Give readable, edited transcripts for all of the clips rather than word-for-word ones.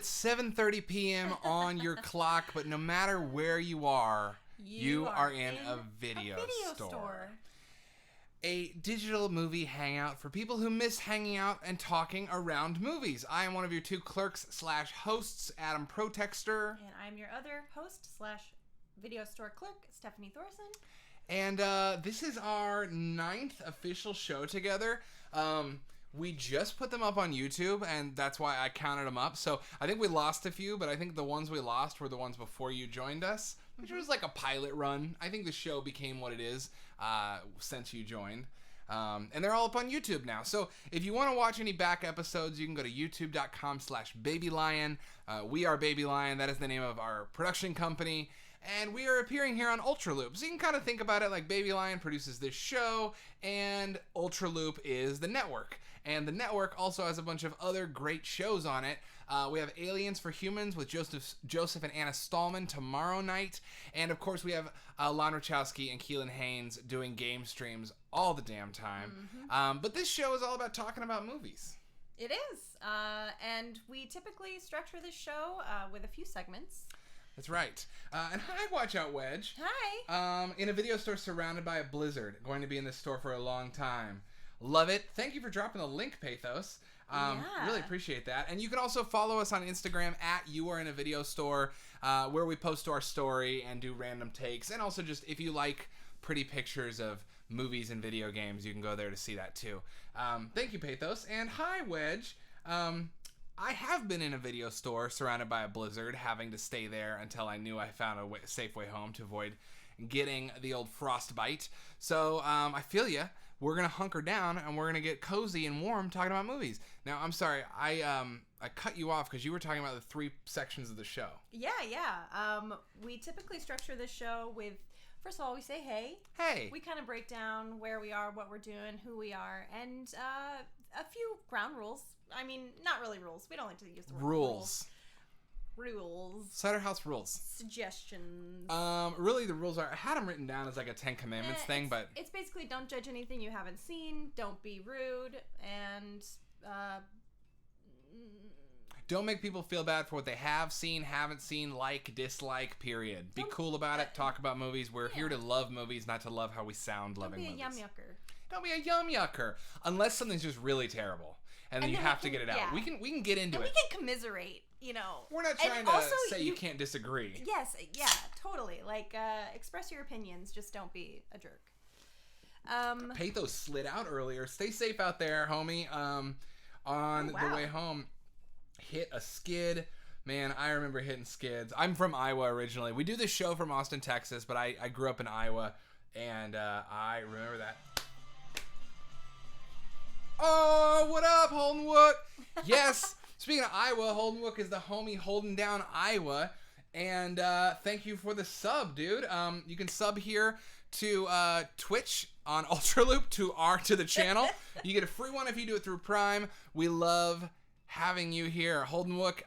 it's 7:30 p.m. on your clock, but no matter where you are, you are in a video store. A digital movie hangout for people who miss hanging out and talking around movies. I am one of your two clerks/hosts, Adam Protextor. And I'm your other host/video store clerk, Stephanie Thoreson. And this is our 9th official show together. We just put them up on YouTube, and that's why I counted them up. So I think we lost a few, but I think the ones we lost were the ones before you joined us, which was like a pilot run. I think the show became what it is since you joined. And they're all up on YouTube now. So if you want to watch any back episodes, you can go to youtube.com/babylion. We are Baby Lion. That is the name of our production company. And we are appearing here on UltraLoop. So you can kind of think about it like Baby Lion produces this show, and UltraLoop is the network. And the network also has a bunch of other great shows on it. We have Aliens for Humans with Joseph and Anna Stallman tomorrow night. And, of course, we have Lon Wachowski and Keelan Haynes doing game streams all the damn time. Mm-hmm. But this show is all about talking about movies. It is. And we typically structure this show with a few segments. That's right. And hi, Watch Out Wedge. Hi. In a video store surrounded by a blizzard. Going to be in this store for a long time. Love it. Thank you for dropping the link, Pathos. Really appreciate that. And you can also follow us on Instagram at You Are In A Video Store, where we post to our story and do random takes. And also just if you like pretty pictures of movies and video games, you can go there to see that too. Thank you, Pathos. And hi, Wedge. I have been in a video store surrounded by a blizzard, having to stay there until I knew I found a safe way home to avoid getting the old frostbite. So I feel ya. We're going to hunker down and we're going to get cozy and warm talking about movies. Now, I'm sorry, I cut you off because you were talking about the 3 sections of the show. Yeah. We typically structure this show with, first of all, we say hey. Hey. We kind of break down where we are, what we're doing, who we are, and a few ground rules. I mean, not really rules. We don't like to use the word rules. Cider House rules. Suggestions. Really, the rules are, I had them written down as like a 10 Commandments thing, but it's basically don't judge anything you haven't seen, don't be rude, and don't make people feel bad for what they have seen, haven't seen, like, dislike, period. Be cool about it. Talk about movies. We're here to love movies, not to love how we sound loving movies. Don't be a yum-yucker. Don't be a yum-yucker. Unless something's just really terrible. And then you have to get it out. Yeah. We can get into it. We can commiserate, you know. We're not trying to say you can't disagree. Yes, yeah, totally. Like, express your opinions. Just don't be a jerk. Pathos slid out earlier. Stay safe out there, homie. The way home, hit a skid. Man, I remember hitting skids. I'm from Iowa originally. We do this show from Austin, Texas, but I grew up in Iowa, and I remember that. Oh, what up, Holden Wook? Yes, speaking of Iowa, Holden Wook is the homie holding down Iowa. And thank you for the sub, dude. You can sub here to Twitch on UltraLoop to the channel. You get a free one if you do it through Prime. We love having you here. Holden Wook,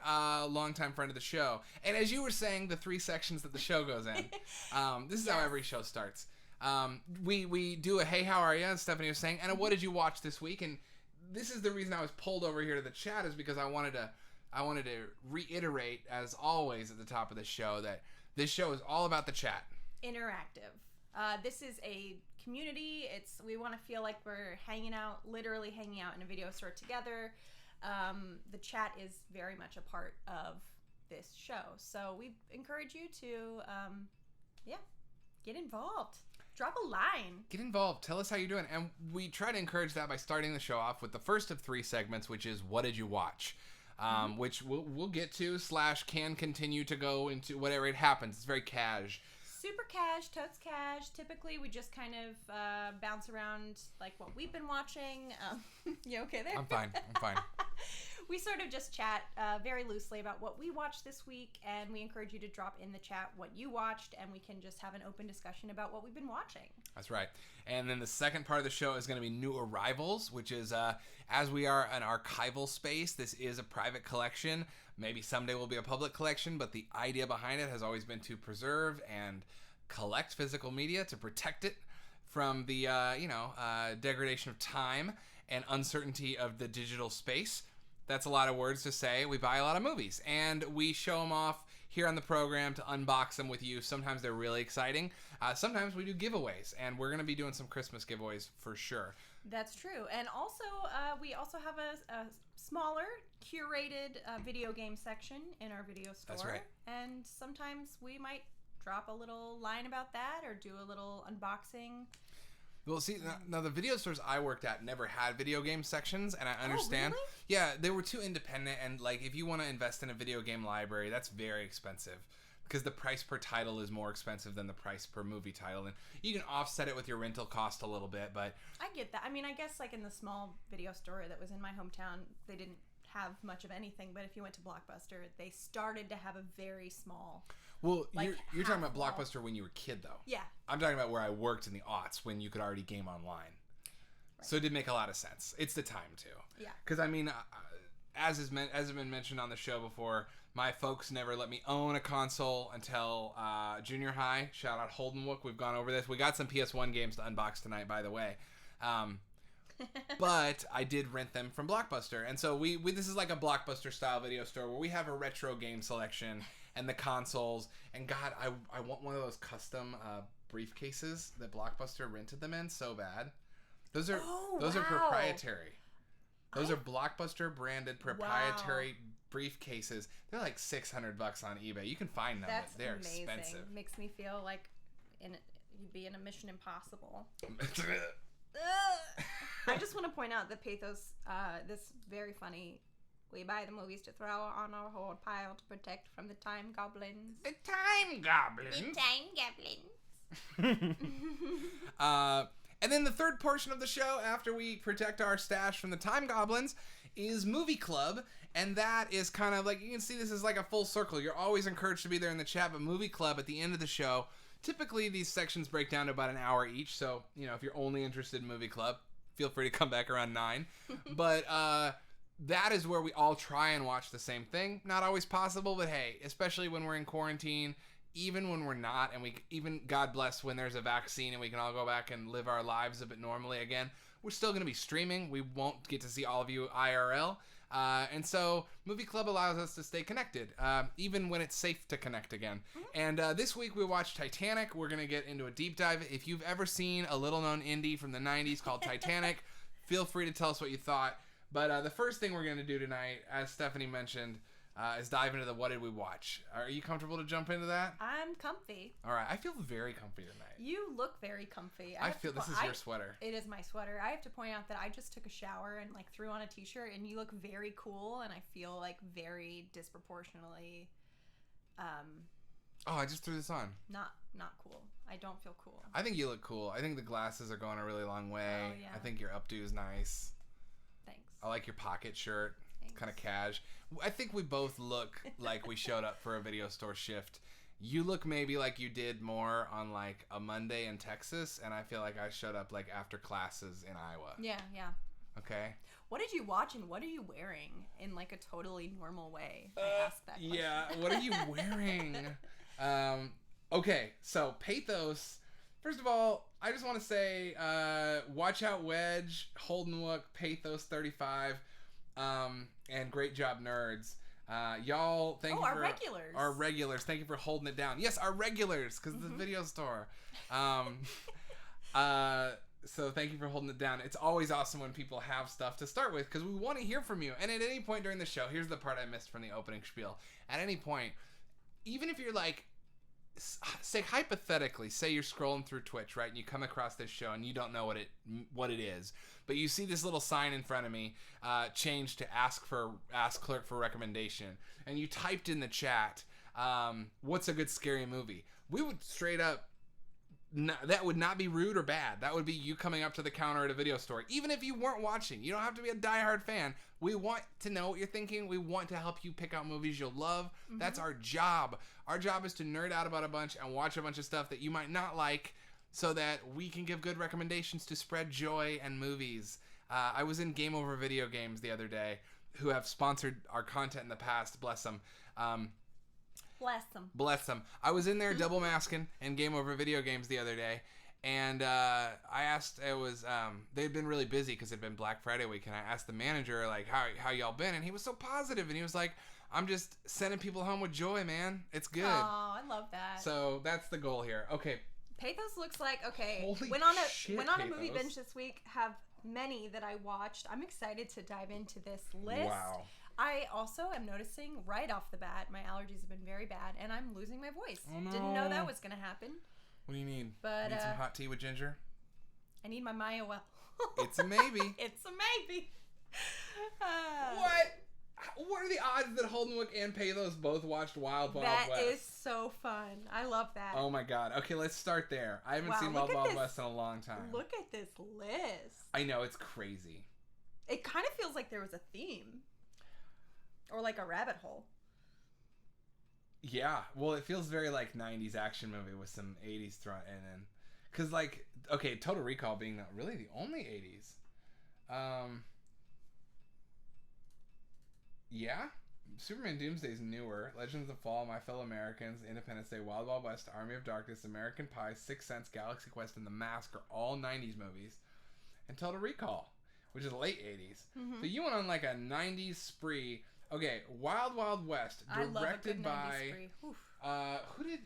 longtime friend of the show. And as you were saying, the 3 sections that the show goes in. This is how every show starts. We do a hey, how are you, as Stephanie was saying, and a what did you watch this week? And this is the reason I was pulled over here to the chat, is because I wanted to reiterate, as always at the top of the show, that this show is all about the chat. Interactive. This is a community. We want to feel like we're literally hanging out in a video store together. The chat is very much a part of this show. So we encourage you to, get involved. Drop a line. Get involved. Tell us how you're doing. And we try to encourage that by starting the show off with the first of 3 segments, which is What Did You Watch? Which we'll get to / can continue to go into whatever it happens. It's very cash. Super cash, totes cash. Typically, we just kind of bounce around like what we've been watching. You okay there? I'm fine. We sort of just chat very loosely about what we watched this week, and we encourage you to drop in the chat what you watched, and we can just have an open discussion about what we've been watching. That's right. And then the second part of the show is going to be new arrivals, which is, as we are an archival space, this is a private collection. Maybe someday will be a public collection, but the idea behind it has always been to preserve and collect physical media, to protect it from the, degradation of time and uncertainty of the digital space. That's a lot of words to say. We buy a lot of movies, and we show them off here on the program to unbox them with you. Sometimes they're really exciting. Sometimes we do giveaways, and we're going to be doing some Christmas giveaways for sure. That's true. And also, we also have a smaller, curated video game section in our video store. That's right. And sometimes we might drop a little line about that or do a little unboxing. Well, see, now the video stores I worked at never had video game sections, and I understand. Oh, really? Yeah, they were too independent, and like if you want to invest in a video game library, that's very expensive because the price per title is more expensive than the price per movie title, and you can offset it with your rental cost a little bit, but I get that. I mean, I guess like in the small video store that was in my hometown, they didn't have much of anything, but if you went to Blockbuster, they started to have a very small. Well, like you're talking about wall. Blockbuster when you were a kid, though. Yeah. I'm talking about where I worked in the aughts when you could already game online. Right. So it did make a lot of sense. It's the time, too. Yeah. Because, I mean, as has been mentioned on the show before, my folks never let me own a console until junior high. Shout out Holdenwook. We've gone over this. We got some PS1 games to unbox tonight, by the way. But I did rent them from Blockbuster. And so we this is like a Blockbuster-style video store where we have a retro game selection and the consoles. And God, I want one of those custom briefcases that Blockbuster rented them in so bad. Those are proprietary. Those are Blockbuster branded proprietary briefcases. They're like $600 on eBay. You can find them. That's They're amazing. expensive. Makes me feel like you'd be in a Mission Impossible. I just want to point out that Pathos, this very funny, we buy the movies to throw on our hoard pile to protect from the time goblins. The time goblins. The time goblins. And then the third portion of the show, after we protect our stash from the time goblins, is Movie Club. And that is kind of like, you can see this is like a full circle. You're always encouraged to be there in the chat, but Movie Club at the end of the show, typically these sections break down to about an hour each. So, you know, if you're only interested in Movie Club, feel free to come back around 9. But that is where we all try and watch the same thing. Not always possible, but hey, especially when we're in quarantine, even when we're not, and even God bless when there's a vaccine and we can all go back and live our lives a bit normally again, we're still going to be streaming. We won't get to see all of you IRL. And so Movie Club allows us to stay connected, even when it's safe to connect again. And this week we watched Titanic. We're going to get into a deep dive. If you've ever seen a little-known indie from the 90s called Titanic, feel free to tell us what you thought. But the first thing we're going to do tonight, as Stephanie mentioned, is dive into the what did we watch. Are you comfortable to jump into that? I'm comfy. All right. I feel very comfy tonight. You look very comfy. I feel this is your sweater. It is my sweater. I have to point out that I just took a shower and like threw on a t-shirt, and you look very cool, and I feel like very disproportionately Oh, I just threw this on. Not cool. I don't feel cool. I think you look cool. I think the glasses are going a really long way. Oh, yeah. I think your updo is nice. Thanks. I like your pocket shirt. Thanks. It's kind of cash. I think we both look like we showed up for a video store shift. You look maybe like you did more on like a Monday in Texas, and I feel like I showed up like after classes in Iowa. Yeah. Okay. What did you watch and what are you wearing in like a totally normal way? I asked that question. Yeah, what are you wearing? Okay, so Pathos. First of all, I just want to say, watch out Wedge, Holdenwook, Pathos 35, and Great Job Nerds. Y'all, thank you for regulars. Our regulars. Thank you for holding it down. Yes, our regulars, because the video store. So thank you for holding it down. It's always awesome when people have stuff to start with, because we want to hear from you. And at any point during the show, here's the part I missed from the opening spiel. At any point, even if you're like, say hypothetically, say you're scrolling through Twitch, right, and you come across this show and you don't know what it is, but you see this little sign in front of me, changed to ask clerk for recommendation, and you typed in the chat, what's a good scary movie? We would straight up. That would not be rude or bad. That would be you coming up to the counter at a video store. Even if you weren't watching, you don't have to be a diehard fan. We want to know what you're thinking. We want to help you pick out movies you'll love. Mm-hmm. That's our job. Our job is to nerd out about a bunch and watch a bunch of stuff that you might not like, so that we can give good recommendations to spread joy and movies. I was in Game Over Video Games the other day, who have sponsored our content in the past. Bless them. Bless them. Bless them. I was in there double masking in Game Over Video Games the other day, And I asked, they'd been really busy because it'd been Black Friday week, and I asked the manager, like, how y'all been? And he was so positive, and he was like, I'm just sending people home with joy, man. It's good. Oh, I love that. So that's the goal here. Okay. Pathos looks like, okay, Holy went on a Pathos. movie binge this week, have many that I watched. I'm excited to dive into this list. Wow. I also am noticing right off the bat, my allergies have been very bad, and I'm losing my voice. Oh, no. Didn't know that was going to happen. What do you need? But, Need some hot tea with ginger? I need my Maya well. It's a maybe. It's a maybe. What? What are the odds that Holdenwick and Pathos both watched Wild Wild West? That is so fun. I love that. Oh my god. Okay, let's start there. I haven't seen Wild Wild West in a long time. Look at this list. I know, it's crazy. It kind of feels like there was a theme. Or like a rabbit hole. Yeah. Well, it feels very like 90s action movie with some 80s thrown in. Because, like, okay, Total Recall being really the only 80s. Yeah. Superman Doomsday's newer. Legends of the Fall, My Fellow Americans, Independence Day, Wild Wild West, Army of Darkness, American Pie, Sixth Sense, Galaxy Quest, and The Mask are all 90s movies. And Total Recall, which is late 80s. Mm-hmm. So you went on like a 90s spree. Okay, Wild Wild West, directed by... who did...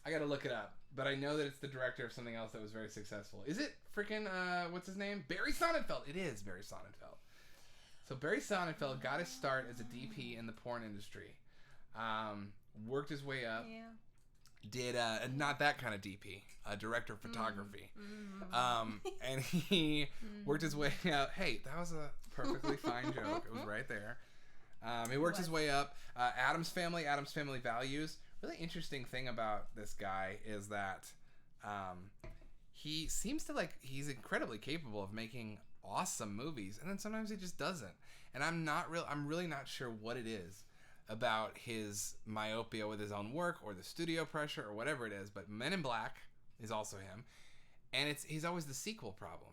I gotta look it up, but I know that it's the director of something else that was very successful. Is it freaking, what's his name? Barry Sonnenfeld. It is Barry Sonnenfeld. So Barry Sonnenfeld got his start as a DP in the porn industry. Worked his way up. Yeah. Did not that kind of DP, director of photography. And he worked his way up. Hey, that was a perfectly fine joke. It was right there. He worked his way up. Addams Family Values. Really interesting thing about this guy is that he seems to he's incredibly capable of making awesome movies, and then sometimes he just doesn't. And I'm really not sure what it is about his myopia with his own work or the studio pressure or whatever it is, but Men in Black is also him, and he's always the sequel problem.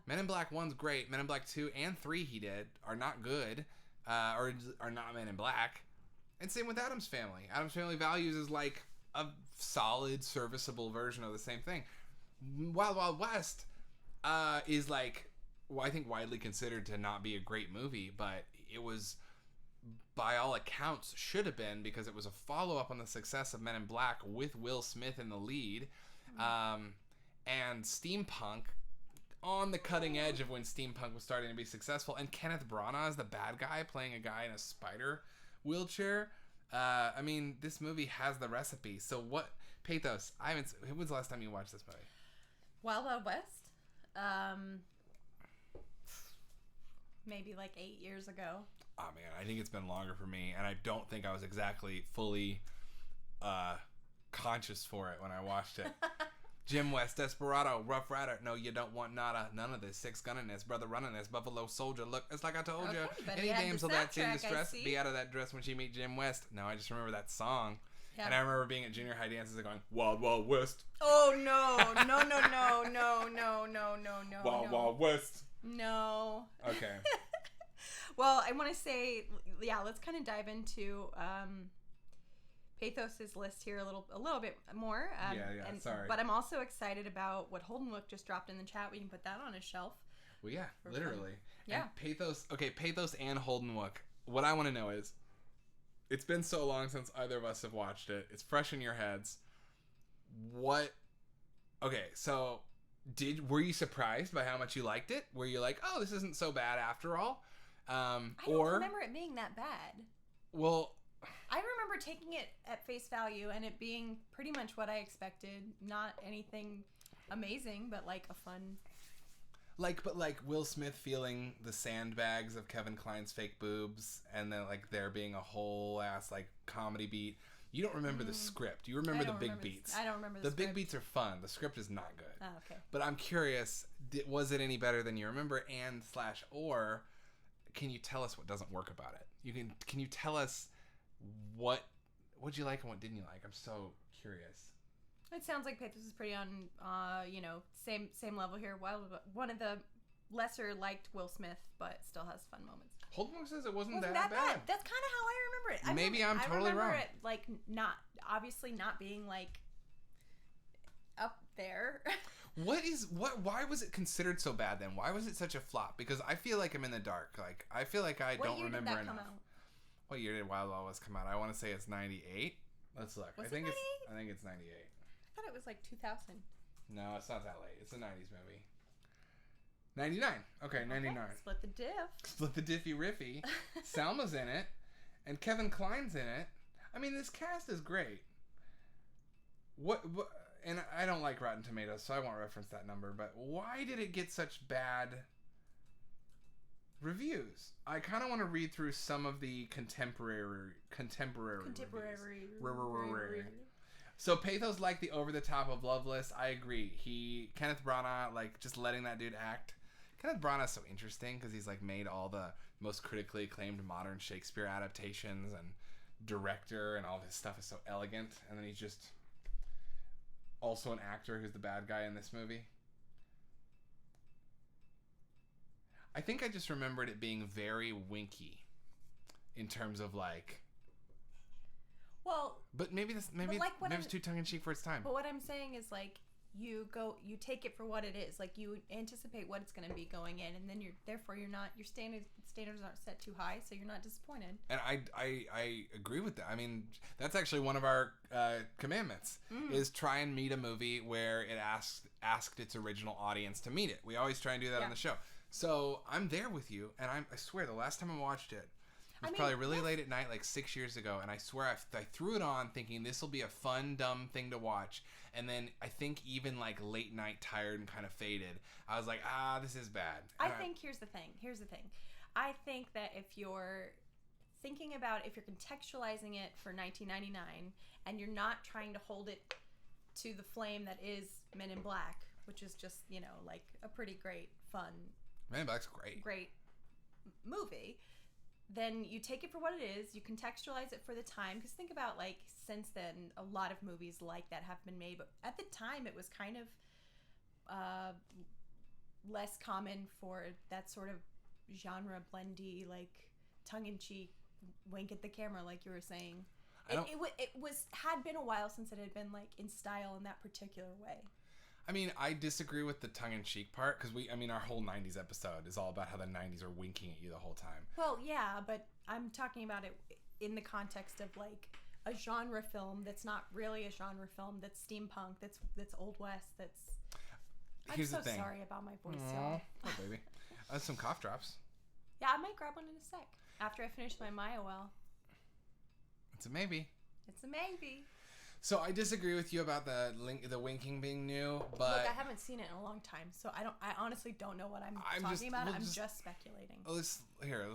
Men in Black 1's great. Men in Black 2 and 3 he did are not good, or are not Men in Black. And same with Addams Family. Addams Family Values is like a solid, serviceable version of the same thing. Wild Wild West is like, well, I think widely considered to not be a great movie, but it was, by all accounts, should have been, because it was a follow-up on the success of Men in Black with Will Smith in the lead, and steampunk on the cutting edge of when steampunk was starting to be successful, and Kenneth Branagh is the bad guy playing a guy in a spider wheelchair. I mean, this movie has the recipe. So what, Pathos? When's the last time you watched this movie? Wild Wild West. Maybe like 8 years ago. Oh man, I think it's been longer for me, and I don't think I was exactly fully conscious for it when I watched it. Jim West, Desperado, Rough Rider. No, you don't want nada. None of this. Six gunning this. Brother running this. Buffalo Soldier. Look, it's like I told you. Any damsel that's in distress, be out of that dress when she meet Jim West. No, I just remember that song. Yeah. And I remember being at junior high dances and going, Wild Wild West. Oh, no. No. Wild Wild West. No. Okay. Well, I want to say, yeah, let's kind of dive into Pathos's list here a little bit more. Sorry. But I'm also excited about what Holdenwook just dropped in the chat. We can put that on his shelf. Well, yeah, literally. Fun. Yeah. And Pathos and Holdenwook. What I want to know is, it's been so long since either of us have watched it. It's fresh in your heads. Okay, so were you surprised by how much you liked it? Were you like, oh, this isn't so bad after all? I don't remember it being that bad. Well, I remember taking it at face value and it being pretty much what I expected. Not anything amazing, but like a fun... But Will Smith feeling the sandbags of Kevin Kline's fake boobs, and then like there being a whole ass like comedy beat. You don't remember the script. You remember the big beats. I don't remember the script. Big beats are fun. The script is not good. Oh, okay. But I'm curious, was it any better than you remember? Or can you tell us what doesn't work about it? Can you tell us what'd you like and what didn't you like? I'm so curious. It sounds like Pathos is pretty on, same level here. One of the lesser liked Will Smith, but still has fun moments. Holdenwook says it wasn't that bad. That's kind of how I remember it. Maybe I'm totally wrong. I remember it like not being like up there. Why was it considered so bad then? Why was it such a flop? Because I feel like I'm in the dark. Like, I feel like I don't remember enough. Come out? What year did Wild Wild West come out? I want to say it's 98. Let's look. I think it's 98. I thought it was like 2000. No, it's not that late. It's a 90s movie. 99. Okay, 99. Split the diff. Split the diffy riffy. Selma's in it. And Kevin Kline's in it. I mean, this cast is great. What and I don't like Rotten Tomatoes, so I won't reference that number, but why did it get such bad reviews? I kind of want to read through some of the contemporary reviews. So Pathos liked the over the top of Loveless. I agree. Kenneth Branagh, like, just letting that dude act. Kenneth Branagh's so interesting because he's like made all the most critically acclaimed modern Shakespeare adaptations and director, and all his stuff is so elegant, and then he's just also an actor who's the bad guy in this movie. I think I just remembered it being very winky in terms of like. Well, but maybe it's too tongue in cheek for its time. But what I'm saying is, like, you take it for what it is. Like, you anticipate what it's going to be going in, and then your standards aren't set too high, so you're not disappointed. And I agree with that. I mean, that's actually one of our commandments is try and meet a movie where it asked its original audience to meet it. We always try and do that on the show. So I'm there with you, and I swear the last time I watched it, it was probably really late at night, like 6 years ago, and I swear I threw it on thinking this will be a fun, dumb thing to watch, and then I think even like late night, tired and kind of faded, I was like, this is bad. I think here's the thing. I think that if you're contextualizing it for 1999, and you're not trying to hold it to the flame that is Men in Black, which is just, like a pretty great, fun. Men in Black's great movie. Then you take it for what it is, you contextualize it for the time, because think about, like, since then, a lot of movies like that have been made, but at the time it was kind of less common for that sort of genre blendy, like, tongue-in-cheek, wink at the camera, like you were saying. It had been a while since it had been, like, in style in that particular way. I mean, I disagree with the tongue-in-cheek part, because our whole 90s episode is all about how the 90s are winking at you the whole time. Well, yeah, but I'm talking about it in the context of, like, a genre film that's not really a genre film, that's steampunk, that's Old West, Here's the I'm so thing. Sorry about my voice, y'all. Oh, baby. Some cough drops. Yeah, I might grab one in a sec, after I finish my Maya-well. It's a maybe. So I disagree with you about the winking being new, but look, I haven't seen it in a long time, so I honestly don't know what I'm talking about. I'm just speculating. Let's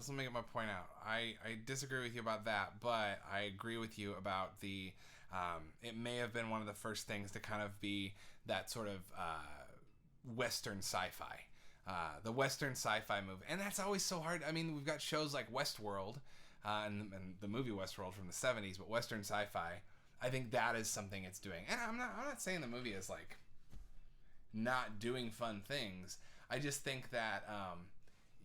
make my point out. I disagree with you about that, but I agree with you about the. It may have been one of the first things to kind of be that sort of Western sci-fi, the Western sci-fi movie, and that's always so hard. I mean, we've got shows like Westworld, and the movie Westworld from the 70s, but Western sci-fi. I think that is something it's doing. And I'm not saying the movie is, like, not doing fun things. I just think that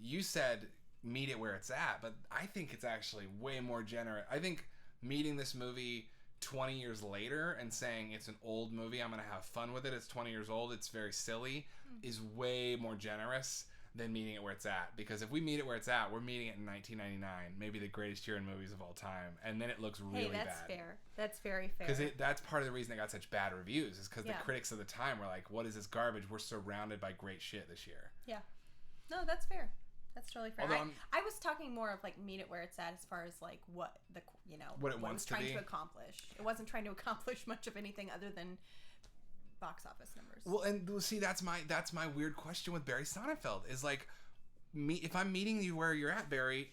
you said meet it where it's at, but I think it's actually way more generous. I think meeting this movie 20 years later and saying it's an old movie, I'm going to have fun with it, it's 20 years old, it's very silly, is way more generous than meeting it where it's at. Because if we meet it where it's at, we're meeting it in 1999, maybe the greatest year in movies of all time, and then it looks really bad. Fair. That's very fair. Because that's part of the reason it got such bad reviews, is because the critics of the time were like, what is this garbage? We're surrounded by great shit this year. Yeah. No, that's fair. That's totally fair. I was talking more of, like, meet it where it's at as far as, like, what it wants trying to accomplish. It wasn't trying to accomplish much of anything other than box office numbers. Well, and see, that's my weird question with Barry Sonnenfeld is, like, if I'm meeting you where you're at, Barry,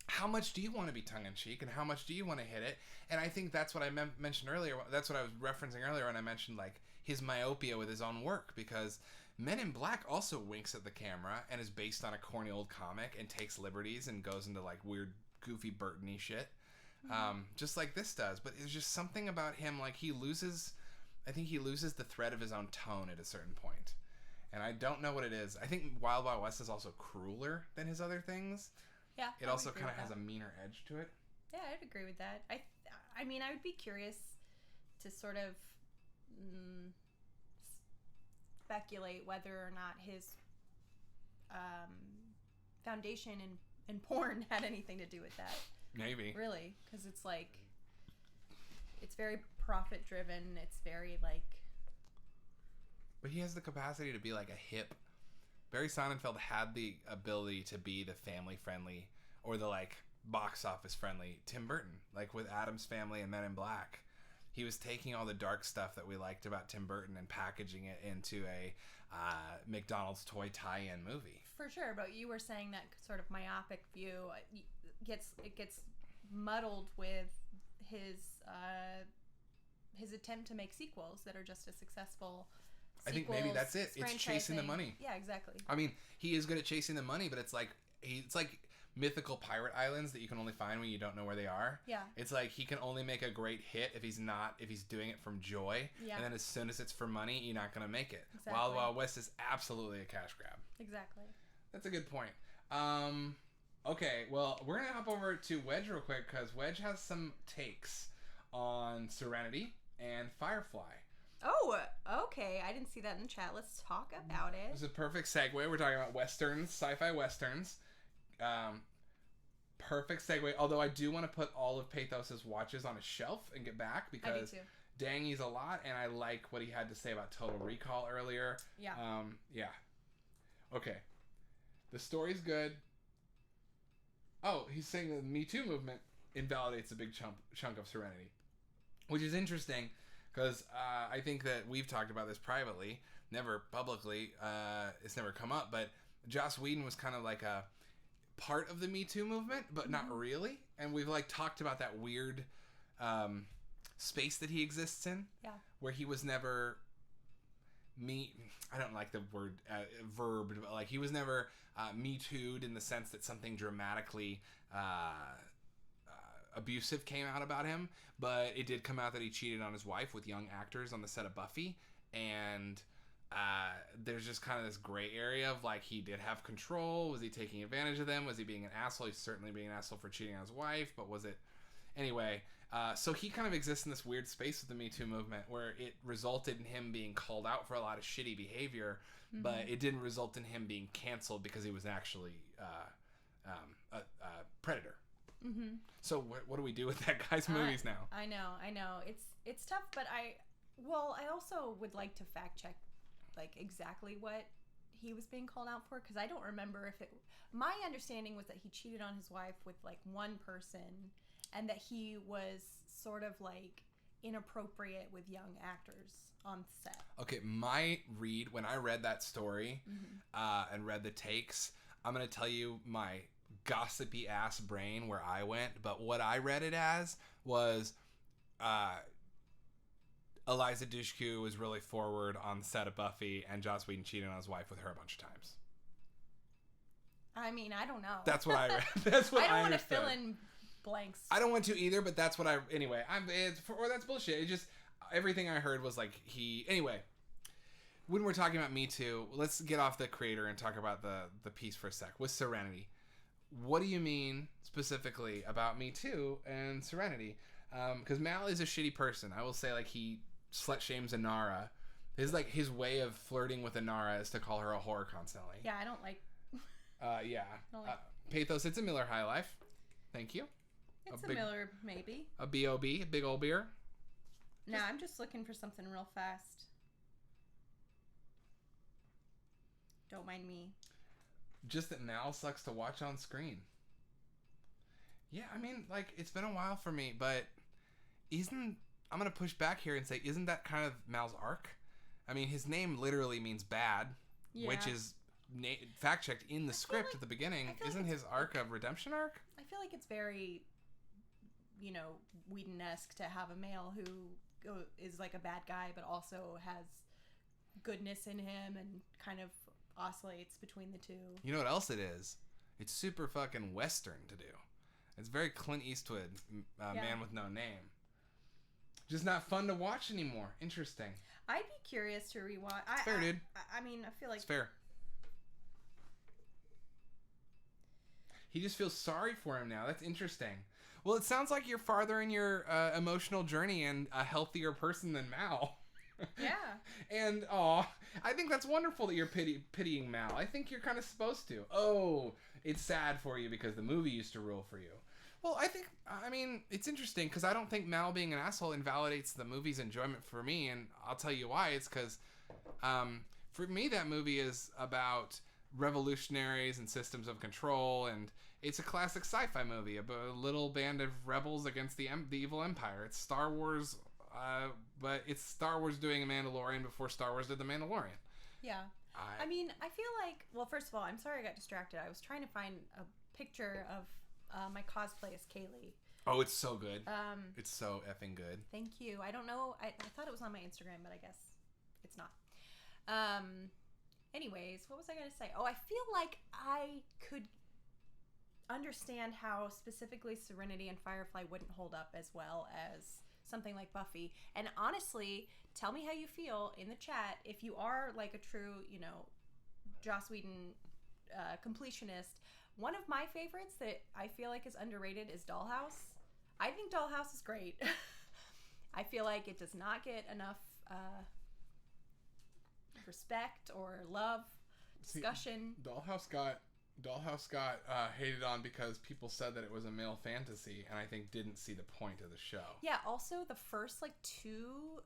how much do you want to be tongue-in-cheek and how much do you want to hit it? And I think that's what I mentioned earlier. That's what I was referencing earlier when I mentioned, like, his myopia with his own work, because Men in Black also winks at the camera and is based on a corny old comic and takes liberties and goes into, like, weird, goofy Burton-y shit, just like this does. But there's just something about him, like, I think he loses the thread of his own tone at a certain point. And I don't know what it is. I think Wild Wild West is also crueler than his other things. Yeah. It also kind of has a meaner edge to it. Yeah, I'd agree with that. I mean, I would be curious to sort of speculate whether or not his foundation in porn had anything to do with that. Maybe. Really, because it's like, it's very profit driven. It's very like. But he has the capacity to be like a hip. Barry Sonnenfeld had the ability to be the family friendly or the like box office friendly Tim Burton, like with Addams Family and Men in Black. He was taking all the dark stuff that we liked about Tim Burton and packaging it into a McDonald's toy tie-in movie. For sure, but you were saying that sort of myopic view gets muddled with his attempt to make sequels that are just as successful. I think maybe that's it. It's chasing the money. Yeah, exactly. I mean, he is good at chasing the money, but it's like mythical pirate islands that you can only find when you don't know where they are. Yeah. It's like he can only make a great hit if he's doing it from joy. Yeah. And then as soon as it's for money, you're not going to make it. Exactly. Wild Wild West is absolutely a cash grab. Exactly. That's a good point. Okay, well, we're going to hop over to Wedge real quick because Wedge has some takes on Serenity and Firefly. Oh, okay. I didn't see that in the chat. Let's talk about it. It's a perfect segue. We're talking about westerns, sci-fi westerns. Perfect segue. Although I do want to put all of Pathos's watches on a shelf and get back because I do too. dang, he's a lot, and I like what he had to say about Total Recall earlier. Yeah. Yeah. Okay. The story's good. Oh, he's saying the Me Too movement invalidates a big chunk of Serenity, which is interesting because I think that we've talked about this privately, never publicly. It's never come up, but Joss Whedon was kind of like a part of the Me Too movement, but not really. And we've like talked about that weird space that he exists in, where he was never I don't like the word verb, but like he was never Me Too'd in the sense that something dramatically abusive came out about him, but it did come out that he cheated on his wife with young actors on the set of Buffy, and there's just kind of this gray area of like, he did have control. Was he taking advantage of them? Was he being an asshole? He's certainly being an asshole for cheating on his wife, but was it anyway? So he kind of exists in this weird space with the Me Too movement where it resulted in him being called out for a lot of shitty behavior, but it didn't result in him being canceled because he was actually a predator. So what do we do with that guy's movies now? I know. It's tough, but I also would like to fact check like exactly what he was being called out for, because I don't remember if it. My understanding was that he cheated on his wife with like one person, and that he was sort of like inappropriate with young actors on set. Okay, my read when I read that story and read the takes, I'm gonna tell you my gossipy ass brain where I went, but what I read it as was Eliza Dushku was really forward on the set of Buffy, and Joss Whedon cheated on his wife with her a bunch of times. I mean, I don't know. That's what I read. That's what I don't want to understood. fill in blanks. I don't want to either, but that's what anyway. Or that's bullshit. It just everything I heard was like anyway. When we're talking about Me Too, let's get off the creator and talk about the piece for a sec with Serenity. What do you mean specifically about Me Too and Serenity? Because Mal is a shitty person. I will say, like, he slut shames Inara. His way of flirting with Inara is to call her a whore constantly. Yeah, I don't like. Yeah. Pathos, it's a Miller High Life. Thank you. It's a Miller, maybe. A B.O.B., a big old beer. No, I'm just looking for something real fast. Don't mind me. Just that Mal sucks to watch on screen. Yeah, I mean, like, it's been a while for me, but I'm going to push back here and say, isn't that kind of Mal's arc? I mean, his name literally means bad, which is fact-checked in the script at the beginning. Isn't his arc a redemption arc? I feel like it's very, Whedon-esque to have a male who is like a bad guy, but also has goodness in him and kind of oscillates between the two. You know what else it is? It's super fucking Western to do. It's very Clint Eastwood, Man with No Name. Just not fun to watch anymore. Interesting. I'd be curious to rewatch. It's fair, dude. I mean, I feel like... It's fair. He just feels sorry for him now. That's interesting. Well, it sounds like you're farther in your emotional journey and a healthier person than Mal. Yeah. And I think that's wonderful that you're pitying Mal. I think you're kind of supposed to. Oh, it's sad for you because the movie used to rule for you. Well, I mean, it's interesting because I don't think Mal being an asshole invalidates the movie's enjoyment for me, and I'll tell you why. It's because, for me, that movie is about revolutionaries and systems of control, and it's a classic sci-fi movie about a little band of rebels against the evil empire. It's Star Wars, but it's Star Wars doing a Mandalorian before Star Wars did the Mandalorian. Yeah. I mean, I feel like, well, first of all, I'm sorry I got distracted. I was trying to find a picture of my cosplay as Kaylee. Oh, it's so good. It's so effing good. Thank you. I don't know. I thought it was on my Instagram, but I guess it's not. Anyways, what was I going to say? Oh, I feel like I could understand how specifically Serenity and Firefly wouldn't hold up as well as something like Buffy. And honestly, tell me how you feel in the chat if you are like a true, Joss Whedon completionist. One of my favorites that I feel like is underrated is Dollhouse. I think Dollhouse is great. I feel like it does not get enough respect or love, discussion. See, Dollhouse got hated on because people said that it was a male fantasy, and I think didn't see the point of the show. Yeah, also the first 2,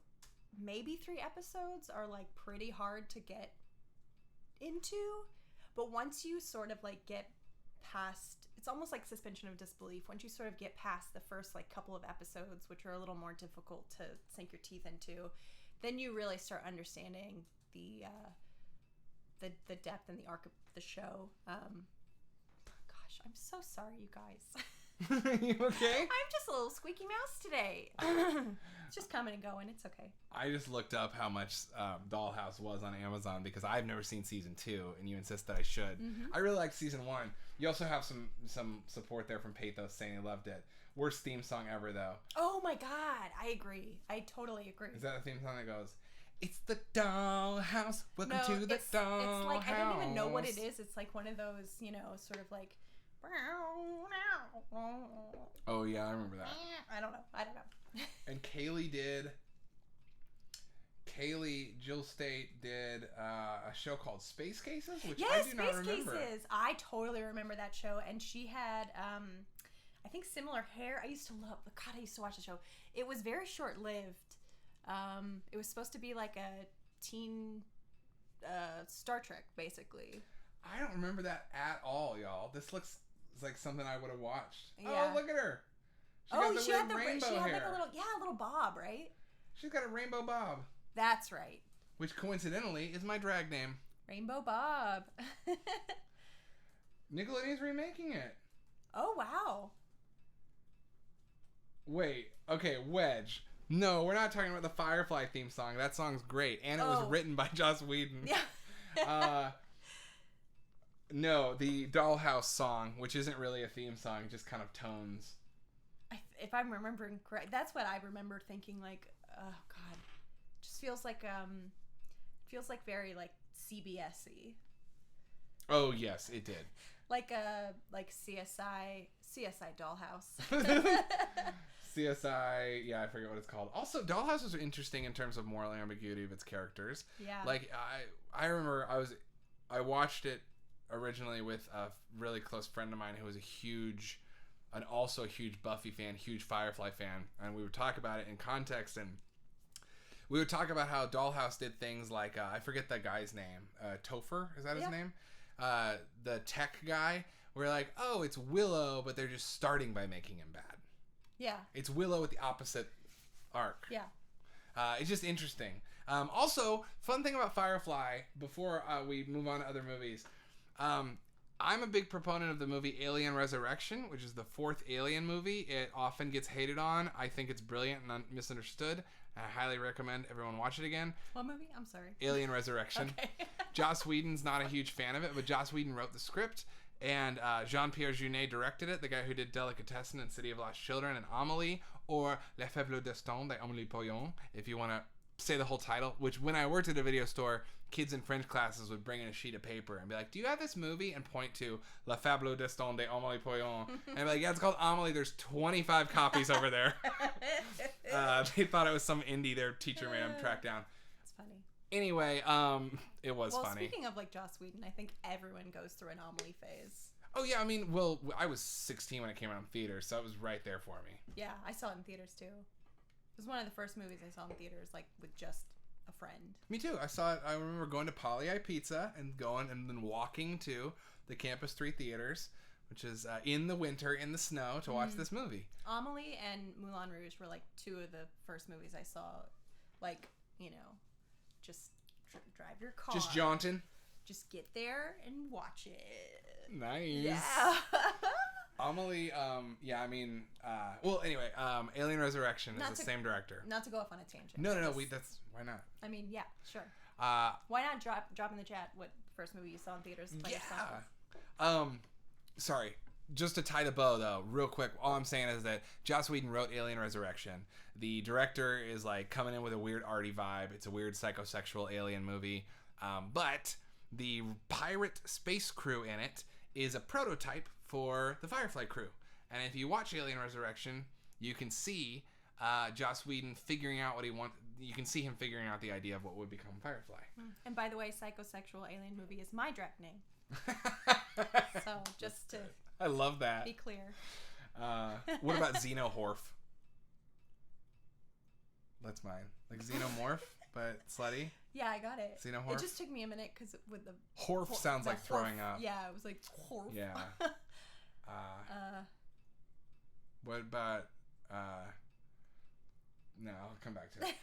maybe 3 episodes are pretty hard to get into, but once you sort of get past, it's almost like suspension of disbelief. Once you sort of get past the first couple of episodes, which are a little more difficult to sink your teeth into, then you really start understanding the depth and the arc of the show. Gosh, I'm so sorry, you guys. You okay? I'm just a little squeaky mouse today. It's just coming and going. It's okay. I just looked up how much Dollhouse was on Amazon because I've never seen season 2, and you insist that I should. Mm-hmm. I really like season 1. You also have some support there from Pathos saying they loved it. Worst theme song ever, though. Oh my god, I agree. I totally agree. Is that a theme song that goes, "It's the Dollhouse, welcome to the Dollhouse"? It's I don't even know what it is. It's one of those, sort of Oh yeah, I remember that. I don't know. And Jill State did a show called Space Cases, which I do not remember. Space Cases. I totally remember that show, and she had I think similar hair. I used to watch the show. It was very short-lived. It was supposed to be like a teen Star Trek, basically. I don't remember that at all, y'all. This looks like something I would have watched. Yeah. Oh, look at her. She had a little bob, right? She's got a rainbow bob. That's right. Which coincidentally is my drag name. Rainbow Bob. Nickelodeon's remaking it. Oh, wow. Wait. Okay, Wedge. No, we're not talking about the Firefly theme song. That song's great. And it was written by Joss Whedon. Yeah. No, the Dollhouse song, which isn't really a theme song, just kind of tones. If I'm remembering correct, that's what I remember thinking. Oh God, just feels like very CBS-y. Oh yes, it did. Like CSI Dollhouse. CSI, yeah, I forget what it's called. Also, Dollhouse was interesting in terms of moral ambiguity of its characters. Yeah. I remember I watched it originally with a really close friend of mine who was also a huge Buffy fan, huge Firefly fan, and we would talk about it in context, and we would talk about how Dollhouse did things like I forget that guy's name, Topher, is that his name? The tech guy. We're like, oh, it's Willow, but they're just starting by making him bad. Yeah. It's Willow with the opposite arc. Yeah. It's just interesting. Also, fun thing about Firefly, before we move on to other movies, I'm a big proponent of the movie Alien Resurrection, which is the 4th Alien movie. It often gets hated on. I think it's brilliant and misunderstood. I highly recommend everyone watch it again. What movie? I'm sorry. Alien Resurrection. Okay. Joss Whedon's not a huge fan of it, but Joss Whedon wrote the script, and Jean-Pierre Jeunet directed it, the guy who did Delicatessen and City of Lost Children and Amélie, or Le Faible Destin de Amélie Poulain, if you want to say the whole title, which when I worked at a video store, kids in French classes would bring in a sheet of paper and be like, do you have this movie? And point to Le Faible Destin de Amélie Poulain. And I'd be like, yeah, it's called Amélie. There's 25 copies over there. They thought it was some indie their teacher made them track down. funny. Anyway, it was Well, funny. speaking of like Joss Whedon, I think everyone goes through an Amelie phase. Oh yeah, I mean, well, I was 16 when it came out in theaters, so it was right there for me. Yeah, I saw it in theaters too. It was one of the first movies I saw in theaters, like with just a friend. Me too. I saw it. I remember going to Polly Pizza and then walking to the Campus 3 theaters, which is in the winter in the snow to watch this movie. Amelie and Moulin Rouge were like two of the first movies I saw. Like, you know, just drive your car. Just jaunting. Just get there and watch it. Nice. Yeah. Amelie, yeah, I mean, well, anyway, Alien Resurrection is the same director. Not to go off on a tangent. No, that's, why not? I mean, yeah, sure. Why not drop in the chat what first movie you saw in theaters? Yeah. Sorry, just to tie the bow, though, real quick, all I'm saying is that Joss Whedon wrote Alien Resurrection. The director is, like, coming in with a weird arty vibe. It's a weird psychosexual alien movie. But the pirate space crew in it is a prototype for the Firefly crew. And if you watch Alien Resurrection, you can see Joss Whedon figuring out what he wants. You can see him figuring out the idea of what would become Firefly. And by the way, psychosexual alien movie is my drag name. So just to I love that. Be clear. What about Xenomorph? That's mine. Like Xenomorph, but slutty. Yeah, I got it. Xenomorph. It just took me a minute because with the Horf sounds like throwing up. Yeah, it was like horf. Yeah. What about? No, I'll come back to it.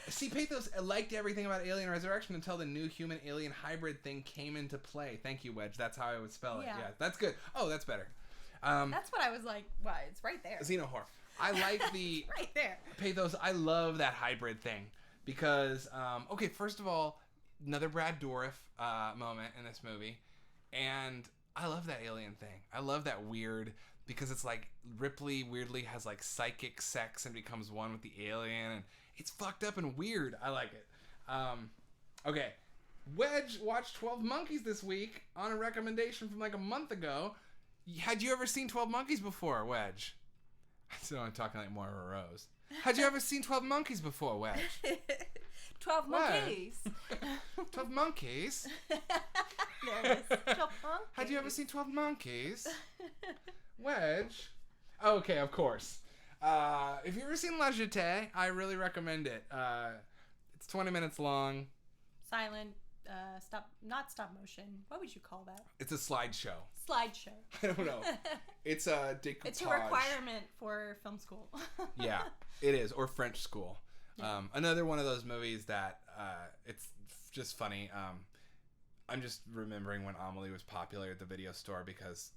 See, Pathos liked everything about Alien Resurrection until the new human-alien hybrid thing came into play. Thank you, Wedge. That's how I would spell it. Yeah, that's good. Oh, that's better. That's what I was like. Wow, it's right there. Xenomorph. I like the right there. Pathos. I love that hybrid thing because, okay, first of all, another Brad Dourif moment in this movie, and I love that alien thing. I love that weird. Because it's like Ripley weirdly has like psychic sex and becomes one with the alien, and it's fucked up and weird. I like it. Okay, Wedge watched 12 Monkeys this week on a recommendation from like a month ago. Had you ever seen 12 Monkeys before, Wedge? I still I'm talking like Moira Rose. Had you ever seen 12 Monkeys before, Wedge? 12 Monkeys. 12 Monkeys. There it is. 12 Monkeys. Had you ever seen 12 Monkeys? Wedge. Okay, of course. If you've ever seen La Jetée, I really recommend it. It's 20 minutes long. Silent, not stop motion. What would you call that? It's a slideshow. Slideshow. I don't know. It's a decoupage. It's a requirement for film school. Yeah, it is. Or French school. Yeah. Another one of those movies that it's just funny. I'm just remembering when Amelie was popular at the video store because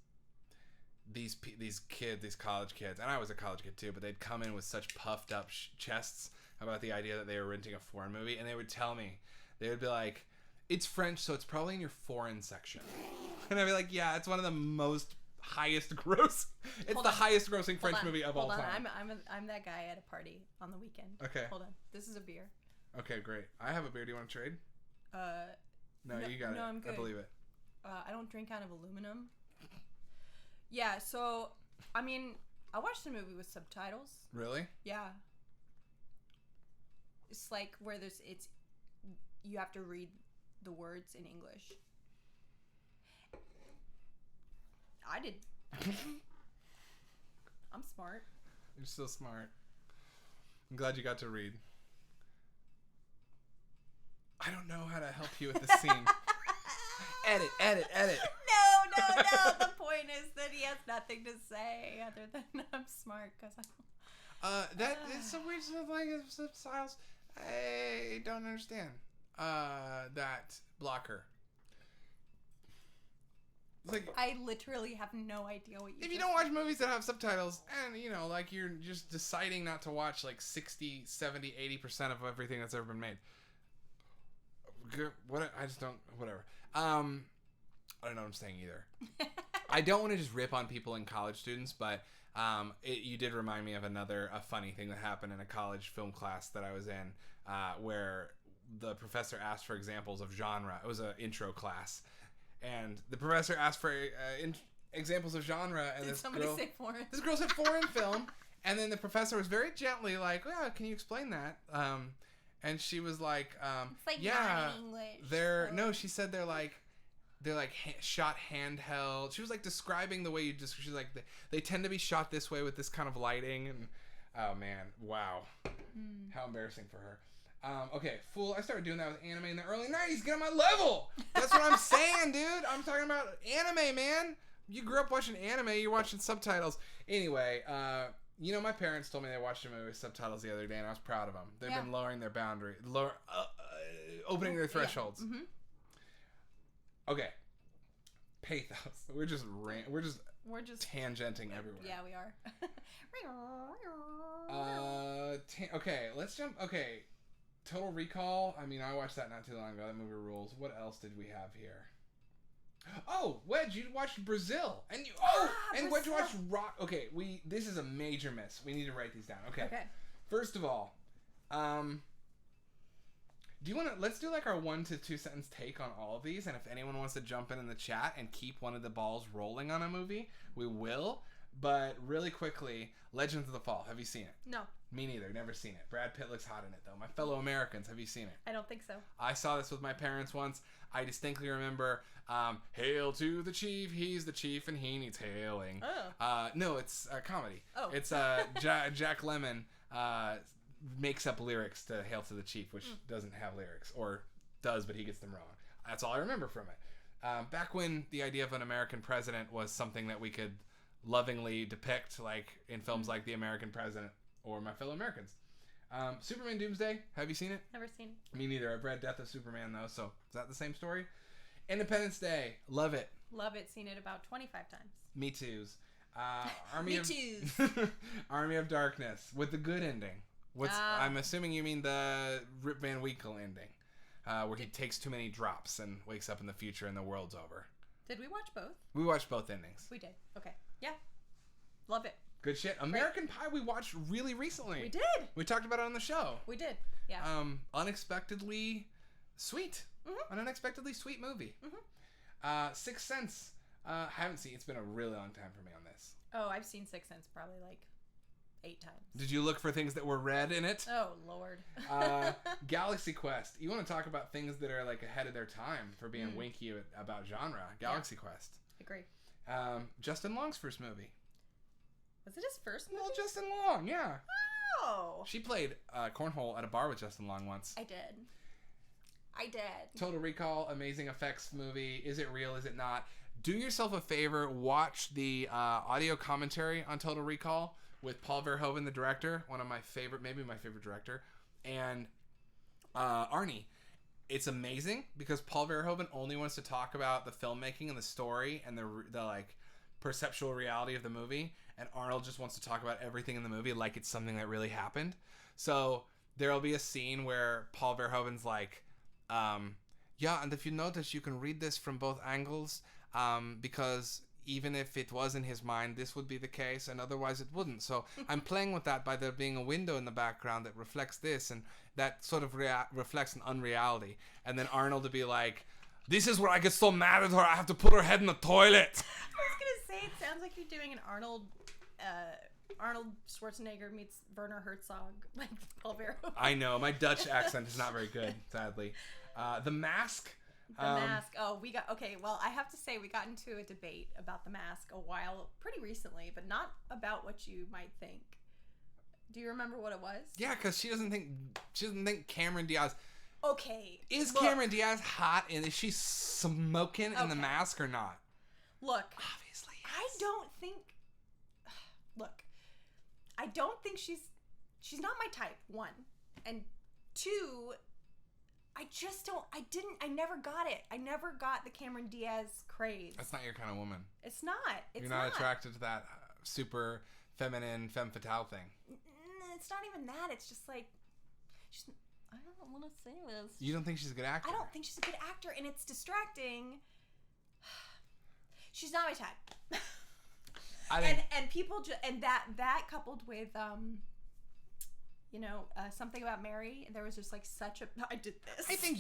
these kids, these college kids, and I was a college kid too, but they'd come in with such puffed up chests about the idea that they were renting a foreign movie, and they would tell me, they would be like, it's French, so it's probably in your foreign section. And I'd be like, yeah, it's one of the most highest gross. It's the highest grossing French movie of all time. I'm that guy at a party on the weekend. Okay. Hold on. This is a beer. Okay, great. I have a beer. Do you want to trade? No, you got it. No, I'm good. I believe it. I don't drink out of aluminum. Yeah, so, I mean, I watched the movie with subtitles. Really? Yeah. It's like where you have to read the words in English. I did. I'm smart. You're so smart. I'm glad you got to read. I don't know how to help you with this scene. Edit. No. The point is that he has nothing to say other than I'm smart because I. That is some weird stuff like subtitles. I don't understand. That blocker. Like, I literally have no idea what you. If you don't watch movies that have subtitles, and you know, like you're just deciding not to watch like 60, 70, 80% of everything that's ever been made. What I just don't. Whatever. I don't know what I'm saying either. I don't want to just rip on people and college students, but you did remind me of a funny thing that happened in a college film class that I was in, where the professor asked for examples of genre. It was an intro class, and the professor asked for examples of genre, and Did somebody say foreign? This girl said foreign film, and then the professor was very gently like, "Well, can you explain that?" And she was like, It's like yeah, not in English. they're so- no. She said they're shot handheld. She was like describing the way you just. She's like they tend to be shot this way with this kind of lighting. And oh man, wow, how embarrassing for her. Okay, fool. I started doing that with anime in the early 90s. Get on my level. That's what I'm saying, dude. I'm talking about anime, man. You grew up watching anime. You're watching subtitles. Anyway, my parents told me they watched a movie with subtitles the other day, and I was proud of them. They've been lowering their boundary, opening their thresholds. Yeah. Mm-hmm. Okay, pathos. We're just tangenting everywhere. Yeah, we are. Okay, let's jump. Okay, Total Recall. I mean, I watched that not too long ago. That movie rules. What else did we have here? Oh, Wedge, you watched Brazil, and Wedge watched Rock. Okay, this is a major miss. We need to write these down. Okay. First of all, do you want to? Let's do like our 1 to 2 sentence take on all of these, and if anyone wants to jump in the chat and keep one of the balls rolling on a movie, we will. But really quickly, Legends of the Fall. Have you seen it? No. Me neither. Never seen it. Brad Pitt looks hot in it, though. My fellow Americans, have you seen it? I don't think so. I saw this with my parents once. I distinctly remember, hail to the chief, he's the chief, and he needs hailing. Oh. No, it's a comedy. Oh. It's Jack Lemmon makes up lyrics to Hail to the Chief, which doesn't have lyrics, or does, but he gets them wrong. That's all I remember from it. Back when the idea of an American president was something that we could lovingly depict, like in films like The American President or My Fellow Americans. Superman Doomsday, have you seen it? Never seen it. Me neither. I've read Death of Superman, though, so is that the same story? Independence Day, love it. Love it, seen it about 25 times. Me too's. Army of Darkness, with the good ending. I'm assuming you mean the Rip Van Winkle ending, where he takes too many drops and wakes up in the future and the world's over. Did we watch both? We watched both endings. We did. Okay. Yeah. Love it. Good shit. American Pie we watched really recently. We did. We talked about it on the show. We did. Yeah. Unexpectedly sweet. Mm-hmm. An unexpectedly sweet movie. Mm-hmm. Sixth Sense. Haven't seen. It's been a really long time for me on this. Oh, I've seen Sixth Sense probably like 8 times. Did you look for things that were red in it? Oh, Lord. Galaxy Quest. You want to talk about things that are like ahead of their time for being winky about genre. Galaxy Quest. Agree. Justin Long's first movie. Was it his first movie? Well, Justin Long, yeah. Oh. She played cornhole at a bar with Justin Long once. I did. Total Recall, amazing effects movie. Is it real? Is it not? Do yourself a favor. Watch the audio commentary on Total Recall with Paul Verhoeven, the director, maybe my favorite director, and Arnie. It's amazing because Paul Verhoeven only wants to talk about the filmmaking and the story and the like perceptual reality of the movie, and Arnold just wants to talk about everything in the movie like it's something that really happened. So there'll be a scene where Paul Verhoeven's like, yeah, and if you notice, you can read this from both angles, because even if it was in his mind, this would be the case, and otherwise it wouldn't. So I'm playing with that by there being a window in the background that reflects this, and that sort of reflects an unreality. And then Arnold to be like, this is where I get so mad at her, I have to put her head in the toilet. I was going to say, it sounds like you're doing an Arnold Schwarzenegger meets Werner Herzog, like Paul Verhoeven. I know, my Dutch accent is not very good, sadly. The Mask. The Mask. Oh, well, I have to say we got into a debate about The Mask pretty recently, but not about what you might think. Do you remember what it was? Yeah, because she doesn't think Cameron Diaz. Okay. Cameron Diaz hot, and is she smoking in The Mask or not? Look. Obviously, yes. I don't think she's not my type, 1. And 2, I never got it. I never got the Cameron Diaz craze. That's not your kind of woman. It's not. You're not attracted to that super feminine femme fatale thing. It's not even that. It's just like, I don't want to say this. You don't think she's a good actor? I don't think she's a good actor, and it's distracting. She's not my type. And people and that coupled with Something About Mary, there was just like I did this. I think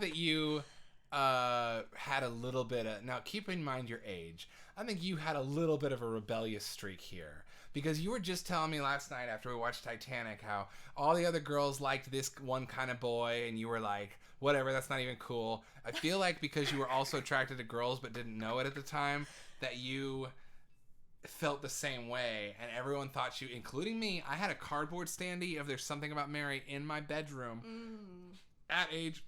that you had a little bit of, now keep in mind your age, I think you had a little bit of a rebellious streak here, because you were just telling me last night after we watched Titanic how all the other girls liked this one kind of boy, and you were like, whatever, that's not even cool. I feel like because you were also attracted to girls but didn't know it at the time, that you felt the same way, and everyone thought you, including me. I had a cardboard standee of There's Something About Mary in my bedroom at age,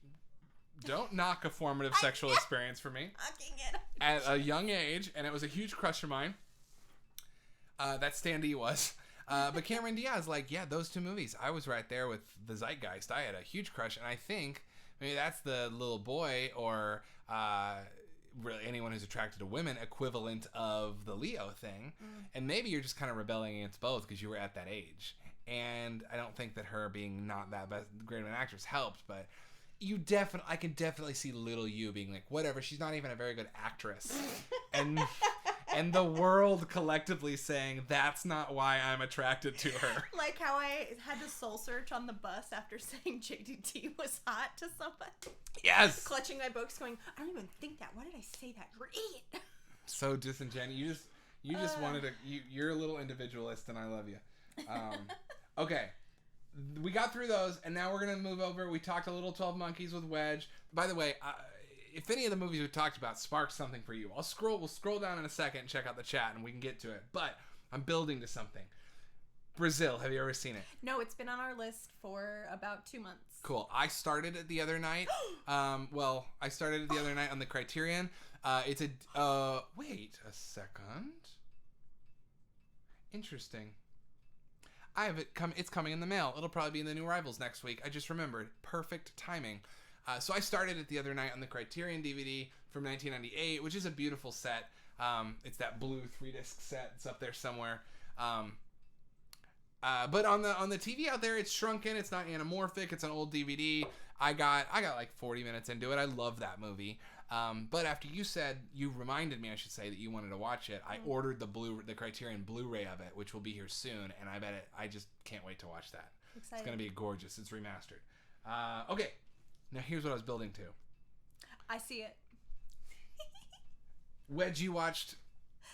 don't knock a formative sexual experience for me, at a young age, and it was a huge crush of mine. That standee was. But Cameron Diaz, like, yeah, those two movies, I was right there with the zeitgeist. I had a huge crush, and I think maybe that's the little boy, or really anyone who's attracted to women, equivalent of the Leo thing. And maybe you're just kind of rebelling against both because you were at that age. And I don't think that her being not that great of an actress helped, but I can definitely see little you being like, whatever, she's not even a very good actress. And the world collectively saying, that's not why I'm attracted to her. Like how I had to soul search on the bus after saying JDT was hot to somebody. Yes! Clutching my books going, I don't even think that. Why did I say that? You're an idiot. So disingenuous. You just wanted to... You're a little individualist, and I love you. Okay. We got through those, and now we're going to move over. We talked a little 12 Monkeys with Wedge. By the way, if any of the movies we talked about sparked something for you, we'll scroll down in a second and check out the chat, and we can get to it. But I'm building to something. Brazil, have you ever seen it? No, it's been on our list for about 2 months. Cool. I started it the other night. I started it the other night on the Criterion. It's a... wait a second. Interesting. I have it it's coming in the mail. It'll probably be in the new Arrivals next week. I just remembered. Perfect timing. So I started it the other night on the Criterion DVD from 1998, which is a beautiful set. It's that blue 3-disc set. It's up there somewhere. But on the TV out there, it's shrunken. It's not anamorphic. It's an old DVD. I got like 40 minutes into it. I love that movie. But after you reminded me, I should say, that you wanted to watch it, I ordered the Criterion Blu-ray of it, which will be here soon, and I just can't wait to watch that. Exciting. It's going to be gorgeous. It's remastered. Okay. Now here's what I was building to. I see it. Wedge, you watched.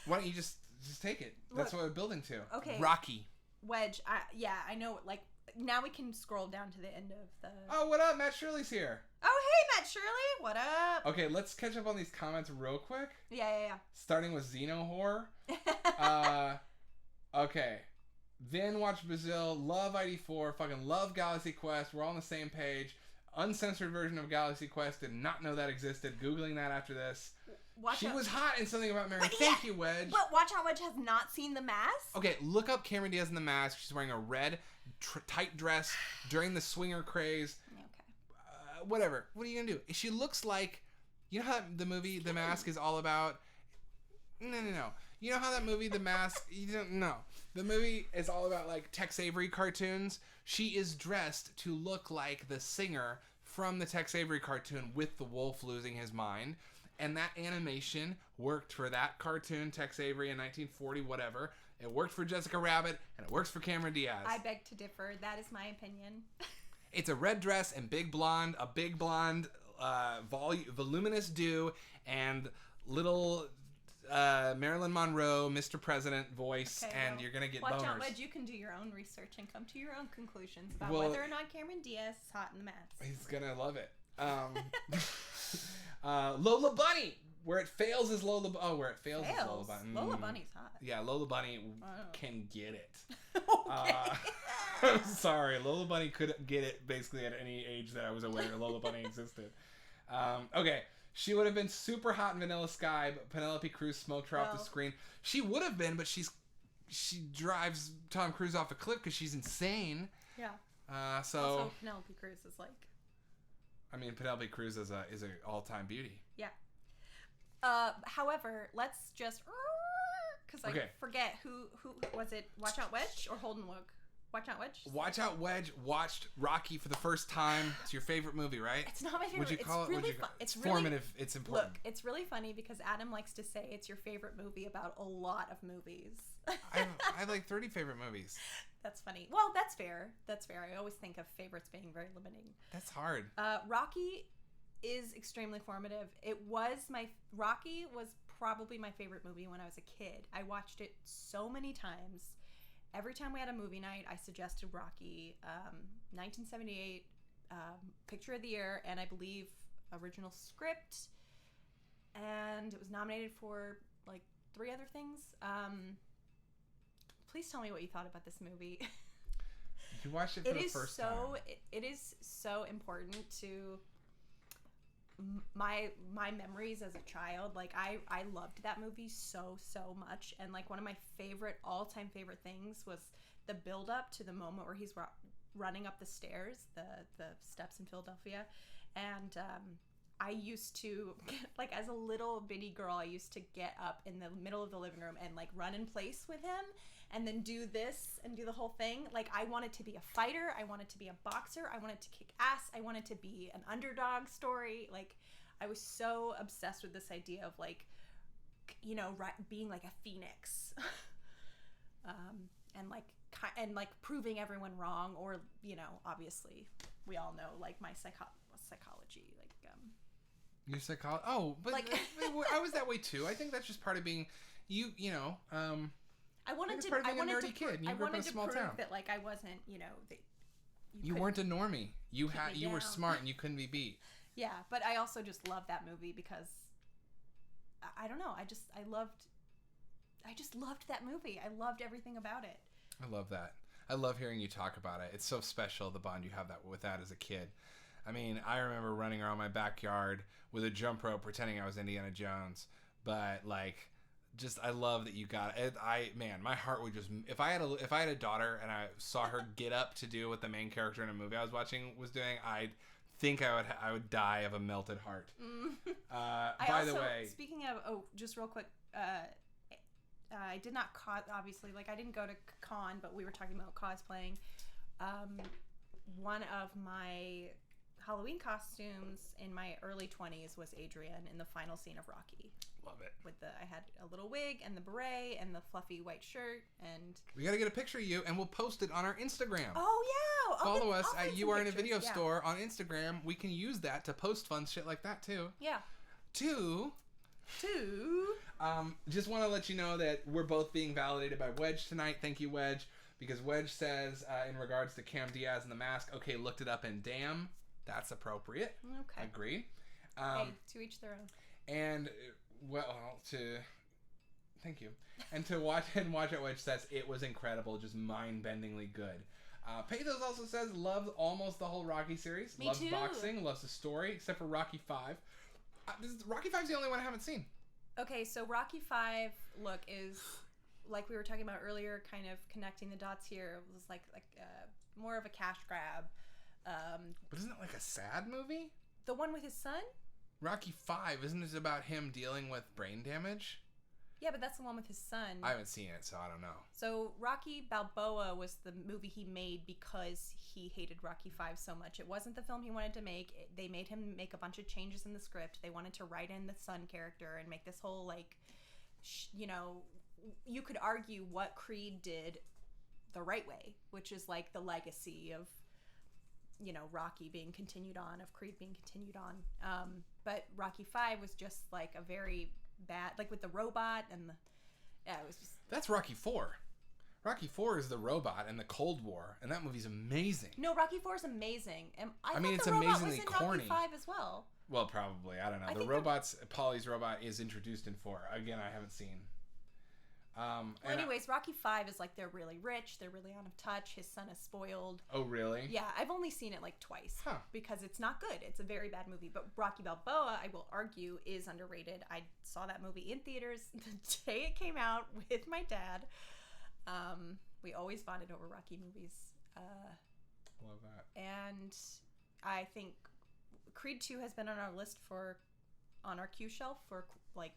Why don't you just take it? That's what I'm building to. Okay. Rocky. Wedge. I know. Like, now we can scroll down to the end of the... Oh, what up? Matt Shirley's here. Oh, hey, Matt Shirley. What up? Okay, let's catch up on these comments real quick. Yeah. Starting with Xeno Horror. Okay. Then watch Brazil. Love ID4. Fucking love Galaxy Quest. We're all on the same page. Uncensored version of Galaxy Quest. Did not know that existed. Googling that after this. She was hot in Something About Mary. Thank you, Wedge. But Watch Out Wedge has not seen The Mask? Okay, look up Cameron Diaz in The Mask. She's wearing a red tight dress during the swinger craze. Okay. Whatever. What are you going to do? She looks like... You know how the movie The Mask is all about... No. You know how that movie The Mask... You don't know. The movie is all about, like, Tex Avery cartoons. She is dressed to look like the singer from the Tex Avery cartoon with the wolf losing his mind. And that animation worked for that cartoon, Tex Avery, in 1940, whatever. It worked for Jessica Rabbit, and it works for Cameron Diaz. I beg to differ. That is my opinion. It's a red dress and big blonde, voluminous do, and little Marilyn Monroe, Mr. President voice, and you're going to get boners. Watch Out Wedge, you can do your own research and come to your own conclusions about whether or not Cameron Diaz is hot in The Mask. He's going to love it. Lola Bunny, where it fails is Lola. Oh, where it fails is Lola Bunny. Lola Bunny's hot. Yeah, Lola Bunny can get it. Okay. I'm sorry, Lola Bunny could get it basically at any age that I was aware Lola Bunny existed. Okay, she would have been super hot in Vanilla Sky, but Penelope Cruz smoked her off the screen. She would have been, but she drives Tom Cruise off a cliff because she's insane. Yeah. Also, Penelope Cruz is like. I mean, Penelope Cruz is a all-time beauty. Yeah. However, let's just because I forget who was it? Watch Out Wedge or Holden Wook? Watch Out Wedge. Watch Out Wedge watched Rocky for the first time. It's your favorite movie, right? It's not my favorite. Would you call it? Really it's formative. It's important. Look, it's really funny because Adam likes to say it's your favorite movie about a lot of movies. I have like 30 favorite movies. That's funny. Well, that's fair. I always think of favorites being very limiting. That's hard. Rocky is extremely formative. Rocky was probably my favorite movie when I was a kid. I watched it so many times. every time we had a movie night, I suggested Rocky. 1978, Picture of the Year, and I believe original script, and it was nominated for like 3 other things. Please tell me what you thought about this movie. You watched it for the first time. It is so important to my memories as a child. Like I loved that movie so much, and like one of my all-time favorite things was the build up to the moment where he's running up the stairs, the steps in Philadelphia, and I used to, like, as a little bitty girl, I used to get up in the middle of the living room and like run in place with him and then do this and do the whole thing. Like, I wanted to be a fighter, I wanted to be a boxer, I wanted to kick ass, I wanted to be an underdog story. Like, I was so obsessed with this idea of like, you know, being like a phoenix. And like proving everyone wrong, or, you know, obviously we all know like my psychology, like your psychology. Oh, but like, I was that way too. I think that's just part of being you know. I wanted to. Part of being a nerdy kid. You grew up in a small town. That like I wasn't, you know, you weren't a normie. You were smart and you couldn't be beat. Yeah, but I also just love that movie because I don't know. I just loved that movie. I loved everything about it. I love that. I love hearing you talk about it. It's so special, the bond you have with that as a kid. I mean, I remember running around my backyard with a jump rope pretending I was Indiana Jones. But like, just I love that you got it. My heart would just, if I had a daughter and I saw her get up to do what the main character in a movie I was watching was doing, I'd think I would die of a melted heart. By the way, speaking of, just real quick, I did not obviously, like, I didn't go to con, but we were talking about cosplaying. One of my Halloween costumes in my early 20s was Adrian in the final scene of Rocky. Love it. I had a little wig and the beret and the fluffy white shirt, and we got to get a picture of you and we'll post it on our Instagram. Oh yeah. Follow us at You Are in a Video Store on Instagram. We can use that to post fun shit like that too. Yeah. Two. Just want to let you know that we're both being validated by Wedge tonight. Thank you, Wedge, because Wedge says in regards to Cam Diaz and the mask, okay, looked it up and damn, that's appropriate. Okay. Agreed. Hey, to each their own. And thank you. And to watch it, Wedge says it was incredible, just mind-bendingly good. Pathos also says loves almost the whole Rocky series. Me loves too. Boxing, loves the story, except for Rocky 5. Rocky 5 is the only one I haven't seen. Okay, so Rocky 5, look, is, like we were talking about earlier, kind of connecting the dots here. It was like more of a cash grab. But isn't it like a sad movie? The one with his son? Rocky 5, isn't it about him dealing with brain damage? Yeah, but that's the one with his son. I haven't seen it, so I don't know. So Rocky Balboa was the movie he made because he hated Rocky 5 so much. It wasn't the film he wanted to make. They made him make a bunch of changes in the script. They wanted to write in the son character and make this whole, like, you know, you could argue what Creed did the right way, which is like the legacy of, you know, Rocky being continued on, of Creed being continued on. But Rocky 5 was just like a very bad, like with the robot and it was just... That's Rocky 4. Rocky 4 is the robot and the Cold War, and that movie's amazing. No, Rocky 4 is amazing. And I mean, thought it's the robot amazingly was in corny. Rocky 5 as well. Well, probably. I don't know. The robots, Polly's robot is introduced in 4. Again, I haven't seen. Well, anyways, Rocky 5 is like they're really rich, they're really out of touch, his son is spoiled. Oh, really? Yeah, I've only seen it like twice because it's not good. It's a very bad movie. But Rocky Balboa, I will argue, is underrated. I saw that movie in theaters the day it came out with my dad. We always bonded over Rocky movies. Love that. And I think Creed 2 has been on our list on our queue shelf for like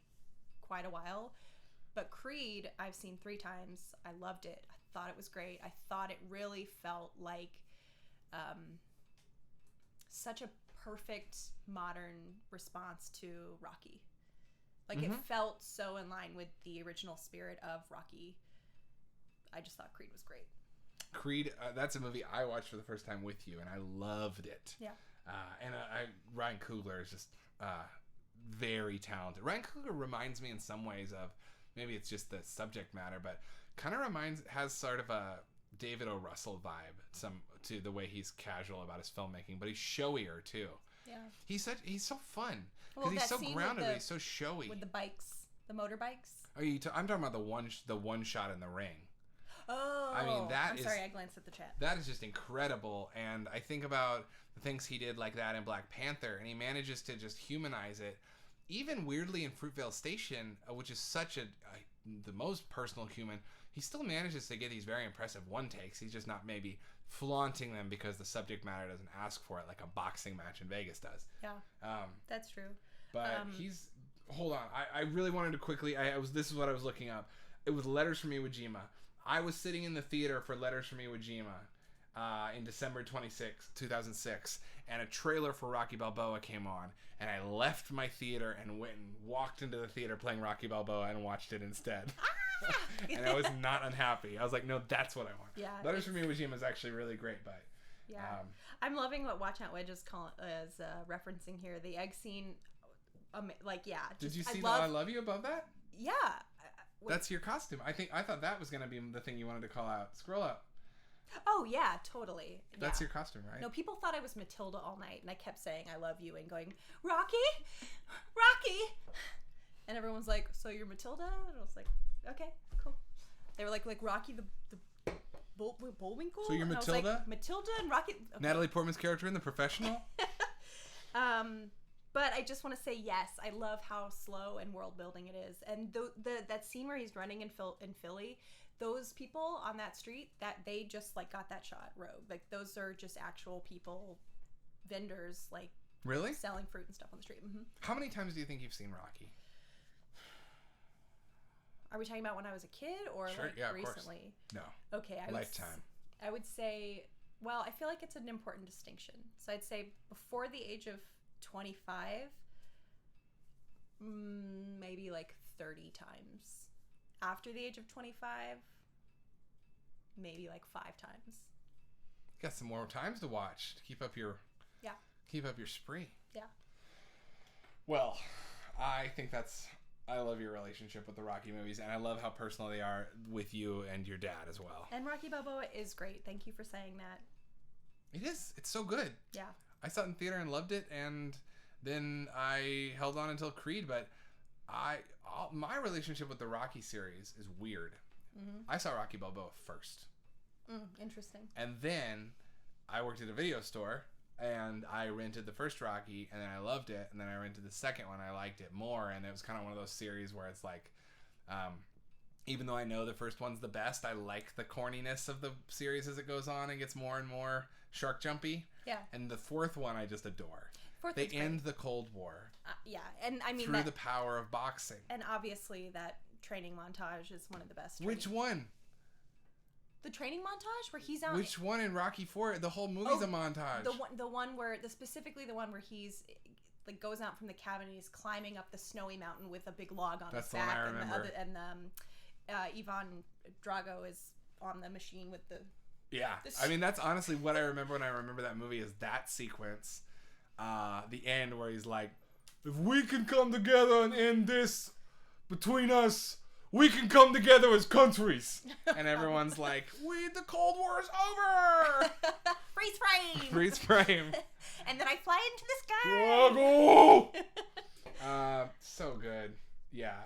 quite a while. But Creed, I've seen 3 times. I loved it. I thought it was great. I thought it really felt like such a perfect modern response to Rocky. Like, it felt so in line with the original spirit of Rocky. I just thought Creed was great. Creed, that's a movie I watched for the first time with you, and I loved it. Yeah. And Ryan Coogler is just very talented. Ryan Coogler reminds me in some ways of, maybe it's just the subject matter, but Kind of has sort of a David O. Russell vibe to the way he's casual about his filmmaking, but he's showier too. Yeah. He's so fun Well, because he's so that scene grounded, with but he's so showy. with the bikes, the motorbikes. I'm talking about the one shot in the ring. Oh, I mean, I'm sorry, I glanced at the chat. That is just incredible, and I think about the things he did like that in Black Panther, and he manages to just humanize it. Even weirdly in Fruitvale Station, which is such the most personal human, he still manages to get these very impressive one takes. He's just not maybe flaunting them because the subject matter doesn't ask for it like a boxing match in Vegas does. Yeah, that's true. But hold on. I really wanted to quickly. This is what I was looking up. It was Letters from Iwo Jima. I was sitting in the theater for Letters from Iwo Jima in December 2006, and a trailer for Rocky Balboa came on, and I left my theater and went and walked into the theater playing Rocky Balboa and watched it instead. And I was not unhappy. I was like, no, that's what I want. Yeah, Letters from Iwo Jima is actually really great, but yeah, I'm loving what Watch Out Wedge is referencing here. The egg scene, Did you see the I Love You above that? Yeah. That's your costume. I thought that was going to be the thing you wanted to call out. Scroll up. Oh, yeah, totally. That's your costume, right? No, people thought I was Matilda all night, and I kept saying I love you and going, Rocky! Rocky! And everyone's like, so you're Matilda? And I was like, okay, cool. They were like Rocky the Bullwinkle? So you're Matilda? And I was like, Matilda and Rocky... Okay. Natalie Portman's character in The Professional? But I just want to say yes. I love how slow and world building it is, and that scene where he's running in Philly, those people on that street that they just like got that shot rogue. Like those are just actual people, vendors like really selling fruit and stuff on the street. Mm-hmm. How many times do you think you've seen Rocky? Are we talking about when I was a kid or sure, like yeah, recently? No. Okay, Lifetime. I would say. Well, I feel like it's an important distinction. So I'd say before the age of 25, maybe like 30 times. After the age of 25, maybe like 5 times. Got some more times to watch to keep up your spree. Yeah. Well, I think I love your relationship with the Rocky movies, and I love how personal they are with you and your dad as well. And Rocky Balboa is great. Thank you for saying that. It is. It's so good. Yeah. I saw it in theater and loved it, and then I held on until Creed, but my relationship with the Rocky series is weird. Mm-hmm. I saw Rocky Balboa first. Interesting. And then I worked at a video store, and I rented the first Rocky, and then I loved it, and then I rented the second one, I liked it more, and it was kind of one of those series where it's like, even though I know the first one's the best, I like the corniness of the series as it goes on and gets more and more shark jumpy. Yeah. And the fourth one I just adore. They end the Cold War. Yeah, and I mean through the power of boxing. And obviously that training montage is one of the best. Which one? The training montage where he's out. Which one in Rocky 4? The whole movie's a montage. The one where specifically the one where he's like goes out from the cabin and he's climbing up the snowy mountain with a big log on his back. That's the one I remember. Ivan Drago is on the machine with the. Yeah, I mean that's honestly what I remember when I remember that movie is that sequence, the end where he's like, if we can come together and end this between us, we can come together as countries. And everyone's like, the Cold War is over! Freeze frame! Freeze frame. And then I fly into the sky! Drago! So good. Yeah.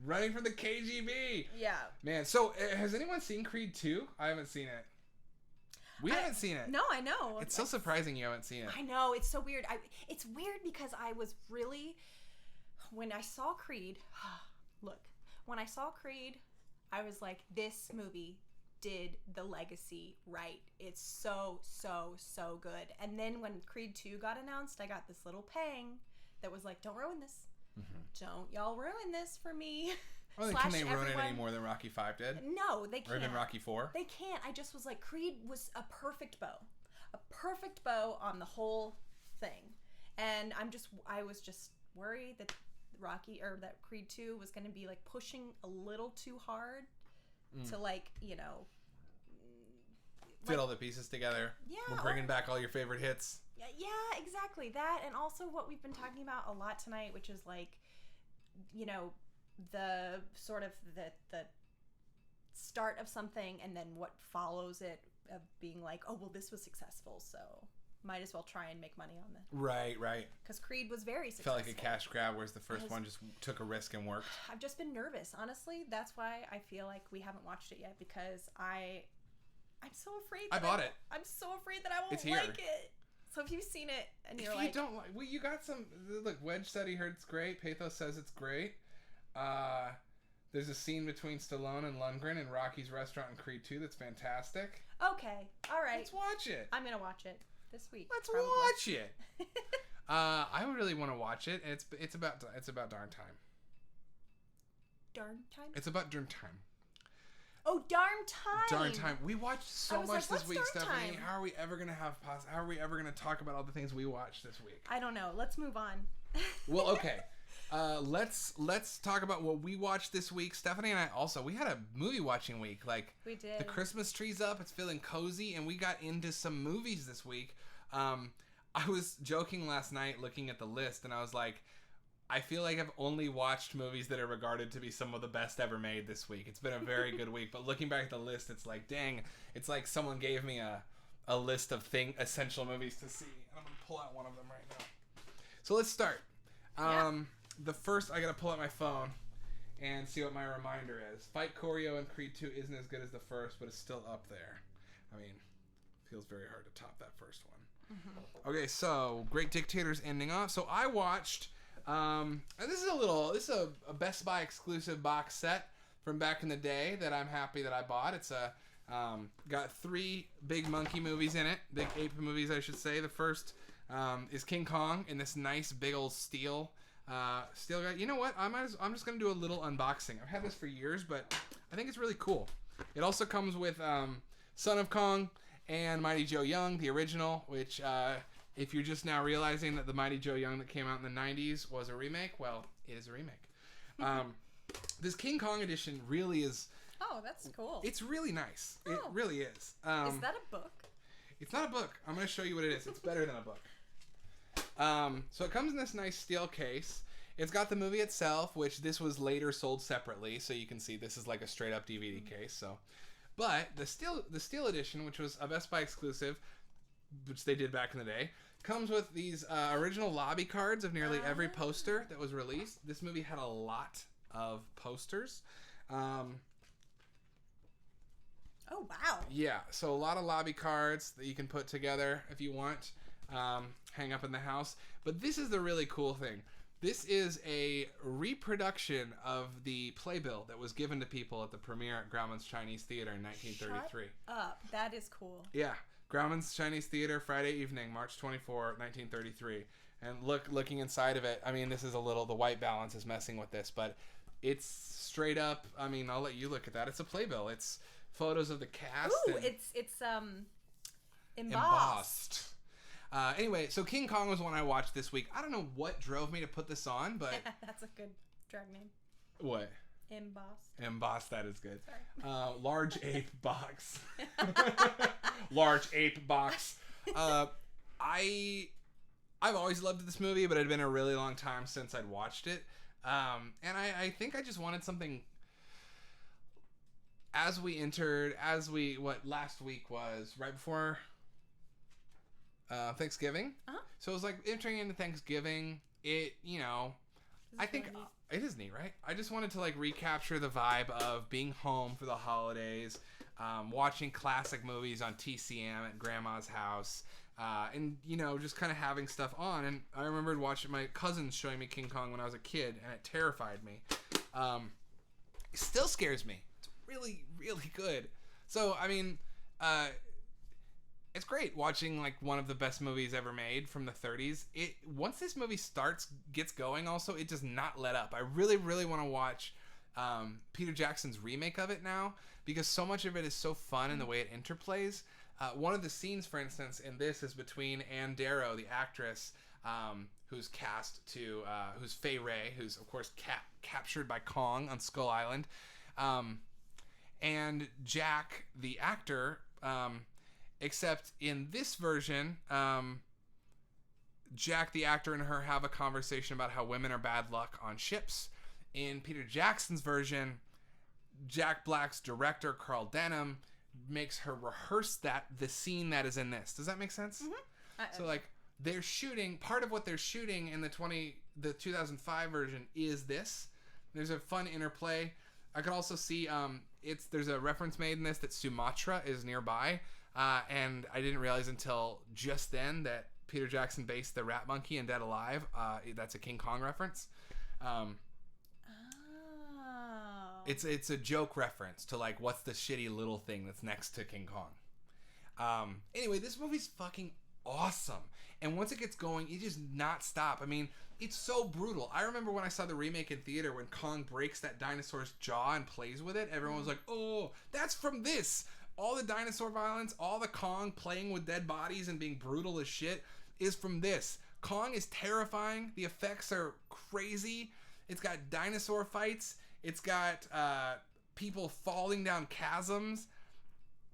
Running from the KGB. Yeah. Man, so has anyone seen Creed 2? I haven't seen it. We haven't seen it. No, I know. It's so surprising you haven't seen it. I know. It's so weird. It's weird because I was really... When I saw Creed... Look. When I saw Creed, I was like, this movie did the legacy right. It's so, so, so good. And then when Creed 2 got announced, I got this little pang that was like, don't ruin this. Mm-hmm. Don't y'all ruin this for me. Well, can they ruin it any more than Rocky 5 did? No, they can't. Or even Rocky 4? They can't. I just was like, Creed was a perfect bow. A perfect bow on the whole thing. And I was just worried that that Creed 2 was going to be like pushing a little too hard to like, fit all the pieces together. Yeah. We're bringing back all your favorite hits. Yeah, exactly. That, and also what we've been talking about a lot tonight, which is like, the sort of the start of something and then what follows it of being like, oh, well, this was successful, so might as well try and make money on this. Right. Because Creed was very successful. Felt like a cash grab, whereas the first one just took a risk and worked. I've just been nervous, honestly. That's why I feel like we haven't watched it yet, because I'm so afraid. I bought it. I'm so afraid that I won't It's here. like it. So if you've seen it and you're like, you don't like, well, you got some. Look, Wedge said he heard it's great. Pathos says it's great. There's a scene between Stallone and Lundgren in Rocky's restaurant in Creed 2 that's fantastic. okay, all right, Let's watch it. I'm gonna watch it this week. Let's watch it. I really want to watch it. It's about darn time. Darn time. It's about darn time. Oh, darn time. Darn time. We watched so much like, this week, what's darn Stephanie. time? How are we ever gonna have How are we ever gonna talk about all the things we watched this week? I don't know. Let's move on. Well, okay. Let's talk about what we watched this week. Stephanie and I we had a movie watching week. Like, We did. the Christmas tree's up. It's feeling cozy, and we got into some movies this week. I was joking last night looking at the list, and I was like, I feel like I've only watched movies that are regarded to be some of the best ever made this week. It's been a very good week, but looking back at the list, it's like, dang, it's like someone gave me a list of essential movies to see. And I'm gonna pull out one of them right now. So let's start. The first, I gotta pull out my phone and see what my reminder is. Fight Choreo in Creed 2 isn't as good as the first, but it's still up there. I mean, feels very hard to top that first one. Mm-hmm. Okay, so Great Dictator's ending off. So I watched, and this is a Best Buy exclusive box set from back in the day that I'm happy that I bought. It's got 3 big monkey movies in it, big ape movies, I should say. The first is King Kong in this nice big old steel guy. You know what? I'm just gonna do a little unboxing. I've had this for years, but I think it's really cool. It also comes with Son of Kong and Mighty Joe Young, the original, which if you're just now realizing that the Mighty Joe Young that came out in the 90s was a remake, well, it is a remake. This King Kong edition really is... Oh, that's cool. It's really nice. It really is. Is that a book? It's not a book. I'm going to show you what it is. It's better than a book. So it comes in this nice steel case. It's got the movie itself, which this was later sold separately, so you can see this is like a straight up DVD case. So, but the steel edition, which was a Best Buy exclusive, which they did back in the day, comes with these original lobby cards of nearly every poster that was released. This movie had a lot of posters. Oh, wow. Yeah, so a lot of lobby cards that you can put together if you want, hang up in the house. But this is the really cool thing. This is a reproduction of the playbill that was given to people at the premiere at Grauman's Chinese Theater in 1933. Shut up. That is cool. Yeah, Grauman's Chinese Theater, Friday evening, March 24, 1933. And looking inside of it, I mean, this is the white balance is messing with this, but it's straight up, I mean, I'll let you look at that. It's a playbill. It's photos of the cast. Ooh, it's embossed. Anyway, so King Kong was one I watched this week. I don't know what drove me to put this on, but... That's a good drag name. What? Embossed. Embossed, that is good. Sorry. Large ape box. Large ape box. I've always loved this movie, but it had been a really long time since I'd watched it. And I think I just wanted something... Last week was right before Thanksgiving. Uh-huh. So it was like entering into Thanksgiving. I think it is neat, right? I just wanted to like recapture the vibe of being home for the holidays, watching classic movies on TCM at Grandma's house, and just kind of having stuff on. And I remembered watching my cousins showing me King Kong when I was a kid, and it terrified me. It still scares me. Really, really good. So, I mean, it's great watching like one of the best movies ever made from the 30s. Once this movie gets going, also, it does not let up. I really, really want to watch Peter Jackson's remake of it now, because so much of it is so fun in the way it interplays. One of the scenes, for instance, in this is between Ann Darrow, the actress, who's cast to, who's Fay Wray, who's, of course, captured by Kong on Skull Island, and Jack, the actor, except in this version, Jack, the actor, and her have a conversation about how women are bad luck on ships. In Peter Jackson's version, Jack Black's director, Carl Denham, makes her rehearse the scene that is in this. Does that make sense? So like they're shooting, part of what they're shooting in the 2005 version is this. There's a fun interplay. I could also see there's a reference made in this that Sumatra is nearby, and I didn't realize until just then that Peter Jackson based the Rat Monkey in Dead Alive. That's a King Kong reference. It's a joke reference to like what's the shitty little thing that's next to King Kong. Anyway, this movie's fucking awesome, and once it gets going, it just not stop. I mean, it's so brutal. I remember when I saw the remake in theater when Kong breaks that dinosaur's jaw and plays with it. Everyone was like, "Oh, that's from this." All the dinosaur violence, all the Kong playing with dead bodies and being brutal as shit is from this. Kong is terrifying. The effects are crazy. It's got dinosaur fights. It's got people falling down chasms.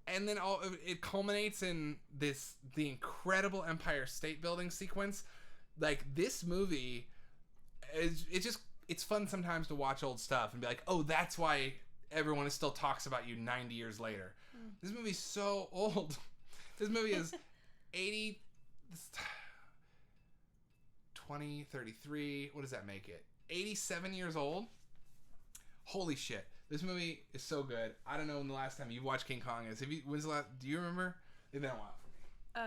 And then it culminates in the incredible Empire State Building sequence. Like, this movie, it's fun sometimes to watch old stuff and be like, oh, that's why everyone still talks about you 90 years later. This movie's so old. This movie is 80... 20, 33, what does that make it? 87 years old? Holy shit. This movie is so good. I don't know when the last time you watched King Kong is. When's the last, do you remember? It's been a while for me.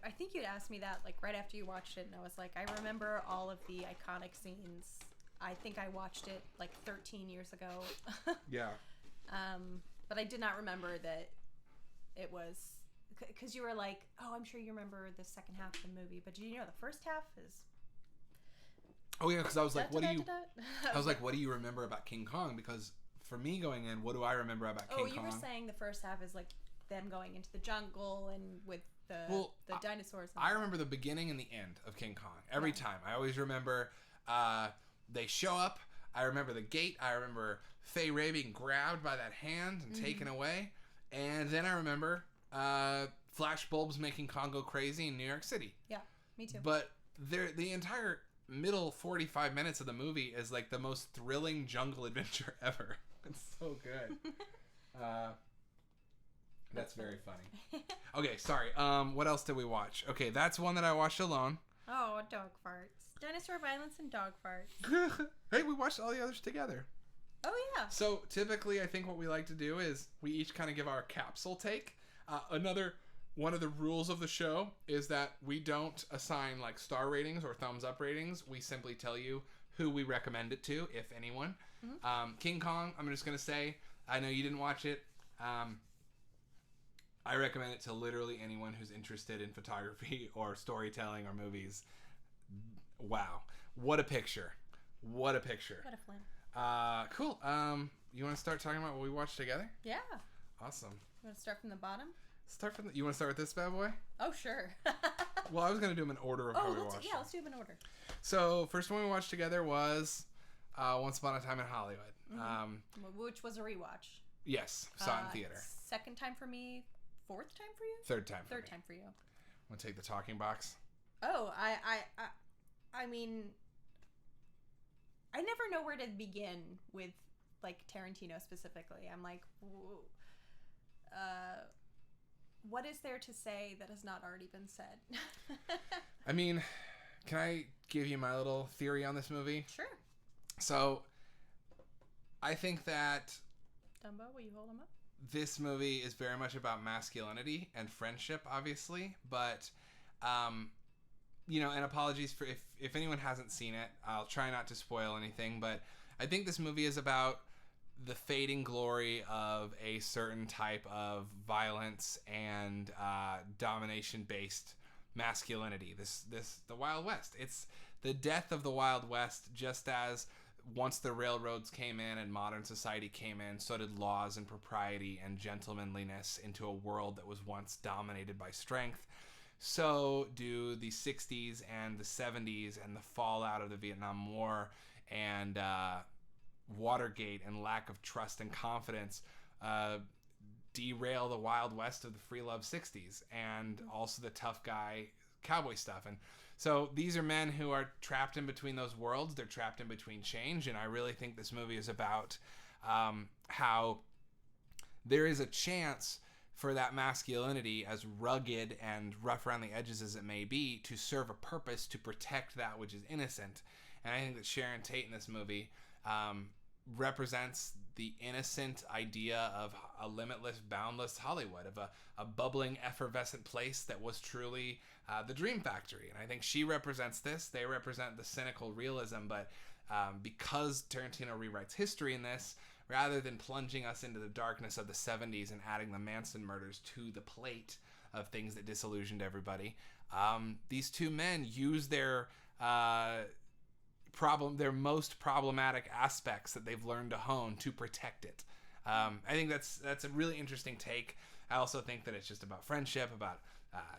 I think you'd asked me that like right after you watched it, and I was like, I remember all of the iconic scenes. I think I watched it like 13 years ago. Yeah. But I did not remember that it was, because you were like, oh, I'm sure you remember the second half of the movie, but did you know the first half is... Oh yeah, because I was like, what do you remember about King Kong? Because for me going in, what do I remember about King Kong? Oh, you were saying the first half is like them going into the jungle and with the dinosaurs. I remember the beginning and the end of King Kong every time. I always remember they show up. I remember the gate. I remember Fay Ray being grabbed by that hand and taken away. And then I remember flash bulbs making Kong go crazy in New York City. Yeah, me too. But the entire middle 45 minutes of the movie is like the most thrilling jungle adventure ever. It's so good. That's very funny. Okay, sorry. What else did we watch? Okay, that's one that I watched alone. Oh, dog farts. Dinosaur violence and dog farts. Hey, we watched all the others together. Oh, yeah. So, typically, I think what we like to do is we each kind of give our capsule take. One of the rules of the show is that we don't assign, like, star ratings or thumbs up ratings. We simply tell you who we recommend it to, if anyone. Mm-hmm. King Kong, I'm just going to say, I know you didn't watch it. I recommend it to literally anyone who's interested in photography or storytelling or movies. Wow. What a picture. What a picture. What a flim. Cool. You want to start talking about what we watched together? Yeah. Awesome. You want to start from the bottom? You want to start with this bad boy? Oh, sure. Well, I was going to do them in order of how we watched them. Let's do them in order. So, first one we watched together was Once Upon a Time in Hollywood. Mm-hmm. Which was a rewatch. Yes. Saw it in theater. Second time for me. Fourth time for you? Third time for me. Third time for you. Want to take the talking box? Oh, I mean, I never know where to begin with, like, Tarantino specifically. I'm like, what is there to say that has not already been said? I mean, can I give you my little theory on this movie? Sure. So, I think that... Dumbo, will you hold him up? This movie is very much about masculinity and friendship, obviously, but, and apologies for if anyone hasn't seen it, I'll try not to spoil anything, but I think this movie is about the fading glory of a certain type of violence and domination-based masculinity. The Wild West. It's the death of the Wild West, just as once the railroads came in and modern society came in, so did laws and propriety and gentlemanliness into a world that was once dominated by strength. So do the 60s and the 70s and the fallout of the Vietnam War and Watergate and lack of trust and confidence derail the Wild West of the free love 60s and also the tough guy cowboy stuff. And so these are men who are trapped in between those worlds. They're trapped in between change, and I really think this movie is about how there is a chance for that masculinity, as rugged and rough around the edges as it may be, to serve a purpose to protect that which is innocent. And I think that Sharon Tate in this movie represents the innocent idea of a limitless, boundless Hollywood, of a bubbling, effervescent place that was truly the dream factory. And I think she represents this. They represent the cynical realism, but because Tarantino rewrites history in this, rather than plunging us into the darkness of the 70s and adding the Manson murders to the plate of things that disillusioned everybody, these two men use their most problematic aspects that they've learned to hone to protect it. I think that's a really interesting take. I also think that it's just about friendship, about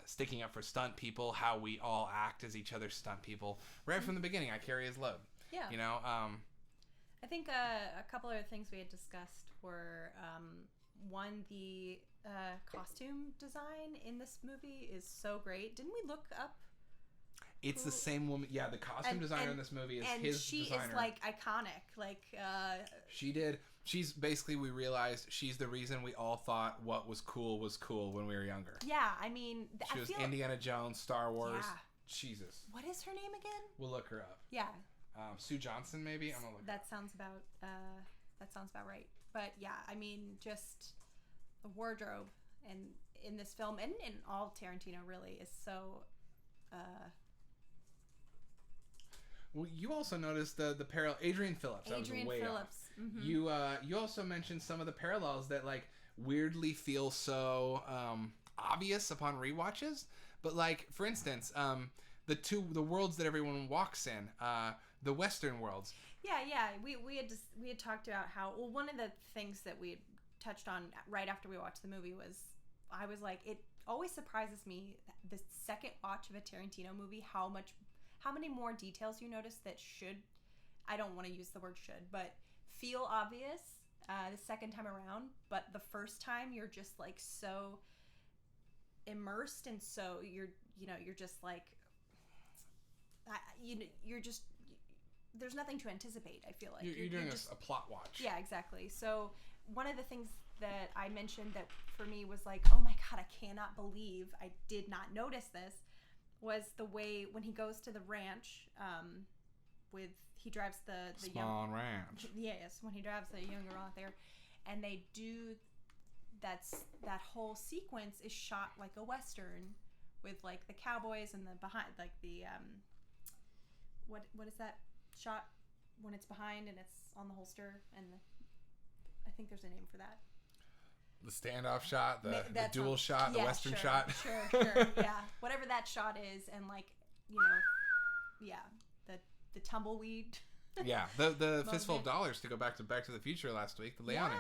sticking up for stunt people, how we all act as each other's stunt people. Right from the beginning, I carry his load. Yeah. You know, I think a couple other things we had discussed were, one, the costume design in this movie is so great. Didn't we look up? It's the same woman. Yeah, the costume designer in this movie is his designer. And she is, like, iconic. Like, she did. She's basically, we realized she's the reason we all thought what was cool when we were younger. Yeah, I mean... She was Indiana Jones, Star Wars. Yeah. Jesus. What is her name again? We'll look her up. Yeah. Sue Johnson, maybe? I'm gonna look that sounds about right. But yeah, I mean, just the wardrobe and in this film and in all Tarantino really is so Well, you also noticed the parallel. Adrian Phillips. Adrian Phillips. Mm-hmm. You also mentioned some of the parallels that like weirdly feel so obvious upon rewatches. But like, for instance, the worlds that everyone walks in, the Western worlds. Yeah. We had talked about how, well, one of the things that we had touched on right after we watched the movie was, I was like, it always surprises me the second watch of a Tarantino movie how many more details you notice that should, I don't want to use the word should, but feel obvious the second time around, but the first time you're just like so immersed, and so you're just like, you're just, there's nothing to anticipate. I feel like you're doing a plot watch. Yeah, exactly. So one of the things that I mentioned that for me was like, oh my god, I cannot believe I did not notice this, was the way when he goes to the ranch, he drives the small ranch. Yes, when he drives the young girl out there, and they do that whole sequence is shot like a Western, with like the cowboys and the behind, like the what is that shot when it's behind and it's on the holster, and I think there's a name for that. The standoff shot, the dual shot, the Western shot. Sure. Yeah, whatever that shot is, and like, the tumbleweed. Yeah, the fistful of dollars, to go back to the Future last week, the Leone,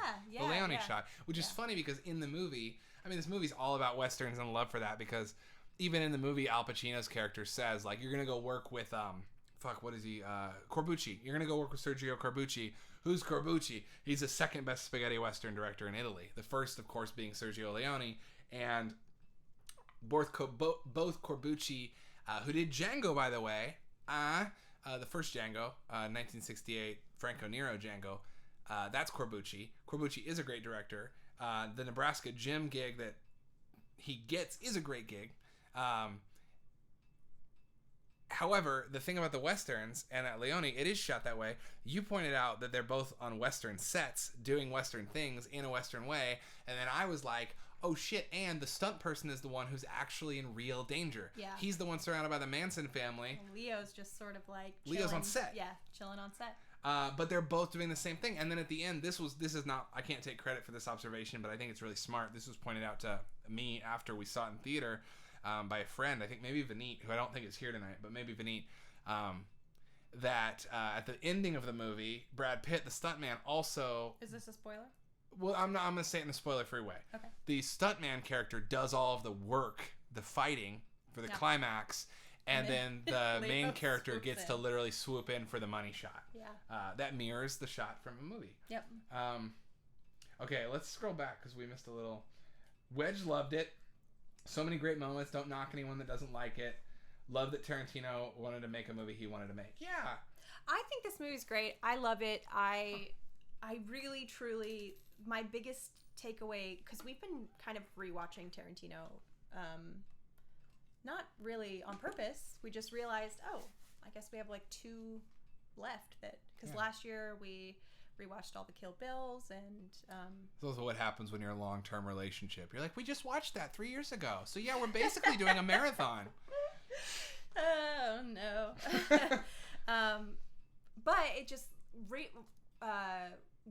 shot, which is funny because in the movie, I mean, this movie's all about Westerns and love for that, because even in the movie, Al Pacino's character says, like, you're gonna go work with what is he? Corbucci. You're gonna go work with Sergio Corbucci. Who's Corbucci? He's the second best spaghetti Western director in Italy. The first, of course, being Sergio Leone, and both Corbucci, who did Django, by the way, the first Django, 1968, Franco Nero Django. That's Corbucci. Corbucci is a great director. The Nebraska Jim gig that he gets is a great gig. However, the thing about the Westerns and at Leone, it is shot that way. You pointed out that they're both on Western sets, doing Western things in a Western way, and then I was like, oh shit, and the stunt person is the one who's actually in real danger. Yeah. He's the one surrounded by the Manson family. And Leo's just sort of like chilling. Leo's on set. Yeah, chilling on set. But they're both doing the same thing. And then at the end, this is not, I can't take credit for this observation, but I think it's really smart. This was pointed out to me after we saw it in theater by a friend, I think maybe Vineet, who I don't think is here tonight, but maybe Vineet, that at the ending of the movie, Brad Pitt, the stuntman, also... Is this a spoiler? Well, I'm going to say it in a spoiler-free way. Okay. The stuntman character does all of the work, the fighting, for the climax, and then the main character gets to literally swoop in for the money shot. Yeah. That mirrors the shot from a movie. Yep. Okay, let's scroll back because we missed a little. Wedge loved it. So many great moments. Don't knock anyone that doesn't like it. Love that Tarantino wanted to make a movie he wanted to make. Yeah. I think this movie's great. I love it. I I really, truly, my biggest takeaway, because we've been kind of rewatching Tarantino, not really on purpose. We just realized, oh, I guess we have like 2 left. Because last year we rewatched all the Kill Bills, and it's also what happens when you're in a long-term relationship. You're like, we just watched that 3 years ago, so yeah, we're basically doing a marathon. Oh no. But it just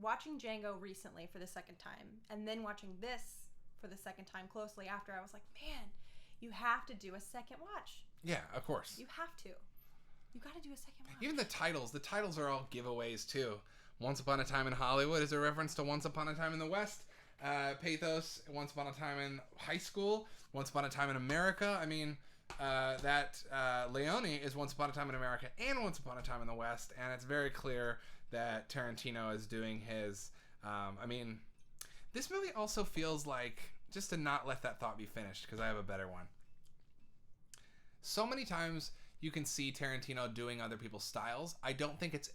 watching Django recently for the second time, and then watching this for the second time closely after, I was like, man, you have to do a second watch. Yeah, of course. You have to. You got to do a second watch. Even the titles are all giveaways too. Once Upon a Time in Hollywood is a reference to Once Upon a Time in the West. Pathos, Once Upon a Time in High School, Once Upon a Time in America. I mean, Leone is Once Upon a Time in America and Once Upon a Time in the West, and it's very clear that Tarantino is doing his. I mean, this movie also feels like, just to not let that thought be finished, because I have a better one. So many times you can see Tarantino doing other people's styles. I don't think that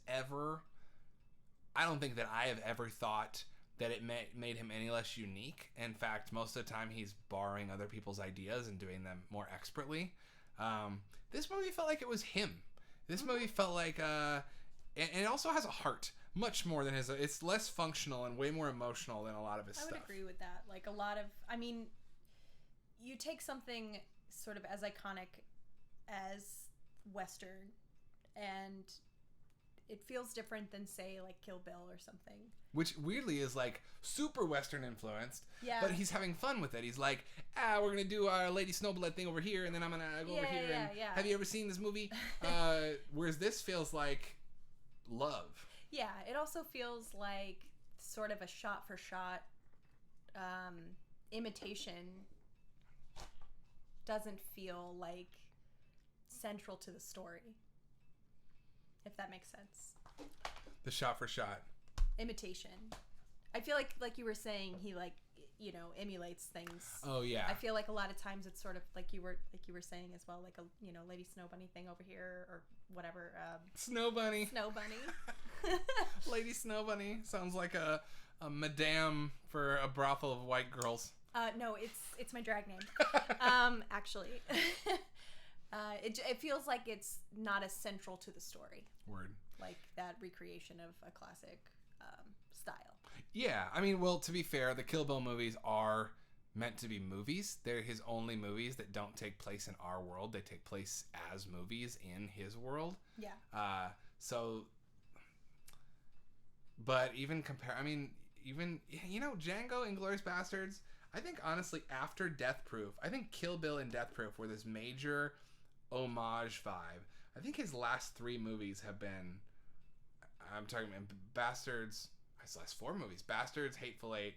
I have ever thought that it made him any less unique. In fact, most of the time he's borrowing other people's ideas and doing them more expertly. This movie felt like it was him. This movie felt like, and it also has a heart, much more than his. It's less functional and way more emotional than a lot of his stuff. I would agree with that. Like, a lot of, I mean, you take something sort of as iconic as Western, and it feels different than, say, like Kill Bill or something. Which weirdly is like super Western influenced. Yeah. But he's having fun with it. He's like, we're going to do our Lady Snowblood thing over here, and then I'm going to go over here. Have you ever seen this movie? Whereas this feels like love. Yeah, it also feels like sort of a shot-for-shot imitation. Doesn't feel like central to the story, if that makes sense. The shot-for-shot imitation. I feel like you were saying, he emulates things. Oh yeah. I feel like a lot of times it's sort of like you were saying as well, like a Lady Snow Bunny thing over here or whatever. Snow Bunny. Snow Bunny. Lady Snow Bunny sounds like a madame for a brothel of white girls. No, it's my drag name. Actually. It feels like it's not as central to the story. Word. Like that recreation of a classic style. Yeah, I mean, well, to be fair, the Kill Bill movies are meant to be movies. They're his only movies that don't take place in our world. They take place as movies in his world. Yeah. But even Django, Inglourious Bastards, I think honestly after Death Proof, I think Kill Bill and Death Proof were this major homage vibe. I think his last 3 movies have been, I'm talking about Bastards, his last 4 movies, Bastards, Hateful Eight,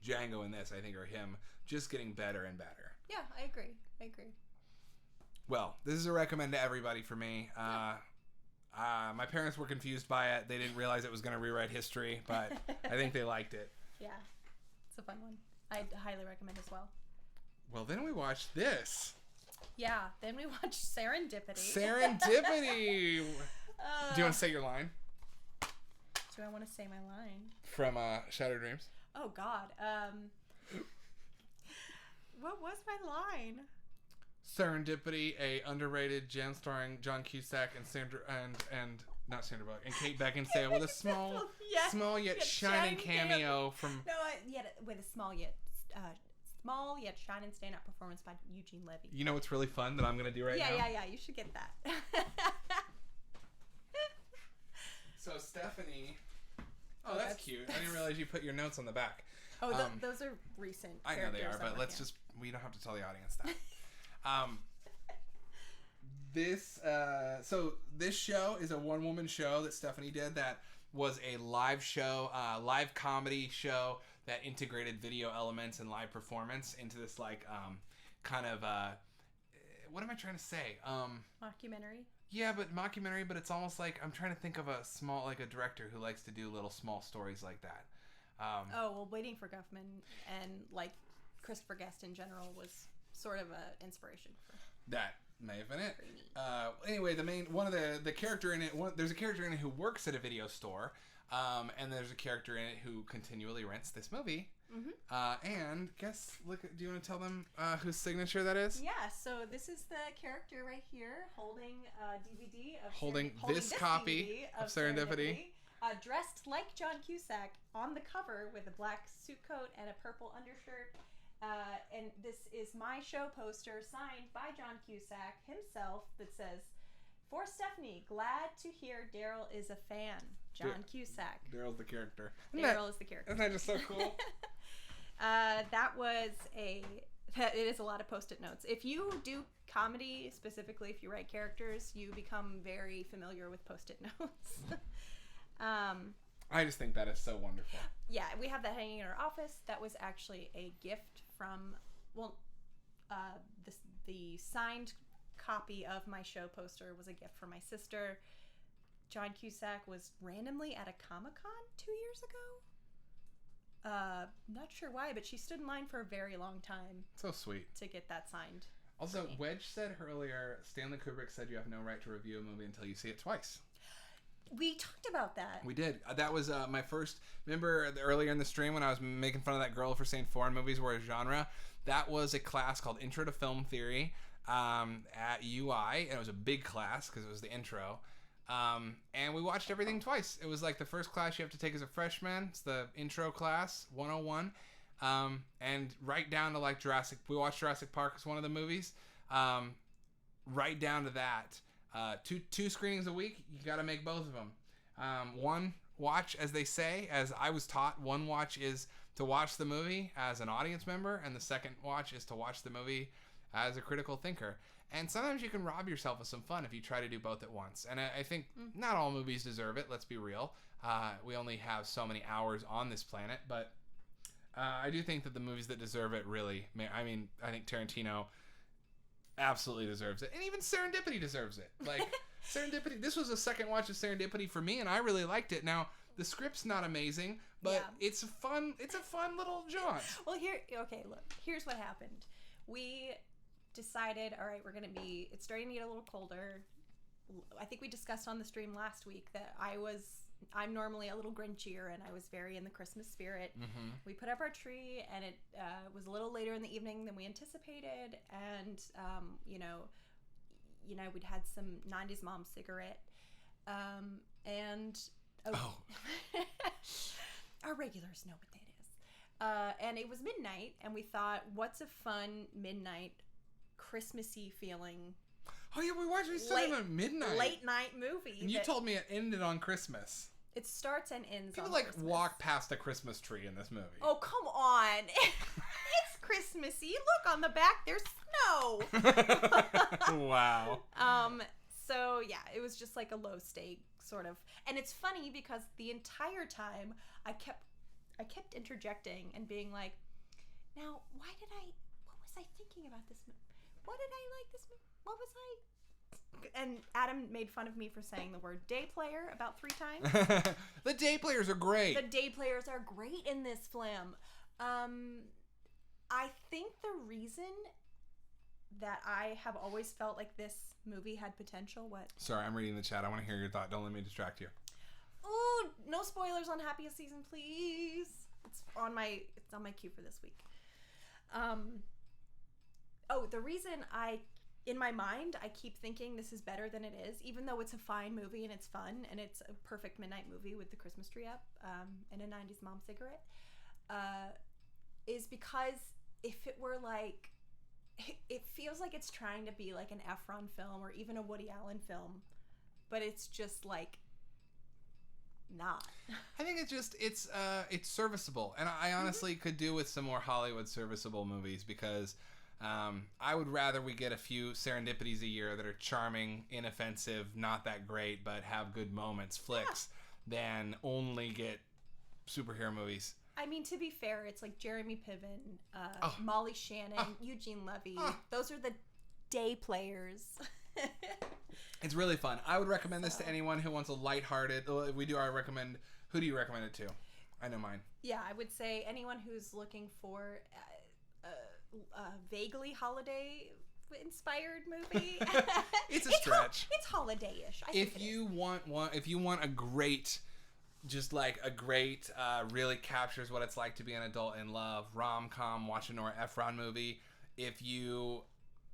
Django, and this, I think, are him just getting better and better. Yeah, I agree. Well, this is a recommend to everybody for me. My parents were confused by it. They didn't realize it was going to rewrite history, but I think they liked it. Yeah, it's a fun one. I'd highly recommend as well. Well, then we watched this. Yeah, then we watched Serendipity. Serendipity! Do you want to say your line? Do I want to say my line? From Shattered Dreams? Oh, God. What was my line? Serendipity, a underrated gem starring John Cusack and not Sandra Bullock, and Kate Beckinsale with a small yet shining cameo from... with a small yet shining stand-up performance by Eugene Levy. You know what's really fun that I'm going to do now? Yeah, you should get that. So Stephanie... Oh, that's cute. I didn't realize you put your notes on the back. Oh, those are recent. I know they are, but we don't have to tell the audience that. This show is a one-woman show that Stephanie did that was a live show, live comedy show that integrated video elements and live performance into this kind of what am I trying to say? Mockumentary. Yeah, but mockumentary, but it's almost like I'm trying to think of a director who likes to do little small stories like that. Waiting for Guffman and Christopher Guest in general was sort of an inspiration for that. May have been it. Anyway, the character in it. There's a character in it who works at a video store, And there's a character in it who continually rents this movie. And look, do you want to tell them whose signature that is? Yeah, so this is the character right here holding a DVD of holding this copy DVD of Serendipity. Dressed like John Cusack on the cover with a black suit coat and a purple undershirt. And this is my show poster signed by John Cusack himself that says, "For Stephanie, glad to hear Daryl is a fan. John Cusack." Daryl's the character. Daryl is the character. Isn't that just so cool? It is a lot of post-it notes. If you do comedy, specifically if you write characters, you become very familiar with post-it notes. I just think that is so wonderful. Yeah, we have that hanging in our office. That was actually a gift from, the signed copy of my show poster was a gift from my sister. John Cusack was randomly at a Comic-Con 2 years ago. Not sure why, but she stood in line for a very long time. So sweet. To get that signed. Also, Wedge said earlier, Stanley Kubrick said you have no right to review a movie until you see it twice. We talked about that. We did. That was my first... Remember earlier in the stream when I was making fun of that girl for saying foreign movies were a genre? That was a class called Intro to Film Theory at UI. And it was a big class because it was the intro. And we watched everything twice. It was like the first class you have to take as a freshman. It's the intro class, 101. And right down to like we watched Jurassic Park as one of the movies. Right down to that. Two screenings a week. You got to make both of them. One watch, as they say, as I was taught, one watch is to watch the movie as an audience member, and the second watch is to watch the movie as a critical thinker. And sometimes you can rob yourself of some fun if you try to do both at once. And I think not all movies deserve it. Let's be real. We only have so many hours on this planet, but I do think that the movies that deserve it really. I mean, I think Tarantino absolutely deserves it, and even Serendipity deserves it. Like Serendipity, this was a second watch of Serendipity for me, and I really liked it. Now the script's not amazing, but it's a fun little jaunt. Well, here's what happened. We decided, all right, it's starting to get a little colder. I think we discussed on the stream last week that I'm normally a little Grinchier, and I was very in the Christmas spirit. We put up our tree, and it was a little later in the evening than we anticipated, and we'd had some 90s mom cigarette, and our regulars know what that is. And it was midnight, and we thought, what's a fun midnight Christmassy feeling? Oh yeah, we watched it at midnight. Late night movie. And you told me it ended on Christmas. It starts and ends on Christmas. Christmas. Walk past a Christmas tree in this movie. Oh, come on. It's Christmassy. Look on the back, there's snow. Wow. So yeah, it was just like a low stake sort of. And it's funny because the entire time I kept interjecting and being like, now, what was I thinking about this movie? What did I like this movie? What was I? And Adam made fun of me for saying the word day player about 3 times. The day players are great. The day players are great in this film. I think the reason that I have always felt like this movie had potential. What? Sorry, I'm reading the chat. I want to hear your thought. Don't let me distract you. Ooh, no spoilers on Happiest Season, please. It's on my queue for this week. The reason in my mind, I keep thinking this is better than it is, even though it's a fine movie and it's fun and it's a perfect midnight movie with the Christmas tree up and a 90s mom cigarette, is because if it were like, it feels like it's trying to be like an Efron film or even a Woody Allen film, but it's just like not. I think it's serviceable, and I honestly could do with some more Hollywood serviceable movies because I would rather we get a few Serendipities a year that are charming, inoffensive, not that great, but have good moments, flicks, than only get superhero movies. I mean, to be fair, it's like Jeremy Piven, Molly Shannon, Eugene Levy. Those are the day players. It's really fun. I would recommend this to anyone who wants a lighthearted. Who do you recommend it to? I know mine. Yeah, I would say anyone who's looking for a vaguely holiday-inspired movie. It's a stretch. It's holiday-ish. If you want a great just like a great, really captures what it's like to be an adult in love rom-com. Watch a Nora Ephron movie. If you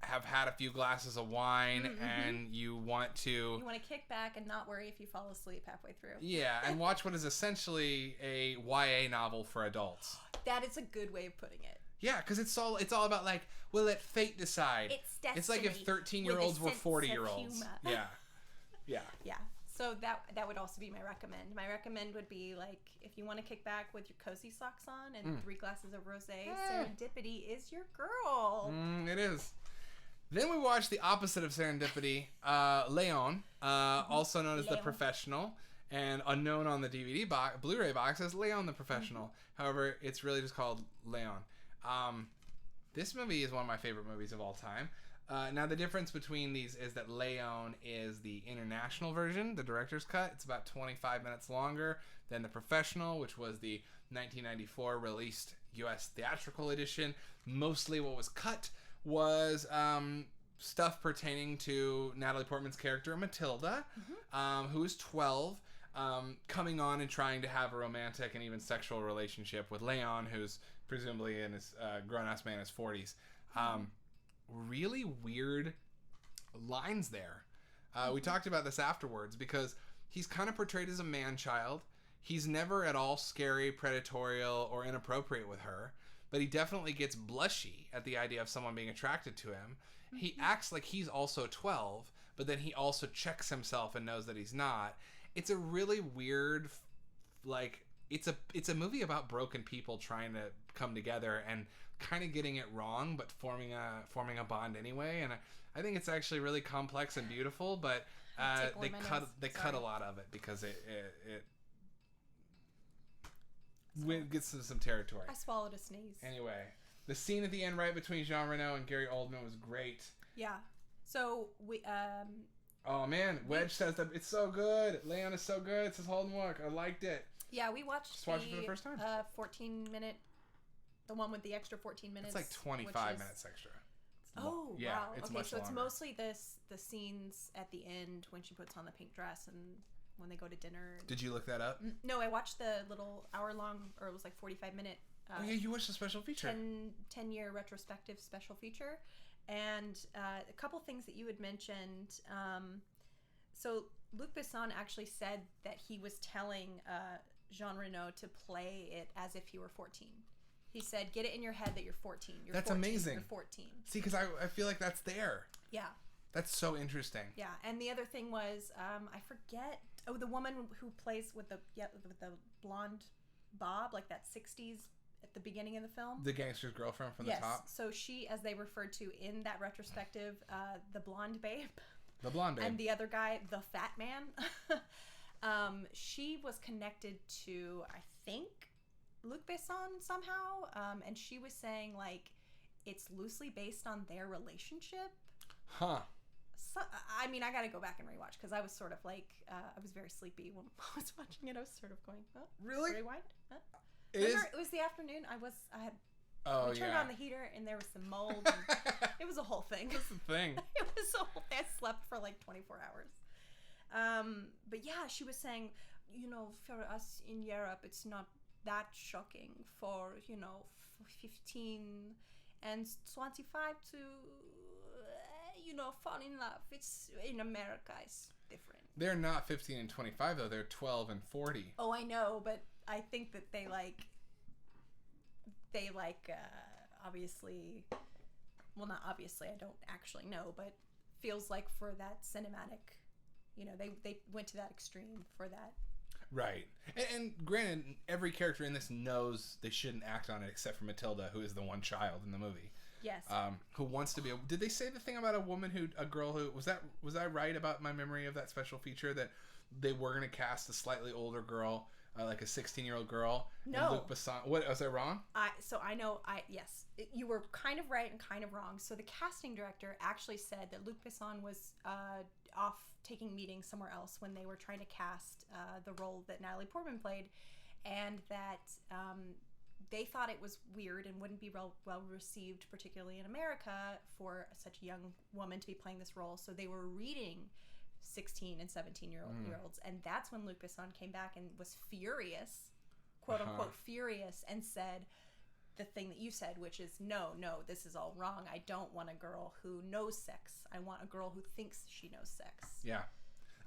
have had a few glasses of wine and you want to kick back and not worry if you fall asleep halfway through. Yeah, and watch what is essentially a YA novel for adults. That is a good way of putting it. Yeah, because it's all about like, we'll let fate decide. It's destiny. It's like if 13-year-olds were 40-year-olds. Yeah. So that would also be my recommend. My recommend would be like, if you want to kick back with your cozy socks on and 3 glasses of rosé, Serendipity is your girl. It is. Then we watched the opposite of Serendipity, Leon, also known as The Professional, and unknown on the DVD Blu-ray box as Leon the Professional. However, it's really just called Leon. This movie is one of my favorite movies of all time. Now, the difference between these is that Leon is the international version, the director's cut. It's about 25 minutes longer than The Professional, which was the 1994 released U.S. theatrical edition. Mostly what was cut was stuff pertaining to Natalie Portman's character, Matilda, who is 12, coming on and trying to have a romantic and even sexual relationship with Leon, who's presumably in his grown-ass man in his 40s. Really weird lines there. We talked about this afterwards because he's kind of portrayed as a man-child. He's never at all scary, predatorial, or inappropriate with her, but he definitely gets blushy at the idea of someone being attracted to him. He acts like he's also 12, but then he also checks himself and knows that he's not. It's a really weird, like, it's a movie about broken people trying to come together and kind of getting it wrong, but forming a bond anyway. And I think it's actually really complex and beautiful, but they cut a lot of it because it gets into some territory. I swallowed a sneeze. Anyway, the scene at the end right between Jean Reno and Gary Oldman was great. Yeah. So we oh man, Wedge says that it's so good. Leon is so good. It says hold and look. I liked it. Yeah, we watched it for the first time. 14-minute, the one with the extra 14 minutes. It's like 25 minutes extra. Oh, yeah, wow. It's okay, much so longer. it's mostly the scenes at the end when she puts on the pink dress and when they go to dinner. Did you look that up? No, I watched the little hour-long, or it was like 45-minute. Oh yeah, you watched the special feature. 10-year retrospective special feature. And a couple things that you had mentioned. So Luc Besson actually said that he was telling Jean Reno to play it as if he were 14. He said, get it in your head that you're 14. That's 14. amazing. You're 14. See, because I feel like that's there. Yeah. That's so interesting. Yeah, and the other thing was, I forget, the woman who plays with the blonde bob, like that 60s at the beginning of the film. The gangster's girlfriend from the top. So she, as they referred to in that retrospective, the blonde babe. The blonde babe. And the other guy, the fat man. She was connected to, I think, Luc Besson somehow. And she was saying, like, it's loosely based on their relationship. Huh. So, I mean, I got to go back and rewatch because I was sort of like, I was very sleepy when I was watching it. I was sort of going, oh, really? Rewind? Huh? Remember, it was the afternoon. We turned on the heater and there was some mold. And it was a whole thing. That's the thing. It was a whole thing. I slept for like 24 hours. But yeah, she was saying, for us in Europe, it's not that shocking for, 15 and 25 to, fall in love. It's in America, it's different. They're not 15 and 25 though. They're 12 and 40. Oh, I know, but I think that they obviously, well, not obviously, I don't actually know, but feels like for that cinematic, they went to that extreme for that. Right. And granted, every character in this knows they shouldn't act on it except for Matilda, who is the one child in the movie. Yes. Who wants to be did they say the thing about a girl who was I right about my memory of that special feature that they were going to cast a slightly older girl, like a 16-year-old girl? No. Luc Besson. What, was I wrong? Yes. You were kind of right and kind of wrong. So the casting director actually said that Luc Besson was off taking meetings somewhere else when they were trying to cast the role that Natalie Portman played, and that they thought it was weird and wouldn't be well received, particularly in America, for such a young woman to be playing this role. So they were reading 16 and 17-year-olds. And that's when Luc Besson came back and was furious, quote unquote furious, and said the thing that you said, which is, no, this is all wrong. I don't want a girl who knows sex. I want a girl who thinks she knows sex. Yeah.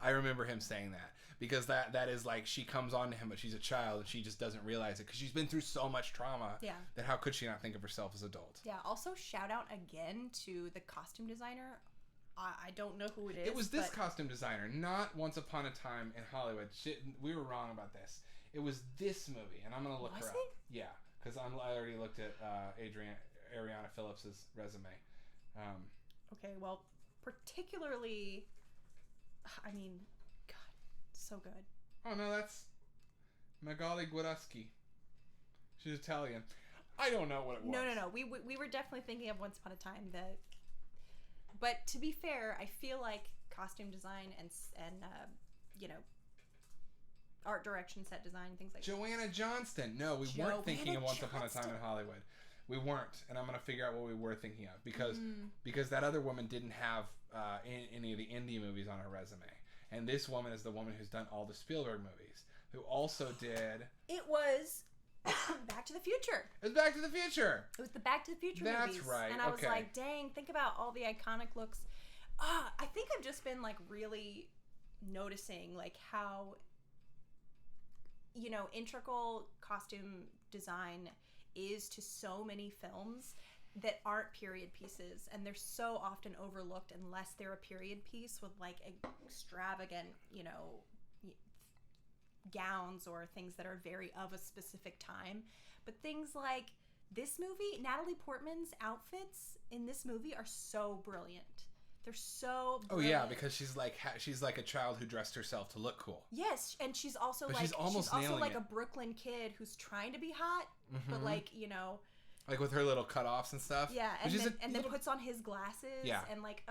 I remember him saying that, because that is like, she comes on to him, but she's a child and she just doesn't realize it because she's been through so much trauma. Yeah. That how could she not think of herself as an adult? Yeah. Also, shout out again to the costume designer. I don't know who it is. It was this costume designer, not Once Upon a Time in Hollywood. Shit, we were wrong about this. It was this movie, and I'm gonna look her up. Yeah, because I already looked at Ariana Phillips's resume. Okay, well, particularly, I mean, God, so good. Oh no, that's Magali Guaraschi. She's Italian. I don't know what it was. No. We were definitely thinking of Once Upon a Time. But to be fair, I feel like costume design and art direction, set design, things like Joanna Johnston. No, we weren't thinking of Once Upon a Time in Hollywood. We weren't, and I'm gonna figure out what we were thinking of, because that other woman didn't have any of the indie movies on her resume, and this woman is the woman who's done all the Spielberg movies, who also did. It was Back to the Future. It was Back to the Future. It was the Back to the Future movies. That's right. And I was like, dang, think about all the iconic looks. I think I've just been like really noticing like how, integral costume design is to so many films that aren't period pieces, and they're so often overlooked unless they're a period piece with like extravagant, gowns or things that are very of a specific time. But things like this movie, Natalie Portman's outfits in this movie are so brilliant. They're so brilliant. Oh yeah, because she's like a child who dressed herself to look cool. Yes, and she's also she's also like a Brooklyn kid who's trying to be hot, but like, like with her little cutoffs and stuff. Yeah, and then puts on his glasses. Yeah. And like,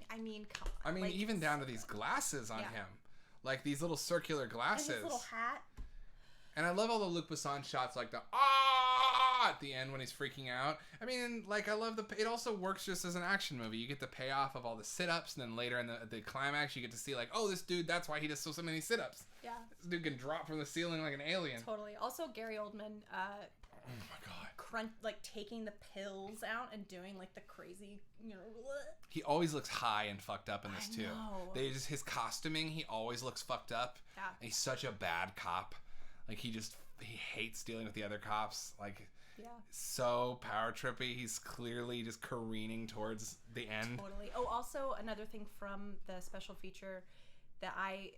I mean, come on. I mean, like, even down to these glasses on him. Like these little circular glasses. And his little hat. And I love all the Luc Besson shots, like the at the end when he's freaking out. I mean, like, I love it also works just as an action movie. You get the payoff of all the sit-ups, and then later in the climax, you get to see like, oh, this dude, that's why he does so many sit-ups. Yeah. This dude can drop from the ceiling like an alien. Totally. Also, Gary Oldman. Oh my god. Taking the pills out and doing like the crazy, He always looks high and fucked up in this too. Know. His costuming, he always looks fucked up. Yeah. And he's such a bad cop. Like he hates dealing with the other cops. Like, so power trippy. He's clearly just careening towards the end. Totally. Oh, also another thing from the special feature that I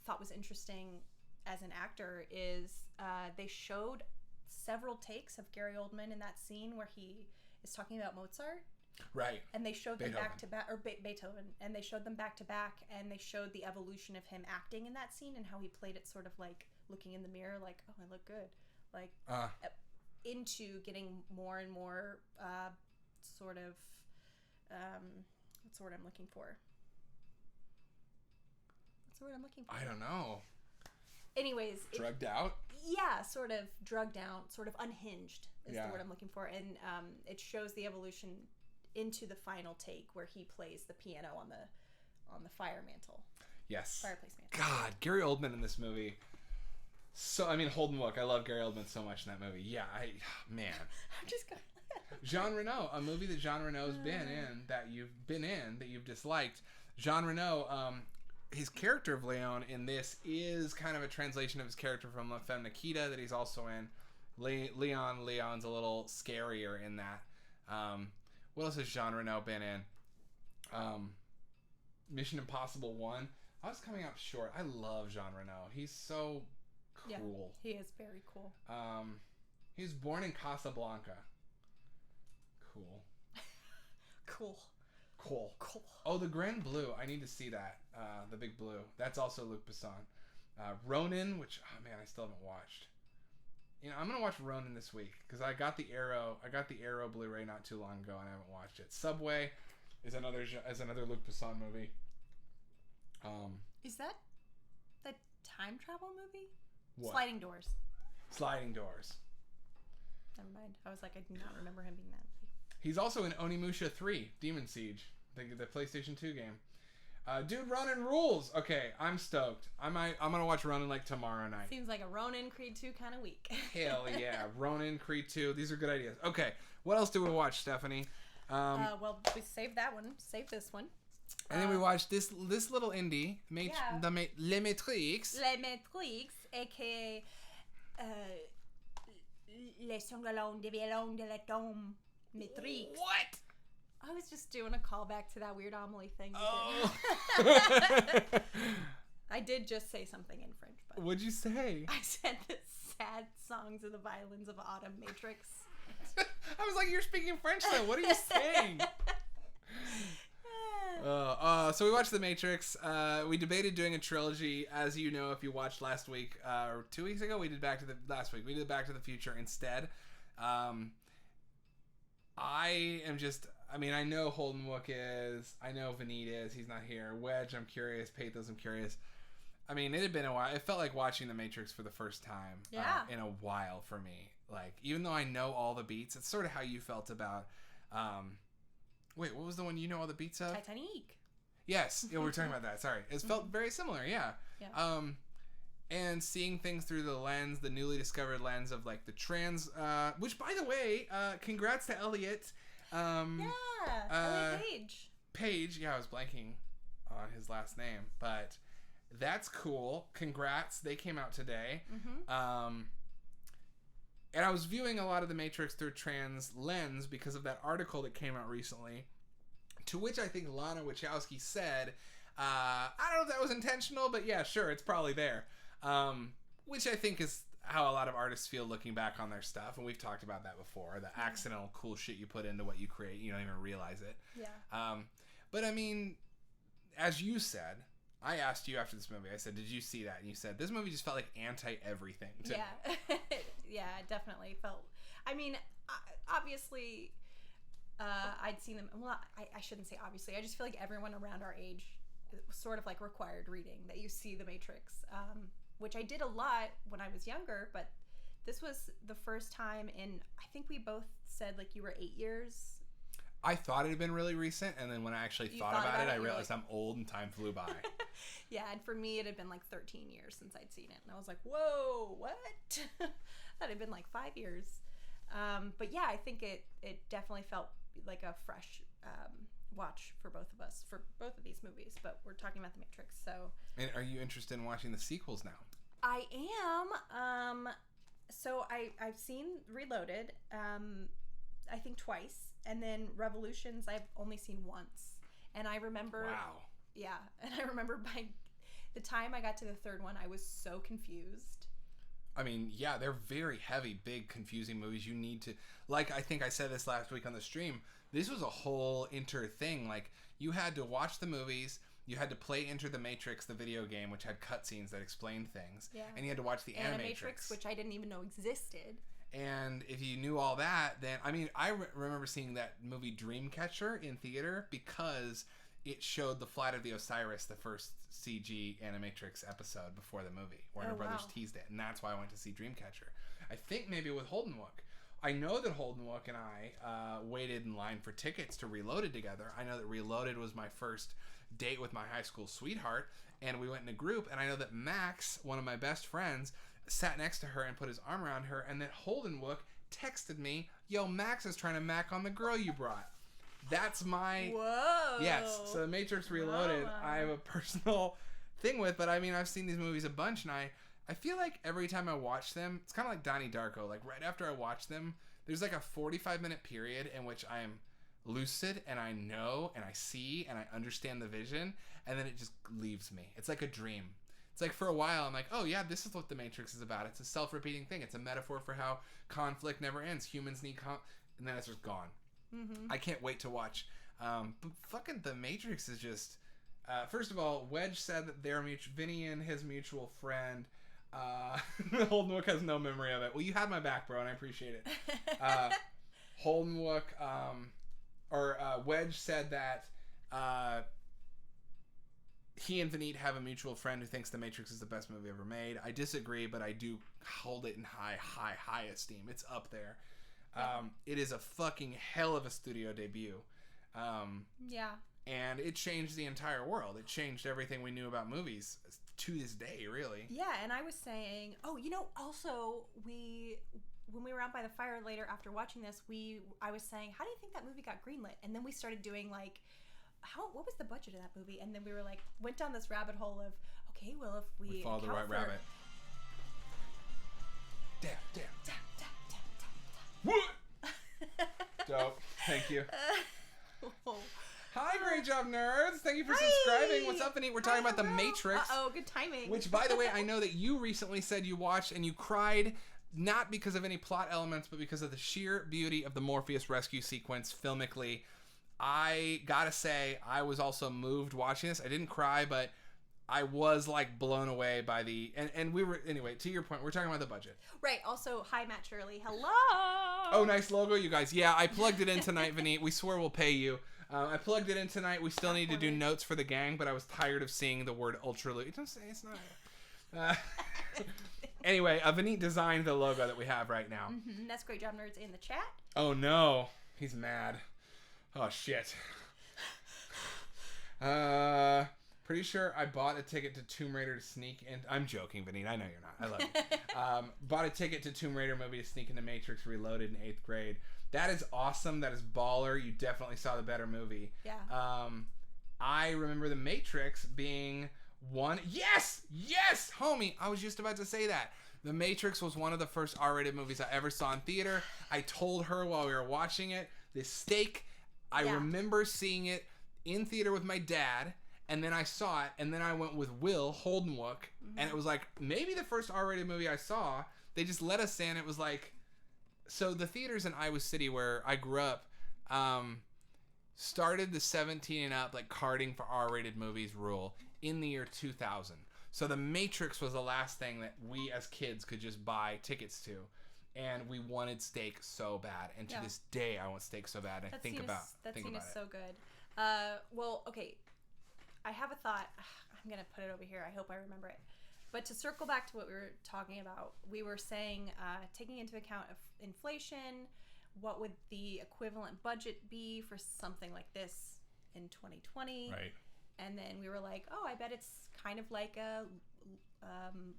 thought was interesting as an actor is they showed several takes of Gary Oldman in that scene where he is talking about Mozart. Right. And they showed them back to back, or Beethoven, and they showed them back to back, and they showed the evolution of him acting in that scene and how he played it sort of like looking in the mirror, like, oh, I look good. Like, into getting more and more sort of, what's the word I'm looking for? I don't know. Anyways. Drugged out? Yeah, sort of drugged out, sort of unhinged is the word I'm looking for. And it shows the evolution into the final take where he plays the piano on the fire mantle. Yes. Fireplace mantle. God, Gary Oldman in this movie. So, I mean, Holden Wook. I love Gary Oldman so much in that movie. Yeah, man. I'm just going Jean Reno, a movie that Jean Reno's that you've disliked. Jean Reno, his character of Leon in this is kind of a translation of his character from La Femme Nikita that he's also in. Leon's a little scarier in that. What else has Jean Reno been in? Mission Impossible 1. I was coming up short. I love Jean Reno. He's so cool. Yeah, he is very cool. He was born in Casablanca. Cool. Oh, The Grand Blue. I need to see that. The Big Blue. That's also Luc Besson. Ronin, which, oh man, I still haven't watched. I'm gonna watch Ronin this week because I got the Arrow Blu-ray not too long ago and I haven't watched it. Subway is another Luc Besson movie. Is that the time travel movie? What? Sliding Doors. Never mind. I was like, I do not remember him being that movie. He's also in Onimusha 3, Demon Siege, the PlayStation 2 game. Dude, Ronin rules. Okay, I'm stoked. I'm gonna watch Ronin like tomorrow night. Seems like a Ronin Creed 2 kind of week. Hell yeah, Ronin Creed 2. These are good ideas. Okay, what else do we watch, Stephanie? Well, we saved that one. Save this one. And then we watched this little indie, Les Matrix. Les Matrix, aka Les Sangalones de Violon de la Tombe Matrix. What? I was just doing a callback to that weird Amelie thing. Oh. I did just say something in French. But What'd you say? I said the sad songs of the violins of autumn Matrix. I was like, you're speaking French though. What are you saying? So we watched The Matrix. We debated doing a trilogy. As you know, if you watched last week or 2 weeks ago, we did Back to the Future instead. I know Holden Wook is. I know Vineet is. He's not here. Wedge, I'm curious. Pathos, I'm curious. I mean, it had been a while. It felt like watching The Matrix for the first time in a while for me. Like, even though I know all the beats, it's sort of how you felt about... wait, what was the one you know all the beats of? Titanic. Yes. Yeah, we were talking about that. Sorry. It felt very similar, yeah. And seeing things through the newly discovered lens of, like, the trans... which, by the way, congrats to Elliot. Elliot Page. Page, yeah, I was blanking on his last name, but that's cool. Congrats. They came out today. Mm-hmm. And I was viewing a lot of The Matrix through trans lens because of that article that came out recently, to which I think Lana Wachowski said, I don't know if that was intentional, but yeah, sure, it's probably there. Which I think is how a lot of artists feel looking back on their stuff, and we've talked about that before, the accidental cool shit you put into what you create, you don't even realize it. Yeah. But I mean, as you said, I asked you after this movie, I said, did you see that? And you said, this movie just felt like anti-everything to me. Yeah, it definitely felt... I mean, obviously, I'd seen them... Well, I shouldn't say obviously. I just feel like everyone around our age, it was sort of like required reading, that you see The Matrix, which I did a lot when I was younger, but this was the first time in... I think we both said, like, you were 8 years... I thought it had been really recent, and then when I actually thought about it, I realized I'm old and time flew by. Yeah, and for me, it had been like 13 years since I'd seen it. And I was like, whoa, what? That had been like 5 years. But yeah, I think it definitely felt like a fresh watch for both of us, for both of these movies. But we're talking about The Matrix, so... And are you interested in watching the sequels now? I am. So I've seen Reloaded, I think twice. And then Revolutions, I've only seen once. And I remember... Wow. Yeah. And I remember by the time I got to the third one, I was so confused. I mean, yeah, they're very heavy, big, confusing movies. You need to... Like, I think I said this last week on the stream. This was a whole thing. Like, you had to watch the movies. You had to play Enter the Matrix, the video game, which had cutscenes that explained things. Yeah. And you had to watch the Animatrix, which I didn't even know existed. And if you knew all that, then... I mean, I remember seeing that movie Dreamcatcher in theater because it showed the Flight of the Osiris, the first CG Animatrix episode before the movie. Warner Brothers teased it, and that's why I went to see Dreamcatcher. I think maybe with Holden Wook. I know that Holden Wook and I waited in line for tickets to Reloaded together. I know that Reloaded was my first date with my high school sweetheart, and we went in a group, and I know that Max, one of my best friends... sat next to her and put his arm around her, and then Holden Wook texted me, yo, Max is trying to mac on the girl you brought. That's my... Whoa. Yes, so The Matrix Reloaded, I have a personal thing with, but I mean, I've seen these movies a bunch, and I feel like every time I watch them, it's kind of like Donnie Darko, like right after I watch them, there's like a 45-minute period in which I am lucid, and I know, and I see, and I understand the vision, and then it just leaves me. It's like a dream. It's like for a while, I'm like, oh yeah, this is what The Matrix is about. It's a self-repeating thing. It's a metaphor for how conflict never ends. Humans need and then it's just gone. Mm-hmm. I can't wait to watch. But fucking The Matrix is just... first of all, Wedge said that Vinny and his mutual friend... Holden Wook has no memory of it. Well, you had my back, bro, and I appreciate it. Holden Wook... Wedge said that... he and Vineet have a mutual friend who thinks The Matrix is the best movie ever made. I disagree, but I do hold it in high esteem. It's up there. It is a fucking hell of a studio debut. Yeah. And it changed the entire world. It changed everything we knew about movies to this day, really. Yeah, and I was saying, also when we were out by the fire later after watching this, I was saying, how do you think that movie got greenlit? And then we started doing like, what was the budget of that movie? And then we were like, went down this rabbit hole of, okay, well, if we follow the right rabbit. Damn. What? Dope. Thank you. Hi, great job, nerds. Thank you for subscribing. What's up, Anit? We're talking about The Matrix. Uh-oh, good timing. Which, by the way, I know that you recently said you watched and you cried, not because of any plot elements, but because of the sheer beauty of the Morpheus rescue sequence filmically. I gotta say, I was also moved watching this. I didn't cry, but I was like blown away by and we were, anyway, to your point, we're talking about the budget. Right. Also, hi, Matt Shirley. Hello. Oh, nice logo, you guys. Yeah, I plugged it in tonight, Vineet. We swear we'll pay you. I plugged it in tonight. We still need to do notes for the gang, but I was tired of seeing the word UltraLoop. It doesn't say it's not. Anyway, Vineet designed the logo that we have right now. Mm-hmm. That's great job, nerds, in the chat. Oh, no. He's mad. Oh, shit. Pretty sure I bought a ticket to Tomb Raider to sneak in. I'm joking, Vineet. I know you're not. I love you. Bought a ticket to Tomb Raider movie to sneak into Matrix Reloaded in 8th grade. That is awesome. That is baller. You definitely saw the better movie. Yeah. I remember The Matrix being one. Yes, homie. I was just about to say that. The Matrix was one of the first R-rated movies I ever saw in theater. I told her while we were watching it, this steak. I remember seeing it in theater with my dad, and then I saw it, and then I went with Will Holdenwook, and it was like maybe the first R-rated movie I saw. They just let us in. It was like, so the theaters in Iowa City where I grew up started the 17 and up like carding for R-rated movies rule in the year 2000. So The Matrix was the last thing that we as kids could just buy tickets to. And we wanted steak so bad. And to this day, I want steak so bad. And That think scene about is so good. Well, okay. I have a thought. I'm going to put it over here. I hope I remember it. But to circle back to what we were talking about, we were saying, taking into account of inflation, what would the equivalent budget be for something like this in 2020? Right. And then we were like, oh, I bet it's kind of like a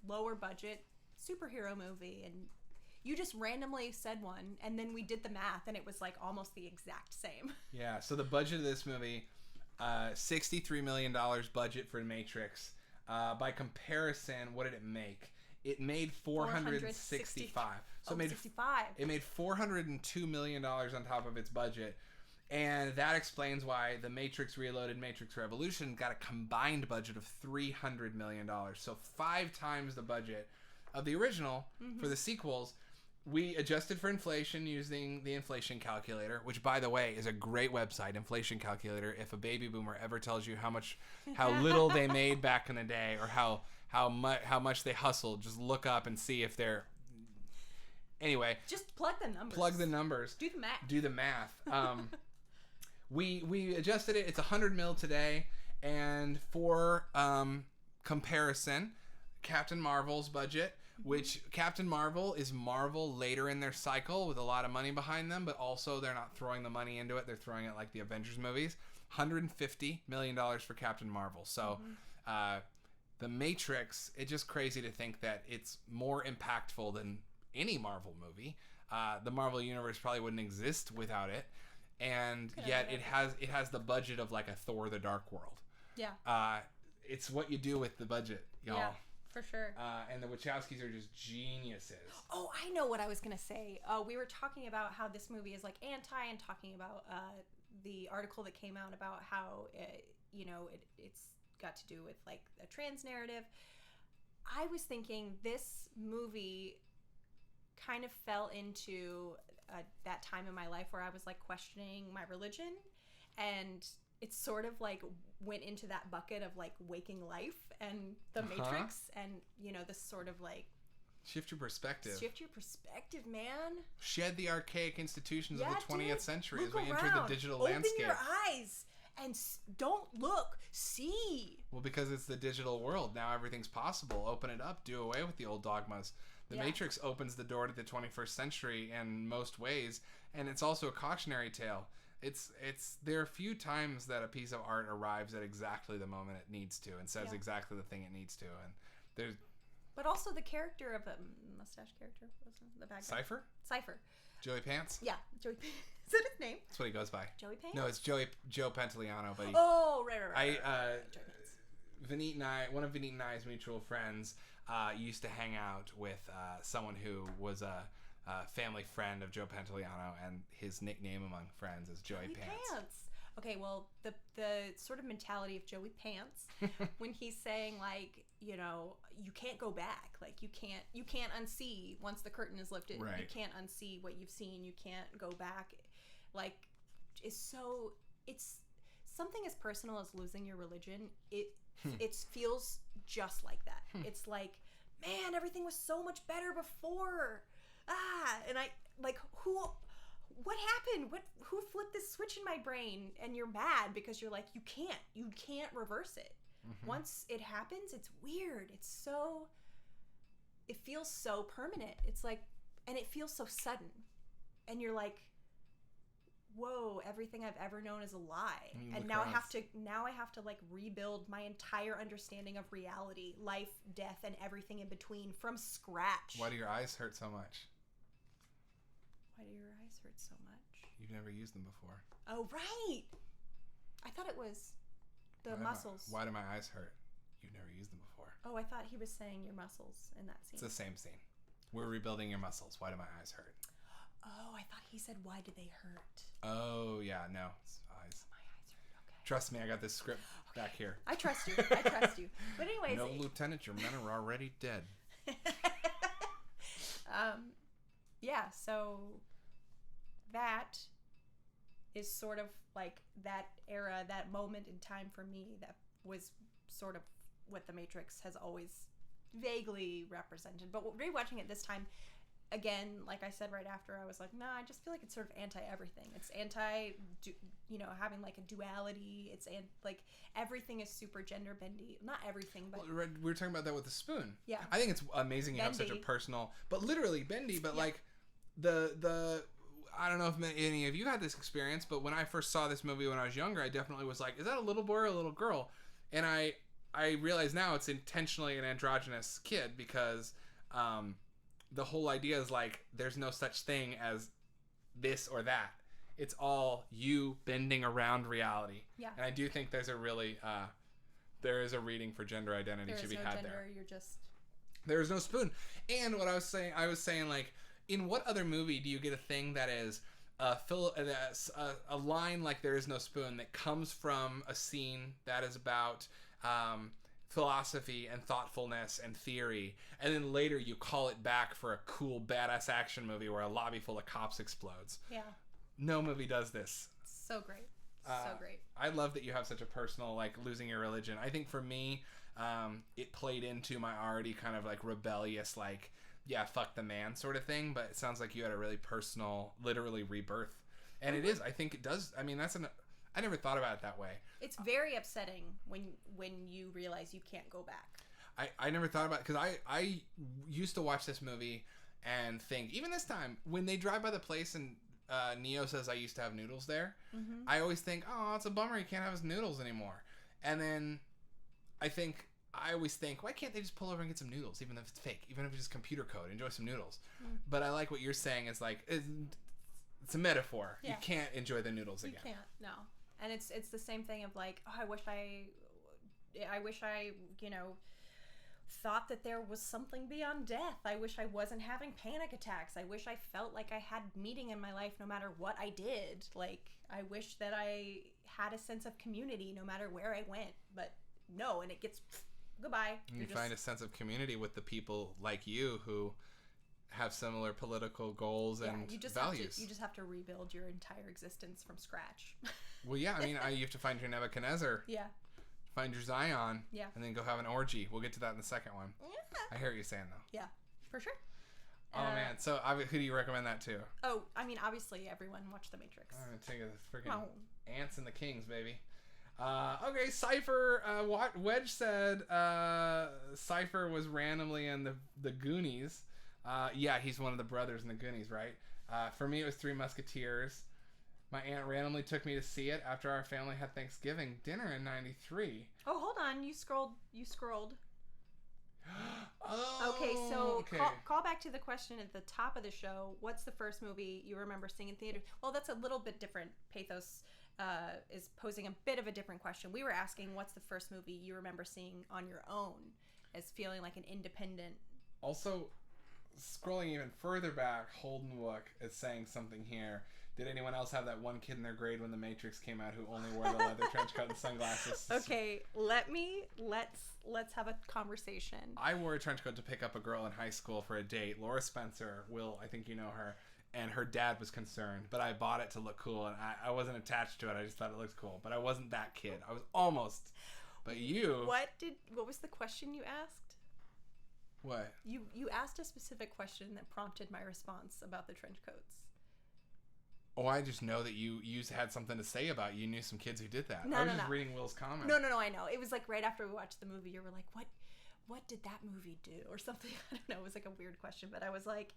lower budget superhero movie. And you just randomly said one, and then we did the math, and it was like almost the exact same. Yeah, so the budget of this movie, $63 million budget for Matrix. By comparison, what did it make? It made 465. So it made $402 million on top of its budget. And that explains why The Matrix Reloaded, Matrix Revolution got a combined budget of $300 million. So 5 times the budget of the original for the sequels. We adjusted for inflation using the inflation calculator, which, by the way, is a great website, inflation calculator. If a baby boomer ever tells you how little they made back in the day, or how much they hustled, just look up and see if they're. Anyway, just plug the numbers. Do the math. We adjusted it. It's 100 mil today, and for comparison, Captain Marvel's budget. Which Captain Marvel is Marvel later in their cycle with a lot of money behind them, but also they're not throwing the money into it. They're throwing it like the Avengers movies. $150 million for Captain Marvel. So The Matrix, it's just crazy to think that it's more impactful than any Marvel movie. The Marvel Universe probably wouldn't exist without it. And yet it has the budget of like a Thor the Dark World. Yeah. It's what you do with the budget, y'all. Yeah. For sure. And the Wachowskis are just geniuses. Oh, I know what I was going to say. We were talking about how this movie is like anti, and talking about the article that came out about how, it's got to do with like a trans narrative. I was thinking this movie kind of fell into that time in my life where I was like questioning my religion, and it sort of like went into that bucket of like Waking Life and The Matrix, and this sort of like shift your perspective, man. Shed the archaic institutions of the 20th century as we enter the digital Open landscape. Open your eyes and don't look, see. Well, because it's the digital world now, everything's possible. Open it up, do away with the old dogmas. The Matrix opens the door to the 21st century in most ways, and it's also a cautionary tale. It's there are a few times that a piece of art arrives at exactly the moment it needs to and says exactly the thing it needs to, and there's. But also the character of the mustache character, wasn't the bad guy? Cypher. Joey Pants. Yeah, Joey. Is that his name? That's what he goes by. Joey Pants. No, it's Joe Pantoliano, but he. Oh, right. Joey Pants. Vineet and I, one of Vineet and I's mutual friends, used to hang out with someone who was a family friend of Joe Pantoliano, and his nickname among friends is Joey Pants. Okay, well, the sort of mentality of Joey Pants when he's saying, like, you know, you can't go back, like you can't unsee once the curtain is lifted. Right. You can't unsee what you've seen. You can't go back. Like, it's something as personal as losing your religion. It feels just like that. It's like, man, everything was so much better before. And I like what happened? Who flipped this switch in my brain? And you're mad because you're like, you can't reverse it. Mm-hmm. Once it happens, it's weird. It feels so permanent. It's like, and it feels so sudden. And you're like, whoa, everything I've ever known is a lie. And now I have to like rebuild my entire understanding of reality, life, death, and everything in between from scratch. Why do your eyes hurt so much? Why do your eyes hurt so much? You've never used them before. Oh, right. I thought it was the muscles. Why do my eyes hurt? You've never used them before. Oh, I thought he was saying your muscles in that scene. It's the same scene. We're rebuilding your muscles. Why do my eyes hurt? Oh, I thought he said, why do they hurt? Oh, yeah, no. It's eyes. My eyes hurt, okay. Trust me, I got this script back here. I trust you. But anyways. No, Lieutenant, your men are already dead. Yeah, so that is sort of like that era, that moment in time for me that was sort of what The Matrix has always vaguely represented. But rewatching it this time, again, like I said right after, I was like, nah, I just feel like it's sort of anti-everything. It's anti, having like a duality. It's like everything is super gender bendy. Not everything, but we were talking about that with the spoon. Yeah, I think it's amazing you have such a personal, but literally bendy. But like the I don't know if any of you had this experience, but when I first saw this movie when I was younger, I definitely was like, is that a little boy or a little girl? And I realize now it's intentionally an androgynous kid because the whole idea is like there's no such thing as this or that. It's all you bending around reality. Yeah. And I do think there's a really there is a reading for gender identity to be had there. You're just there is no spoon. And what I was saying like, in what other movie do you get a thing that is a line like there is no spoon that comes from a scene that is about philosophy and thoughtfulness and theory, and then later you call it back for a cool badass action movie where a lobby full of cops explodes? Yeah. No movie does this. So great. So great. I love that you have such a personal, like, losing your religion. I think for me, it played into my already kind of like rebellious, like, yeah, fuck the man sort of thing, but it sounds like you had a really personal, literally rebirth. And it is, I think it does. I mean, I never thought about it that way. It's very upsetting when you realize you can't go back. I never thought about it because I used to watch this movie and think, even this time, when they drive by the place and Neo says, I used to have noodles there, mm-hmm. I always think, oh, it's a bummer he can't have his noodles anymore. And then I always think, why can't they just pull over and get some noodles, even if it's fake, even if it's just computer code, enjoy some noodles. Mm. But I like what you're saying is like, it's a metaphor. Yeah. You can't enjoy the noodles again. You can't, no. And it's the same thing of like, oh, I wish I thought that there was something beyond death. I wish I wasn't having panic attacks. I wish I felt like I had meaning in my life no matter what I did. Like, I wish that I had a sense of community no matter where I went. But no, and it gets goodbye. You find a sense of community with the people like you who have similar political goals and values. You just have to rebuild your entire existence from scratch. Well, yeah, I mean, you have to find your Nebuchadnezzar. Yeah. Find your Zion. Yeah. And then go have an orgy. We'll get to that in the second one. Yeah. I hear what you're saying, though. Yeah, for sure. Oh, man. So, who do you recommend that to? Oh, I mean, obviously, everyone watch The Matrix. I'm going to take the freaking Ants and the Kings, baby. Okay, Cypher. Wedge said Cypher was randomly in the Goonies. Yeah, he's one of the brothers in the Goonies, right? For me, it was Three Musketeers. My aunt randomly took me to see it after our family had Thanksgiving dinner in '93. Oh, hold on. You scrolled. Oh, Okay, so okay. Call back to the question at the top of the show. What's the first movie you remember seeing in theater? Well, that's a little bit different. Pathos is posing a bit of a different question. We were asking, what's the first movie you remember seeing on your own as feeling like an independent... Also, scrolling even further back, Holden Wook is saying something here. Did anyone else have that one kid in their grade when The Matrix came out who only wore the leather trench coat and sunglasses? Okay, let's have a conversation. I wore a trench coat to pick up a girl in high school for a date. Laura Spencer, Will, I think you know her, and her dad was concerned, but I bought it to look cool, and I wasn't attached to it. I just thought it looked cool, but I wasn't that kid. I was almost. But you... What was the question you asked? What? You asked a specific question that prompted my response about the trench coats. Oh, I just know that you had something to say about it. You knew some kids who did that. I was just reading Will's comment. No, I know. It was like right after we watched the movie, you were like, what did that movie do? Or something. I don't know. It was like a weird question, but I was like,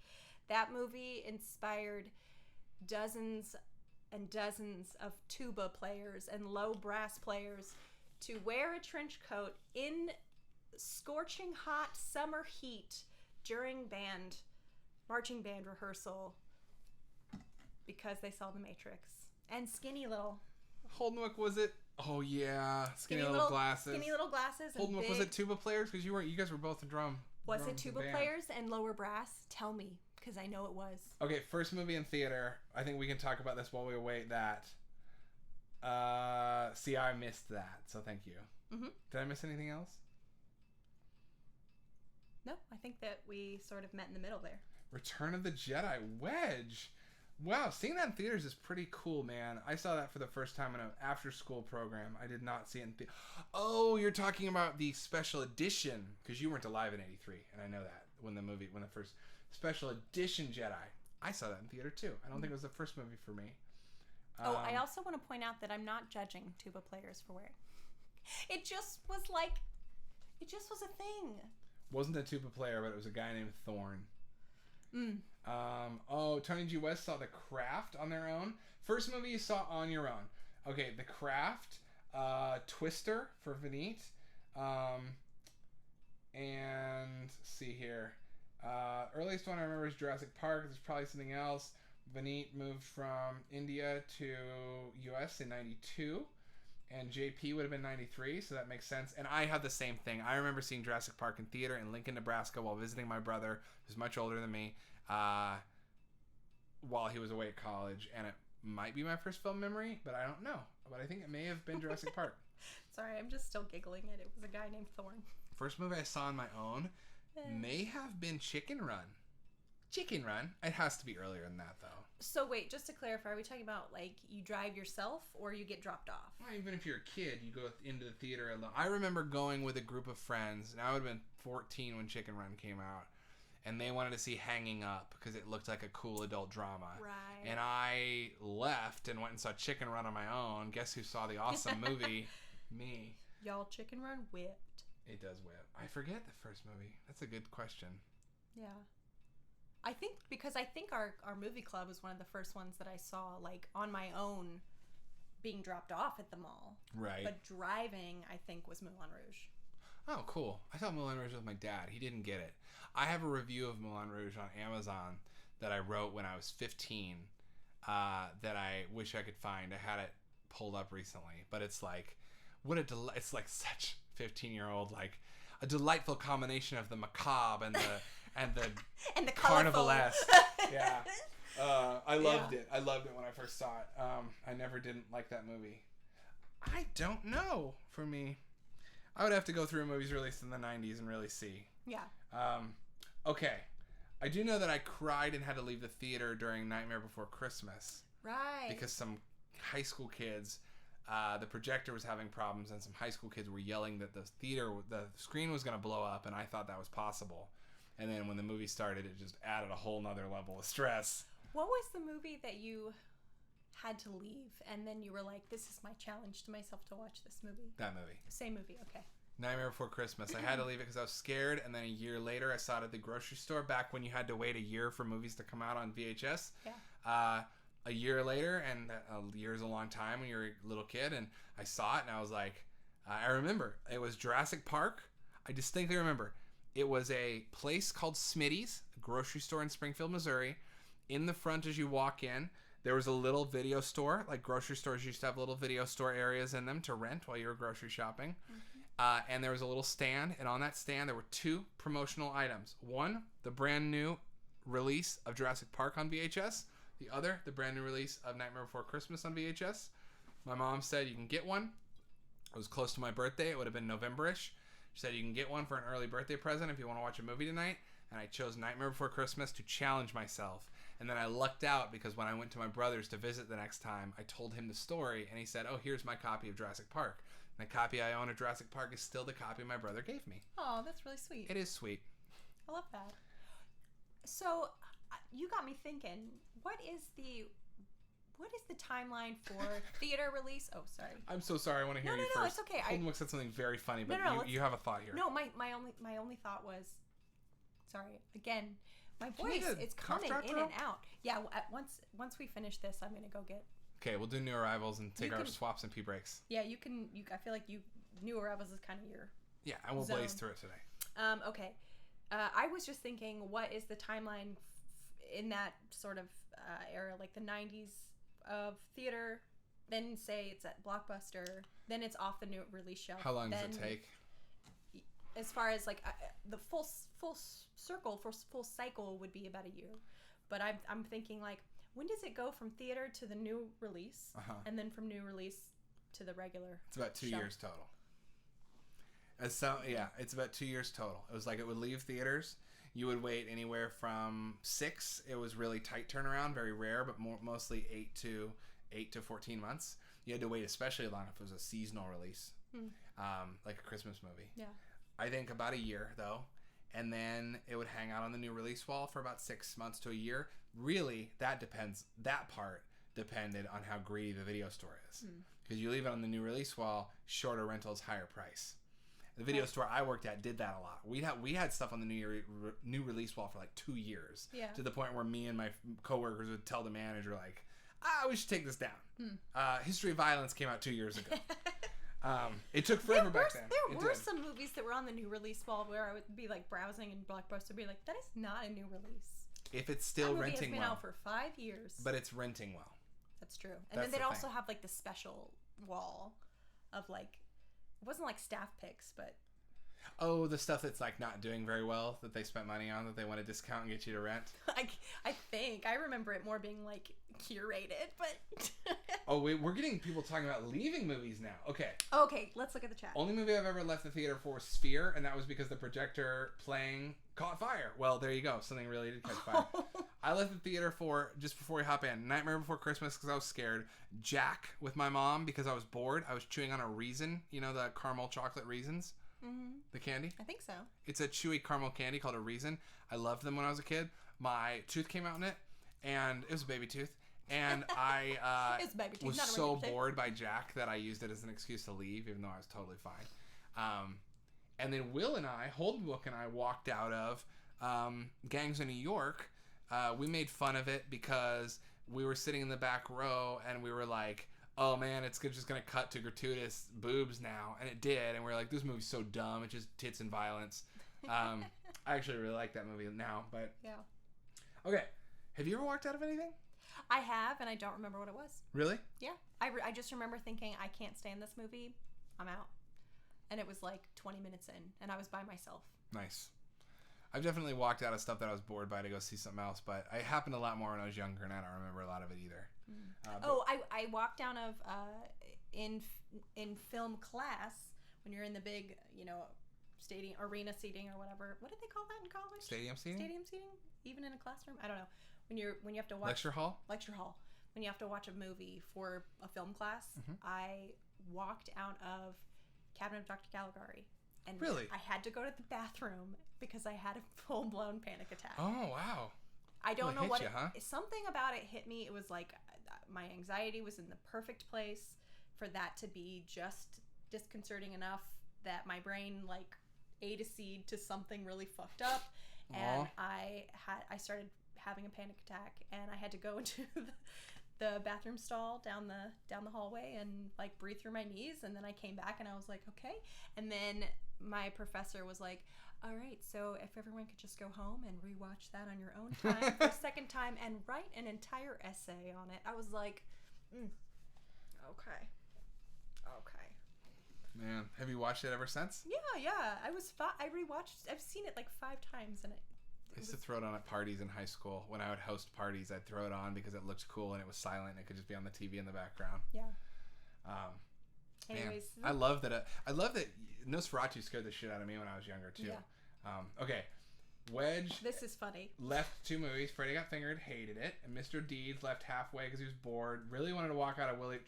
that movie inspired dozens and dozens of tuba players and low brass players to wear a trench coat in scorching hot summer heat during marching band rehearsal because they saw The Matrix. And skinny little... Holden Wook, was it? Oh, yeah. Skinny little glasses. Skinny little glasses. Holden Wook, was it tuba players? Because you guys were both a drum. Was it tuba players and lower brass? Tell me, because I know it was. Okay, first movie in theater. I think we can talk about this while we await that. See, I missed that, so thank you. Mm-hmm. Did I miss anything else? No, I think that we sort of met in the middle there. Return of the Jedi, Wedge. Wow, seeing that in theaters is pretty cool, man. I saw that for the first time in an after-school program. I did not see it in theater. Oh, you're talking about the special edition, because you weren't alive in '83, and I know that when the first special edition Jedi. I saw that in theater too. I don't think it was the first movie for me. I also want to point out that I'm not judging tuba players for wearing. It just was a thing. Wasn't a tuba player, but it was a guy named Thorne. Tony G. West saw The Craft on their own. First movie you saw on your own. Okay, The Craft, Twister for Vineet, and see here. Earliest one I remember is Jurassic Park. There's probably something else. Vineet moved from India to US in '92. And JP would have been '93, so that makes sense. And I had the same thing. I remember seeing Jurassic Park in theater in Lincoln, Nebraska while visiting my brother, who's much older than me, while he was away at college. And it might be my first film memory, but I don't know. But I think it may have been Jurassic Park. Sorry, I'm just still giggling at it. It was a guy named Thorne. First movie I saw on my own may have been Chicken Run. Chicken Run. It has to be earlier than that, though. So wait, just to clarify, are we talking about like you drive yourself or you get dropped off? Well, even if you're a kid, you go into the theater alone. I remember going with a group of friends, and I would have been 14 when Chicken Run came out, and they wanted to see Hanging Up because it looked like a cool adult drama. Right. And I left and went and saw Chicken Run on my own. Guess who saw the awesome movie? Me. Y'all, Chicken Run whipped. It does whip. I forget the first movie. That's a good question. Yeah. I think our movie club was one of the first ones that I saw like on my own being dropped off at the mall. Right. But driving, I think, was Moulin Rouge. Oh, cool. I saw Moulin Rouge with my dad. He didn't get it. I have a review of Moulin Rouge on Amazon that I wrote when I was 15 that I wish I could find. I had it pulled up recently. But it's like, it's like such 15-year-old, like a delightful combination of the macabre and the... and the carnivalesque. Yeah. I loved it. I loved it when I first saw it. I never didn't like that movie. I don't know. For me, I would have to go through movies released in the 90s and really see. Yeah. Okay. I do know that I cried and had to leave the theater during Nightmare Before Christmas. Right. Because some high school kids, the projector was having problems, and some high school kids were yelling that the screen was going to blow up, and I thought that was possible. And then when the movie started, it just added a whole nother level of stress. What was the movie that you had to leave, and then you were like, this is my challenge to myself to watch this movie? That movie. Same movie, okay. Nightmare Before Christmas. I had to leave it because I was scared, and then a year later, I saw it at the grocery store, back when you had to wait a year for movies to come out on VHS. Yeah. a year later, and a year is a long time when you're a little kid, and I saw it, and I was like, I remember. It was Jurassic Park. I distinctly remember. It was a place called Smitty's, a grocery store in Springfield, Missouri. In the front as you walk in, there was a little video store. Like grocery stores used to have little video store areas in them to rent while you were grocery shopping. And there was a little stand, and on that stand there were 2 promotional items. One, the brand new release of Jurassic Park on VHS. The other, the brand new release of Nightmare Before Christmas on VHS. My mom said you can get one. It was close to my birthday. It would have been November-ish. She said you can get one for an early birthday present if you want to watch a movie tonight. And I chose Nightmare Before Christmas to challenge myself. And then I lucked out because when I went to my brother's to visit the next time, I told him the story, and he said, oh, here's my copy of Jurassic Park. And the copy I own of Jurassic Park is still the copy my brother gave me. Oh, that's really sweet. It is sweet. I love that. So, you got me thinking, what is the timeline for theater release? Oh, sorry. I'm so sorry. I want to hear you first. No, it's okay. Holden said something very funny, but you have a thought here. No, my only thought was, sorry, again, my voice, it's coming in and out. Yeah, once we finish this, I'm going to go get... Okay, we'll do new arrivals and take our swaps and pee breaks. Yeah, you can... I feel like new arrivals is kind of your Yeah, and we'll blaze through it today. Okay. I was just thinking, what is the timeline in that sort of era, like the 90s of theater, then say it's at Blockbuster, then it's off the new release shelf. How long does it take? As far as like the full cycle would be about a year. But I'm thinking like, when does it go from theater to the new release, and then from new release to the regular? It's about 2 years total. So yeah, it's about 2 years total. It was like it would leave theaters. You would wait anywhere from 6. It was really tight turnaround, very rare, but mostly 8 to 14 months. You had to wait especially long if it was a seasonal release, like a Christmas movie. Yeah. I think about a year though, and then it would hang out on the new release wall for about 6 months to a year. Really, that depends. That part depended on how greedy the video store is, because you leave it on the new release wall, shorter rentals, higher price. The video store I worked at did that a lot. We had stuff on the new release wall for like 2 years, to the point where me and my coworkers would tell the manager like, we should take this down. History of Violence came out 2 years ago. It took forever back then. There were some movies that were on the new release wall where I would be like browsing and Blockbuster would be like, that is not a new release. If it's still renting well. It's been out for 5 years. But it's renting well. That's true. And then they'd also have like the special wall of like, it wasn't like staff picks, but... Oh, the stuff that's like not doing very well that they spent money on that they want to discount and get you to rent? I think. I remember it more being like curated, but... Oh, wait, we're getting people talking about leaving movies now. Okay. Okay, let's look at the chat. Only movie I've ever left the theater for was Sphere, and that was because the projector playing caught fire. Well, there you go. Something really did catch fire. I left the theater for, just before we hop in, Nightmare Before Christmas because I was scared. Jack with my mom because I was bored. I was chewing on a Raisin, you know, the caramel chocolate Raisins? The candy? I think so. It's a chewy caramel candy called a Raisin. I loved them when I was a kid. My tooth came out in it, and it was a baby tooth. And I was so bored by Jack that I used it as an excuse to leave, even though I was totally fine. And then Will and I, Holdenbook and I, walked out of Gangs of New York. We made fun of it because we were sitting in the back row, and we were like, oh man, it's just going to cut to gratuitous boobs now. And it did. And we were like, this movie's so dumb. It's just tits and violence. I actually really like that movie now, but... Yeah. Okay. Have you ever walked out of anything? I have, and I don't remember what it was. Really? Yeah. I just remember thinking, I can't stand this movie. I'm out. And it was like 20 minutes in, and I was by myself. Nice. I've definitely walked out of stuff that I was bored by to go see something else, but it happened a lot more when I was younger, and I don't remember a lot of it either. I walked down of in film class when you're in the big, stadium arena seating or whatever. What did they call that in college? Stadium seating? Stadium seating? Even in a classroom? I don't know. When you have to watch lecture hall. When you have to watch a movie for a film class, I walked out of Cabinet of Dr. Caligari. And really? I had to go to the bathroom because I had a full-blown panic attack. Oh, wow. I don't know what something about it hit me. It was like my anxiety was in the perfect place for that to be just disconcerting enough that my brain like ate a seed to something really fucked up. And I started having a panic attack, and I had to go into the bathroom stall down the hallway and like breathe through my knees, and then I came back and I was like, okay. And then my professor was like, all right, so if everyone could just go home and rewatch that on your own time for a second time and write an entire essay on it. I was like, okay. Man, have you watched it ever since? Yeah. I rewatched. I've seen it like 5 times, and I used to throw it on at parties in high school. When I would host parties, I'd throw it on because it looked cool and it was silent. And it could just be on the TV in the background. Yeah. Anyways, man, I love that Nosferatu scared the shit out of me when I was younger too. Yeah. Okay. Wedge. This is funny. Left 2 movies. Freddy Got Fingered, hated it. And Mr. Deeds left halfway because he was bored. Really wanted to walk out of Willie.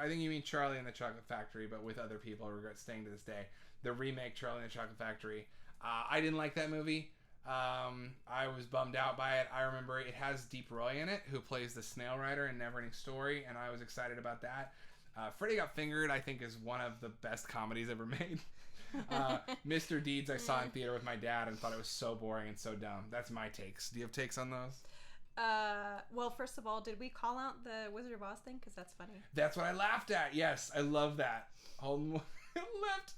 I think you mean Charlie and the Chocolate Factory, but with other people. I regret staying to this day. The remake, Charlie and the Chocolate Factory. I didn't like that movie. I was bummed out by it. I remember it has Deep Roy in it, who plays the snail rider in Neverending Story, and I was excited about that. Freddy Got Fingered, I think, is one of the best comedies ever made. Mr. Deeds I saw in theater with my dad and thought it was so boring and so dumb. That's my takes. Do you have takes on those? Well, first of all, did we call out the Wizard of Oz thing? Because that's funny. That's what I laughed at. Yes, I love that. Holden left.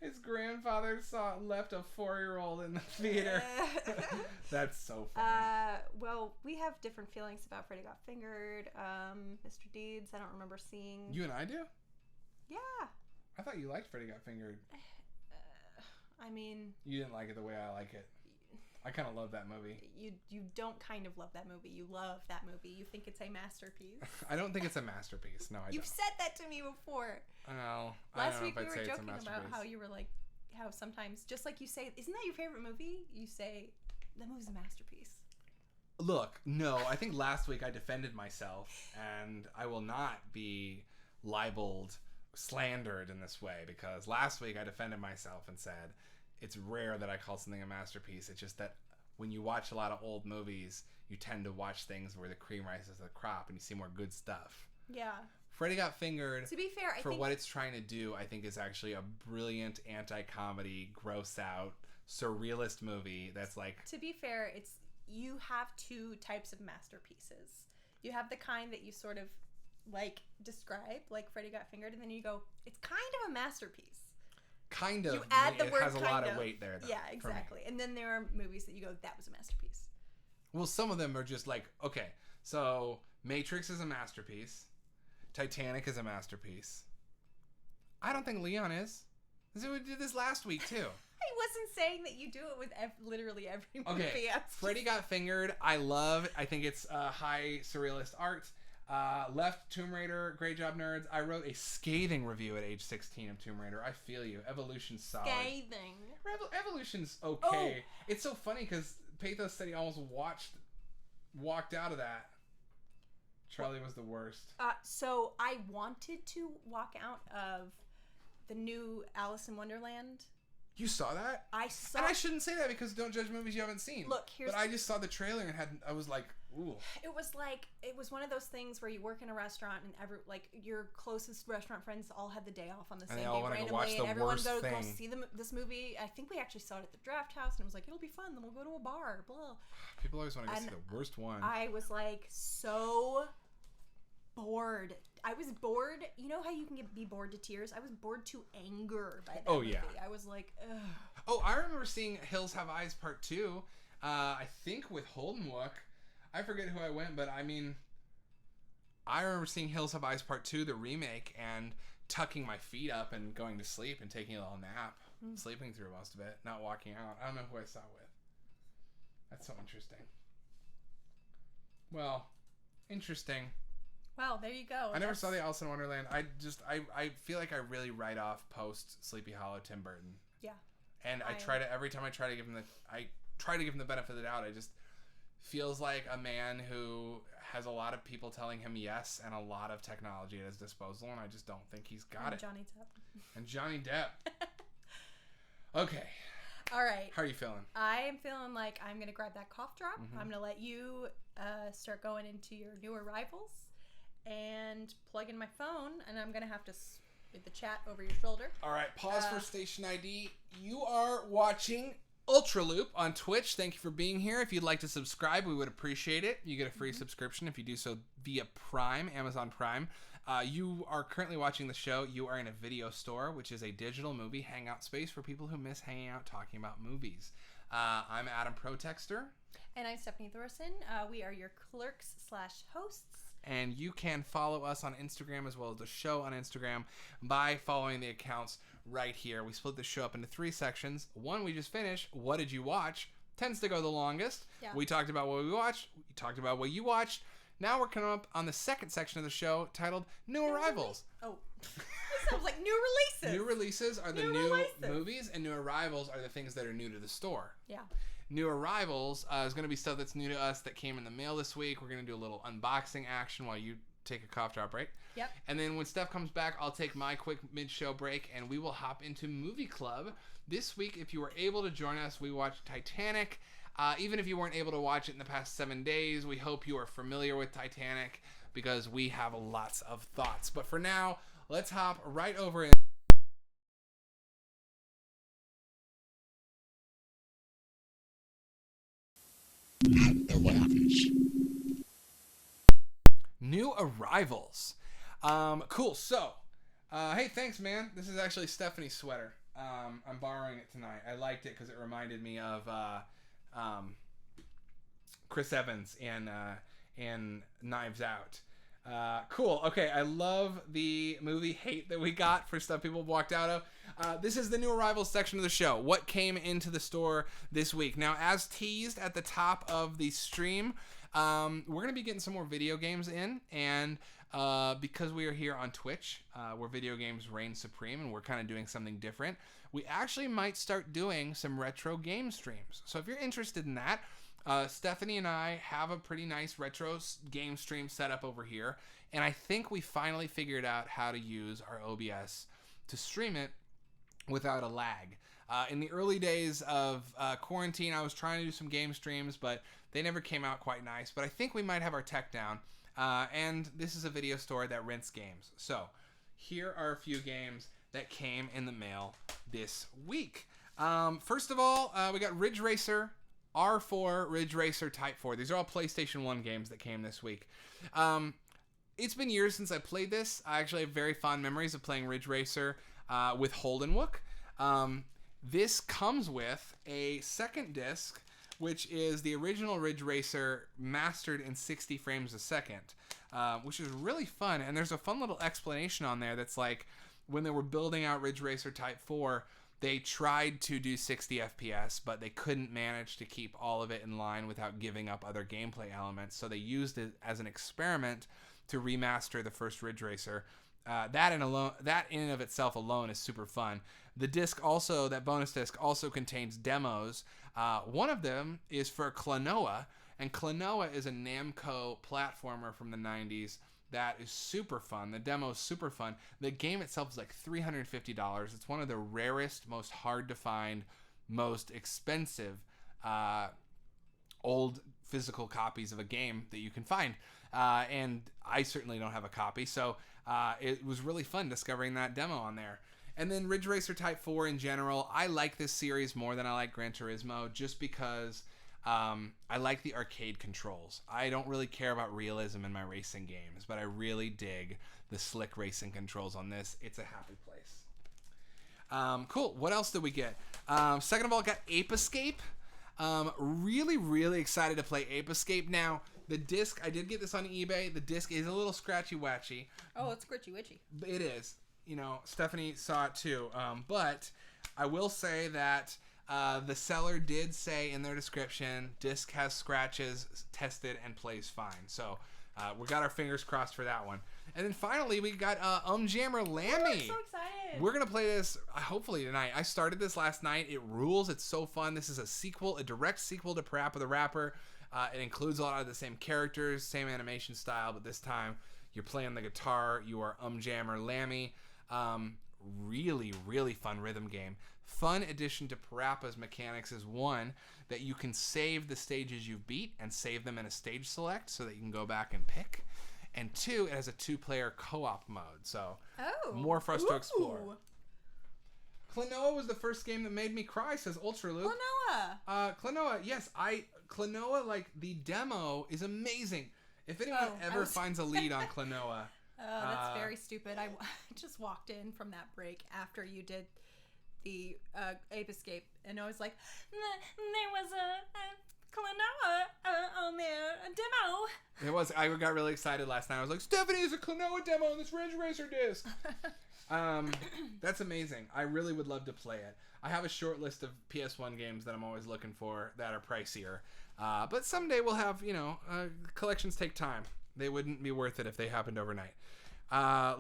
His grandfather left a 4-year-old in the theater. That's so funny. Well, we have different feelings about Freddy Got Fingered. Mr. Deeds, I don't remember seeing. You and I do? Yeah. I thought you liked Freddy Got Fingered. I mean. You didn't like it the way I like it. I kind of love that movie. You don't kind of love that movie. You love that movie. You think it's a masterpiece. I don't think it's a masterpiece. No, I don't. You've said that to me before. No. Last week we were joking about how you were like, how sometimes, just like you say, isn't that your favorite movie? You say, that movie's a masterpiece. Look, no, I think last week I defended myself, and I will not be libeled, slandered in this way, because last week I defended myself and said, it's rare that I call something a masterpiece. It's just that when you watch a lot of old movies, you tend to watch things where the cream rises to the crop and you see more good stuff. Yeah. Freddy Got Fingered, to be fair, I think what it's trying to do, I think is actually a brilliant anti-comedy, gross-out, surrealist movie that's like... To be fair, you have 2 types of masterpieces. You have the kind that you sort of like describe, like Freddy Got Fingered, and then you go, it's kind of a masterpiece. Kind of. You add the word it has a lot kind of weight there, though. Yeah, exactly. And then there are movies that you go, that was a masterpiece. Well, some of them are just like, okay, so Matrix is a masterpiece. Titanic is a masterpiece. I don't think Leon is. We did this last week, too. I wasn't saying that you do it with literally every movie. Okay, Freddy Got Fingered, I love. I think it's high surrealist art. Left, Tomb Raider, great job, nerds. I wrote a scathing review at age 16 of Tomb Raider. I feel you. Evolution's solid. Scathing. Evolution's okay. Oh. It's so funny because Pathos said he almost walked out of that. Charlie was the worst. So I wanted to walk out of the new Alice in Wonderland. You saw that? I saw. And I shouldn't say that because don't judge movies you haven't seen. Look, But I just saw the trailer and I was like, ooh. It was one of those things where you work in a restaurant and your closest restaurant friends all had the day off on the same day randomly, and everyone go see this movie. I think we actually saw it at the Draft House, and it was like, it'll be fun. Then we'll go to a bar. Blah. People always want to go see the worst one. I was like so bored. I was bored. You know how you can be bored to tears? I was bored to anger by that movie. Yeah. I was like, ugh. Oh, I remember seeing Hills Have Eyes Part 2. I think with Holdenwook. I forget who I went, but I mean, I remember seeing Hills Have Eyes Part 2, the remake, and tucking my feet up and going to sleep and taking a little nap. Sleeping through most of it, not walking out. I don't know who I saw with. That's so interesting. Well, interesting. Well, there you go. I never saw the Alice in Wonderland. I feel like I really write off post Sleepy Hollow Tim Burton. Yeah. And every time I try to give him the benefit of the doubt, I just feels like a man who has a lot of people telling him yes and a lot of technology at his disposal, and I just don't think he's got it. Johnny Depp. And Johnny Depp. Okay. All right. How are you feeling? I am feeling like I'm going to grab that cough drop. Mm-hmm. I'm going to let you start going into your new arrivals and plug in my phone, and I'm going to have to read the chat over your shoulder. All right. Pause for station ID. You are watching UltraLoop on Twitch. Thank you for being here. If you'd like to subscribe, we would appreciate it. You get a free subscription if you do so via Prime, Amazon Prime. You are currently watching the show. You are in a video store, which is a digital movie hangout space for people who miss hanging out talking about movies. I'm Adam Protextor. And I'm Stephanie Thoreson. We are your clerks/hosts. And you can follow us on Instagram as well as the show on Instagram by following the accounts right here. We split the show up into 3 sections. One we just finished, What Did You Watch? Tends to go the longest. Yeah. We talked about what we watched. We talked about what you watched. Now we're coming up on the second section of the show titled New Arrivals. Oh, this sounds like new releases. New releases are the new movies, and new arrivals are the things that are new to the store. Yeah. New arrivals is going to be stuff that's new to us that came in the mail this week. We're going to do a little unboxing action while you take a cough drop break. Yep. And then when Steph comes back, I'll take my quick mid-show break, and we will hop into Movie Club. This week, if you were able to join us, we watched Titanic. Even if you weren't able to watch it in the past 7 days, we hope you are familiar with Titanic because we have lots of thoughts. But for now, let's hop right over in. New arrivals. Cool. So, hey, thanks, man. This is actually Stephanie's sweater. I'm borrowing it tonight. I liked it because it reminded me of Chris Evans in Knives Out. Cool. Okay, I love the movie hate that we got for stuff people walked out of. This is the new arrivals section of the show. What came into the store this week? Now, as teased at the top of the stream, we're going to be getting some more video games in, and because we are here on Twitch, where video games reign supreme, and we're kind of doing something different, we actually might start doing some retro game streams. So if you're interested in that, Stephanie and I have a pretty nice retro game stream set up over here, and I think we finally figured out how to use our OBS to stream it without a lag. In the early days of quarantine, I was trying to do some game streams, but they never came out quite nice. But I think we might have our tech down, and this is a video store that rents games. So here are a few games that came in the mail this week. First of all, we got Ridge Racer R4, Ridge Racer Type 4. These are all PlayStation 1 games that came this week. It's been years since I played this. I actually have very fond memories of playing Ridge Racer with Holdenwook. This comes with a second disc, which is the original Ridge Racer mastered in 60 frames a second, which is really fun. And there's a fun little explanation on there that's like, when they were building out Ridge Racer Type 4, they tried to do 60 FPS, but they couldn't manage to keep all of it in line without giving up other gameplay elements. So they used it as an experiment to remaster the first Ridge Racer. That in and of itself alone is super fun. The disc also, that bonus disc also contains demos. One of them is for Klonoa, and Klonoa is a Namco platformer from the 90s that is super fun. The demo is super fun. The game itself is like $350. It's one of the rarest, most hard to find, most expensive old physical copies of a game that you can find. And I certainly don't have a copy, so it was really fun discovering that demo on there. And then Ridge Racer Type 4 in general, I like this series more than I like Gran Turismo, just because I like the arcade controls. I don't really care about realism in my racing games, but I really dig the slick racing controls on this. It's a happy place. Cool. What else did we get? Second of all, got Ape Escape. Really, really excited to play Ape Escape. Now, the disc, I did get this on eBay. The disc is a little scratchy-watchy. Oh, it's scritchy-witchy. It is. You know, Stephanie saw it too. But I will say that the seller did say in their description, disc has scratches, tested, and plays fine. So we got our fingers crossed for that one. And then finally, we got Jammer Lammy. Oh, I'm so excited. We're going to play this hopefully tonight. I started this last night. It rules. It's so fun. This is a sequel, a direct sequel to Parappa the Rapper. It includes a lot of the same characters, same animation style, but this time you're playing the guitar. You are Jammer Lammy. Really, really fun rhythm game. Fun addition to Parappa's mechanics is one, that you can save the stages you've beat and save them in a stage select so that you can go back and pick. And two, it has a 2-player co-op mode, so more for us to explore. Klonoa was the first game that made me cry, says UltraLoop. Klonoa, yes. Klonoa, like, the demo is amazing. If anyone ever finds a lead on Klonoa. That's very stupid. I just walked in from that break after you did the Ape Escape, and I was like, there was a Klonoa on there, a demo. It was. I got really excited last night. I was like, Stephanie, there's a Klonoa demo on this Ridge Racer disc. That's amazing. I really would love to play it. I have a short list of PS1 games that I'm always looking for that are pricier. But someday we'll have, collections take time. They wouldn't be worth it if they happened overnight.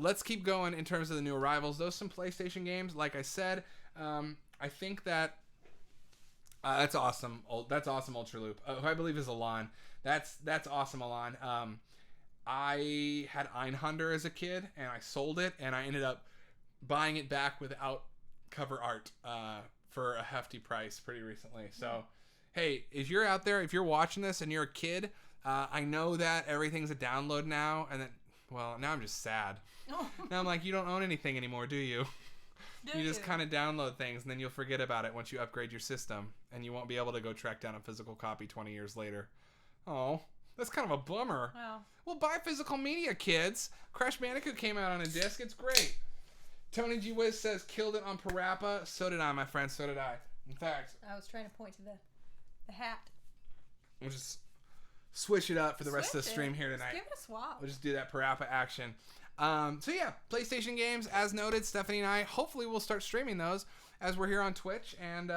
Let's keep going in terms of the new arrivals. Those some PlayStation games. Like I said, I think that that's awesome. That's awesome, UltraLoop. Who I believe is Alon. That's awesome, Alon. I had Einhander as a kid, and I sold it, and I ended up buying it back without cover art for a hefty price pretty recently. So, hey, if you're out there, if you're watching this and you're a kid, I know that everything's a download now, and that, well, now I'm just sad. Now I'm like, you don't own anything anymore, do you? You just kind of download things, and then you'll forget about it once you upgrade your system, and you won't be able to go track down a physical copy 20 years later. Oh, that's kind of a bummer. Wow. Well, buy physical media, kids. Crash Bandicoot came out on a disc. It's great. Tony G. Wiz says, killed it on Parappa. So did I, my friend. So did I. In fact, I was trying to point to the hat. We'll just switch it up for the rest of the stream here tonight. Just give it a swap. We'll just do that Parappa action. So yeah, PlayStation games, as noted, Stephanie and I, hopefully we'll start streaming those as we're here on Twitch. And,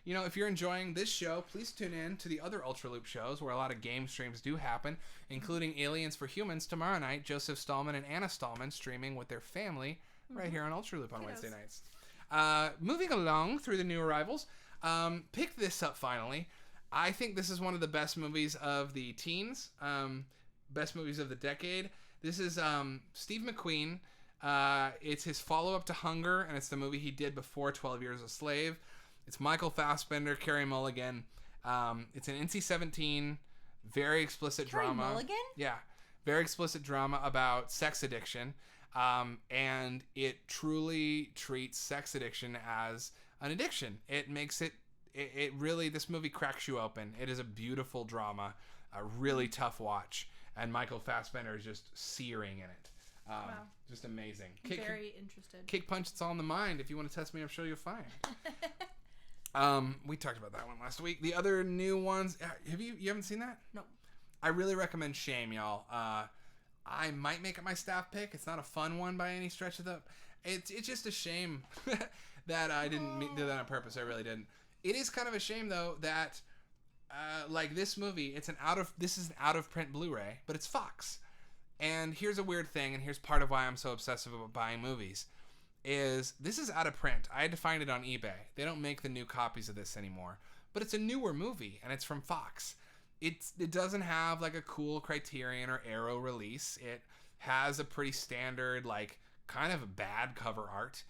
if you're enjoying this show, please tune in to the other UltraLoop shows where a lot of game streams do happen, including Aliens for Humans tomorrow night. Joseph Stallman and Anna Stallman streaming with their family right here on UltraLoop on Wednesday nights. Moving along through the new arrivals, picked this up finally. I think this is one of the best movies of the teens, best movies of the decade. This is Steve McQueen. It's his follow-up to Hunger, and it's the movie he did before 12 Years a Slave. It's Michael Fassbender, Carey Mulligan. It's an NC-17, very explicit drama. Carey Mulligan? Yeah, very explicit drama about sex addiction. And it truly treats sex addiction as an addiction. It makes it really, this movie cracks you open. It is a beautiful drama, a really tough watch. And Michael Fassbender is just searing in it. Wow. Just amazing. Very interested. Kick Punch, It's All in the Mind. If you want to test me, I'm sure you'll find. We talked about that one last week. The other new ones, you haven't seen that? No. I really recommend Shame, y'all. I might make it my staff pick. It's not a fun one by any stretch of the... It's just a shame that I didn't do that on purpose. I really didn't. It is kind of a shame, though, that... like this movie, this is an out-of-print Blu-ray, but it's Fox. And here's a weird thing, and here's part of why I'm so obsessive about buying movies, is this is out of print. I had to find it on eBay. They don't make the new copies of this anymore. But it's a newer movie, and it's from Fox. It doesn't have like a cool Criterion or Arrow release. It has a pretty standard, like, kind of a bad cover art.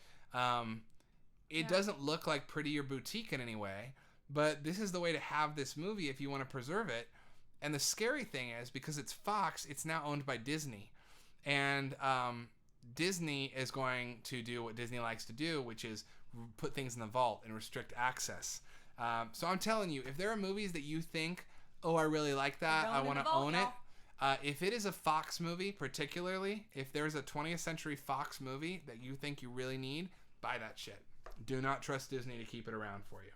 It doesn't look like pretty or boutique in any way. But this is the way to have this movie if you want to preserve it. And the scary thing is, because it's Fox, it's now owned by Disney. And Disney is going to do what Disney likes to do, which is put things in the vault and restrict access. So I'm telling you, if there are movies that you think, oh, I really like that, I want to own it. If it is a Fox movie, particularly, if there's a 20th Century Fox movie that you think you really need, buy that shit. Do not trust Disney to keep it around for you.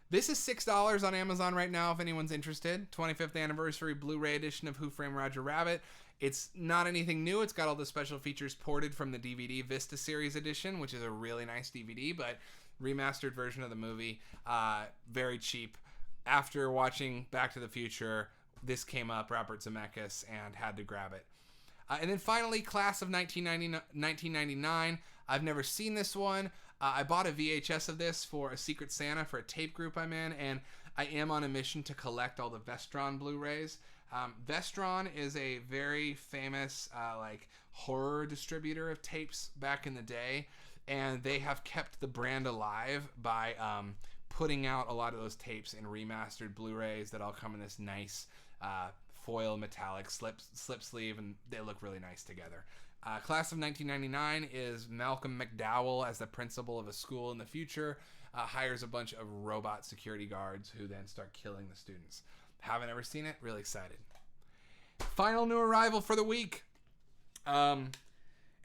This is $6 on Amazon right now if anyone's interested. 25th anniversary Blu-ray edition of Who Framed Roger Rabbit. It's not anything new. It's got all the special features ported from the DVD Vista Series edition, which is a really nice DVD, but remastered version of the movie, very cheap. After watching Back to the Future, this came up, Robert Zemeckis, and had to grab it. And then finally, Class of 1999. I've never seen this one. I bought a VHS of this for a Secret Santa for a tape group I'm in, and I am on a mission to collect all the Vestron Blu-rays. Vestron is a very famous horror distributor of tapes back in the day, and they have kept the brand alive by putting out a lot of those tapes in remastered Blu-rays that all come in this nice foil metallic slip sleeve, and they look really nice together. Class of 1999 is Malcolm McDowell as the principal of a school in the future. Hires a bunch of robot security guards who then start killing the students. Haven't ever seen it. Really excited. Final new arrival for the week. And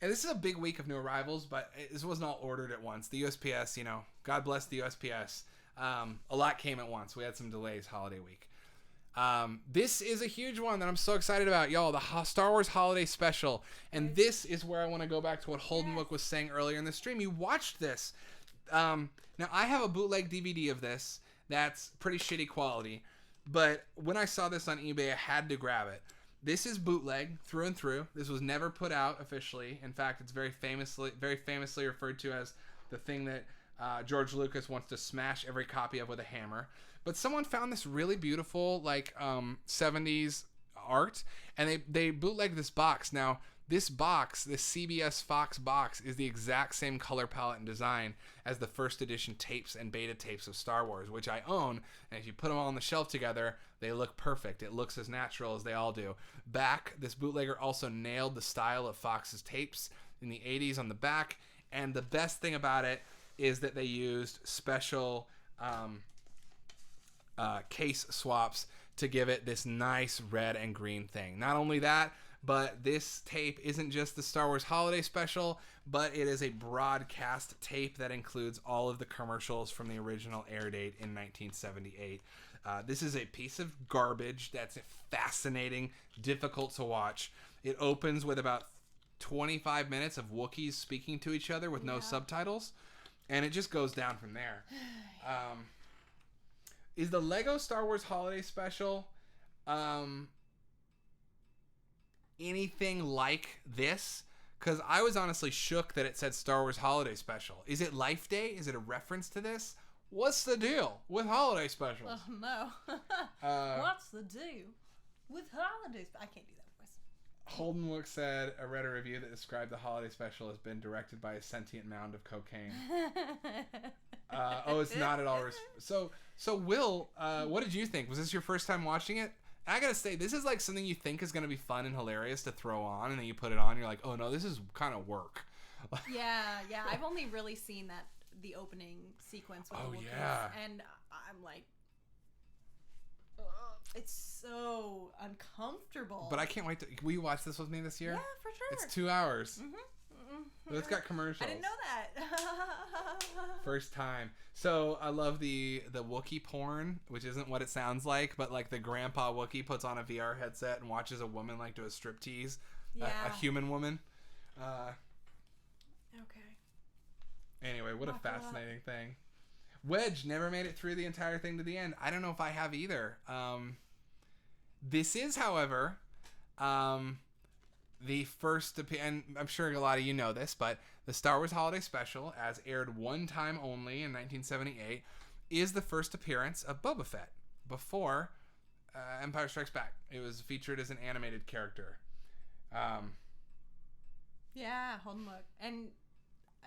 this is a big week of new arrivals, but this wasn't all ordered at once. The USPS, you know, God bless the USPS. A lot came at once. We had some delays holiday week. This is a huge one that I'm so excited about, y'all. The Star Wars Holiday Special. And this is where I want to go back to what Holden Wook was saying earlier in the stream. You watched this. Now, I have a bootleg DVD of this that's pretty shitty quality. But when I saw this on eBay, I had to grab it. This is bootleg through and through. This was never put out officially. In fact, it's very famously referred to as the thing that George Lucas wants to smash every copy of with a hammer. But someone found this really beautiful, like, 70s art, and they bootlegged this box. Now, this box, this CBS Fox box, is the exact same color palette and design as the first edition tapes and beta tapes of Star Wars, which I own. And if you put them all on the shelf together, they look perfect. It looks as natural as they all do. Back, this bootlegger also nailed the style of Fox's tapes in the 80s on the back. And the best thing about it is that they used special case swaps to give it this nice red and green thing. Not only that, but this tape isn't just the Star Wars Holiday Special, but it is a broadcast tape that includes all of the commercials from the original air date in 1978. This is a piece of garbage that's fascinating, difficult to watch. It opens with about 25 minutes of Wookiees speaking to each other with no subtitles, and it just goes down from there. Is the Lego Star Wars Holiday Special anything like this? Because I was honestly shook that it said Star Wars Holiday Special. Is it Life Day? Is it a reference to this? What's the deal with holiday specials? Oh, no. What's the deal with holidays? I can't do that voice. Holden Wook said, I read a review that described the holiday special as been directed by a sentient mound of cocaine. It's not at all. So Will, what did you think? Was this your first time watching it? I gotta say, this is like something you think is gonna be fun and hilarious to throw on, and then you put it on, and you're like, oh no, this is kind of work. Yeah. I've only really seen the opening sequence with the Wookiees, and I'm like, it's so uncomfortable. But I can't wait to. Will you watch this with me this year? Yeah, for sure. It's 2 hours. But it's got commercials. I didn't know that. First time. So I love the Wookiee porn, which isn't what it sounds like, but like the grandpa Wookiee puts on a VR headset and watches a woman like do a striptease, a human woman. Okay. Anyway, what a fascinating thing. Wedge never made it through the entire thing to the end. I don't know if I have either. This is, however, the first, and I'm sure a lot of you know this, but the Star Wars Holiday Special, as aired one time only in 1978, is the first appearance of Boba Fett before Empire Strikes Back. It was featured as an animated character. Yeah, Holden Wook. And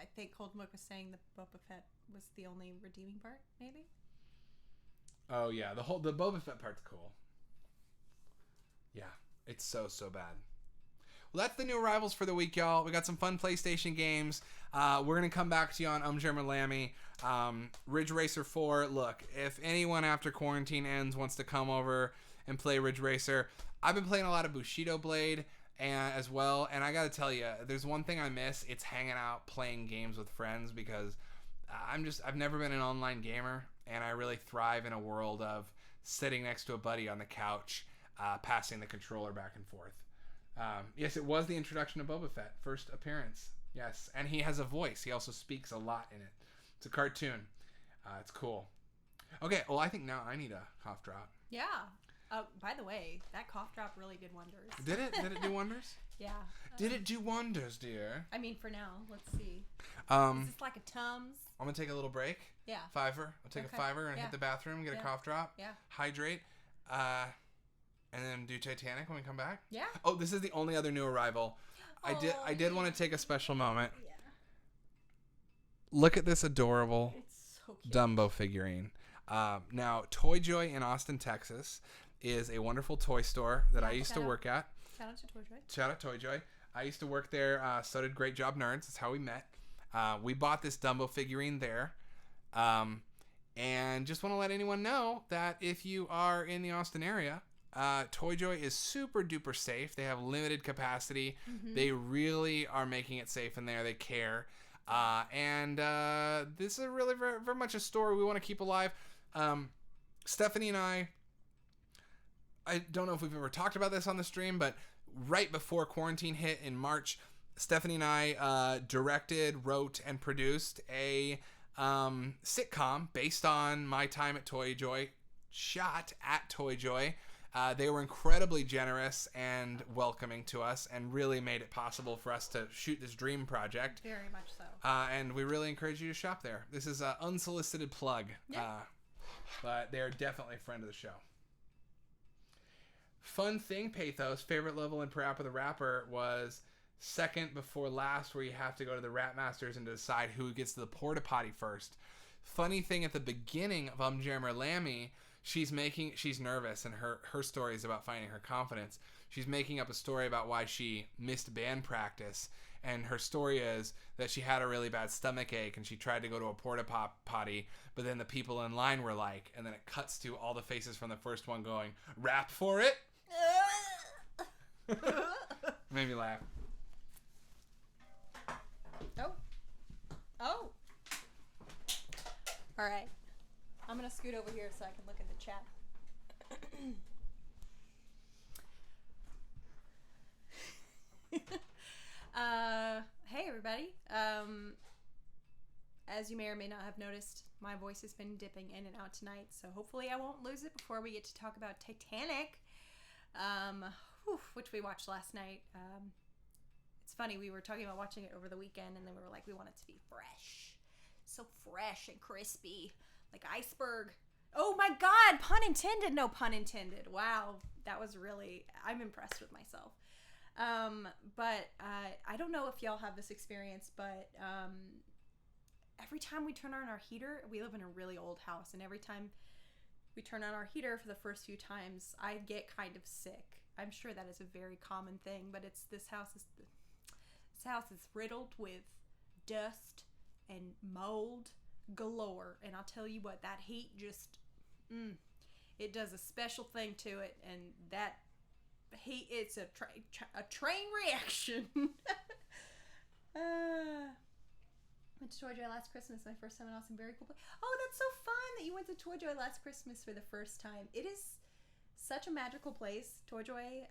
I think Holden Wook was saying that Boba Fett was the only redeeming part, maybe? Oh, yeah. The Boba Fett part's cool. Yeah. It's so bad. Well, that's the new arrivals for the week, y'all. We got some fun PlayStation games. We're going to come back to you on German Lammy. Ridge Racer 4. Look, if anyone after quarantine ends wants to come over and play Ridge Racer, I've been playing a lot of Bushido Blade as well. And I got to tell you, there's one thing I miss. It's hanging out, playing games with friends, because I've never been an online gamer, and I really thrive in a world of sitting next to a buddy on the couch, passing the controller back and forth. Yes, it was the introduction of Boba Fett. First appearance. Yes, and he has a voice. He also speaks a lot in it. It's a cartoon. It's cool. Okay, well, I think now I need a cough drop. Yeah. By the way, that cough drop really did wonders. Did it? Did it do wonders? Yeah. Did it do wonders, dear? I mean, for now. Let's see. Is this like a Tums? I'm going to take a little break. Yeah. Fiver. I'll take a fiver and hit the bathroom, get a cough drop. Yeah. Hydrate. And then do Titanic when we come back? Yeah. Oh, this is the only other new arrival. I did want to take a special moment. Yeah. Look at this adorable So cute. Dumbo figurine. Now, Toy Joy in Austin, Texas is a wonderful toy store that I used to work at. Shout out to Toy Joy. Shout out Toy Joy. I used to work there. So did Great Job Nerds. That's how we met. We bought this Dumbo figurine there. And just want to let anyone know that if you are in the Austin area, Toy Joy is super duper safe. They have limited capacity. Mm-hmm. They really are making it safe in there. They care. And this is really very, very much a story we want to keep alive. Stephanie and I don't know if we've ever talked about this on the stream, but right before quarantine hit in March, Stephanie and I directed, wrote, and produced a sitcom based on my time at Toy Joy, shot at Toy Joy. They were incredibly generous and welcoming to us and really made it possible for us to shoot this dream project. Very much so. And we really encourage you to shop there. This is an unsolicited plug, but they're definitely a friend of the show. Fun thing, Pathos, favorite level in Parappa the Rapper was second before last, where you have to go to the Rat Masters and decide who gets to the porta potty first. Funny thing, at the beginning of Jammer Lammy, she's nervous, and her story is about finding her confidence. She's making up a story about why she missed band practice, and her story is that she had a really bad stomach ache and she tried to go to a porta potty, but then the people in line were like, and then it cuts to all the faces from the first one going, "Rap for it." Made me laugh. Oh. All right. I'm going to scoot over here so I can look at the chat. Hey, everybody. As you may or may not have noticed, my voice has been dipping in and out tonight, so hopefully I won't lose it before we get to talk about Titanic, which we watched last night. It's funny, we were talking about watching it over the weekend, and then we were like, we want it to be fresh. So fresh and crispy. Like iceberg. Oh my God, pun intended. No pun intended. Wow, that was really, I'm impressed with myself. But I don't know if y'all have this experience, but every time we turn on our heater, we live in a really old house, and every time we turn on our heater for the first few times, I get kind of sick. I'm sure that is a very common thing, but this house is riddled with dust and mold galore, and I'll tell you what, that heat just it does a special thing to it, and that heat, it's a train reaction. Went to Toy Joy last Christmas, my first time in Austin. Very cool place. Oh, that's so fun that you went to Toy Joy last Christmas for the first time. It is such a magical place, Toy Joy.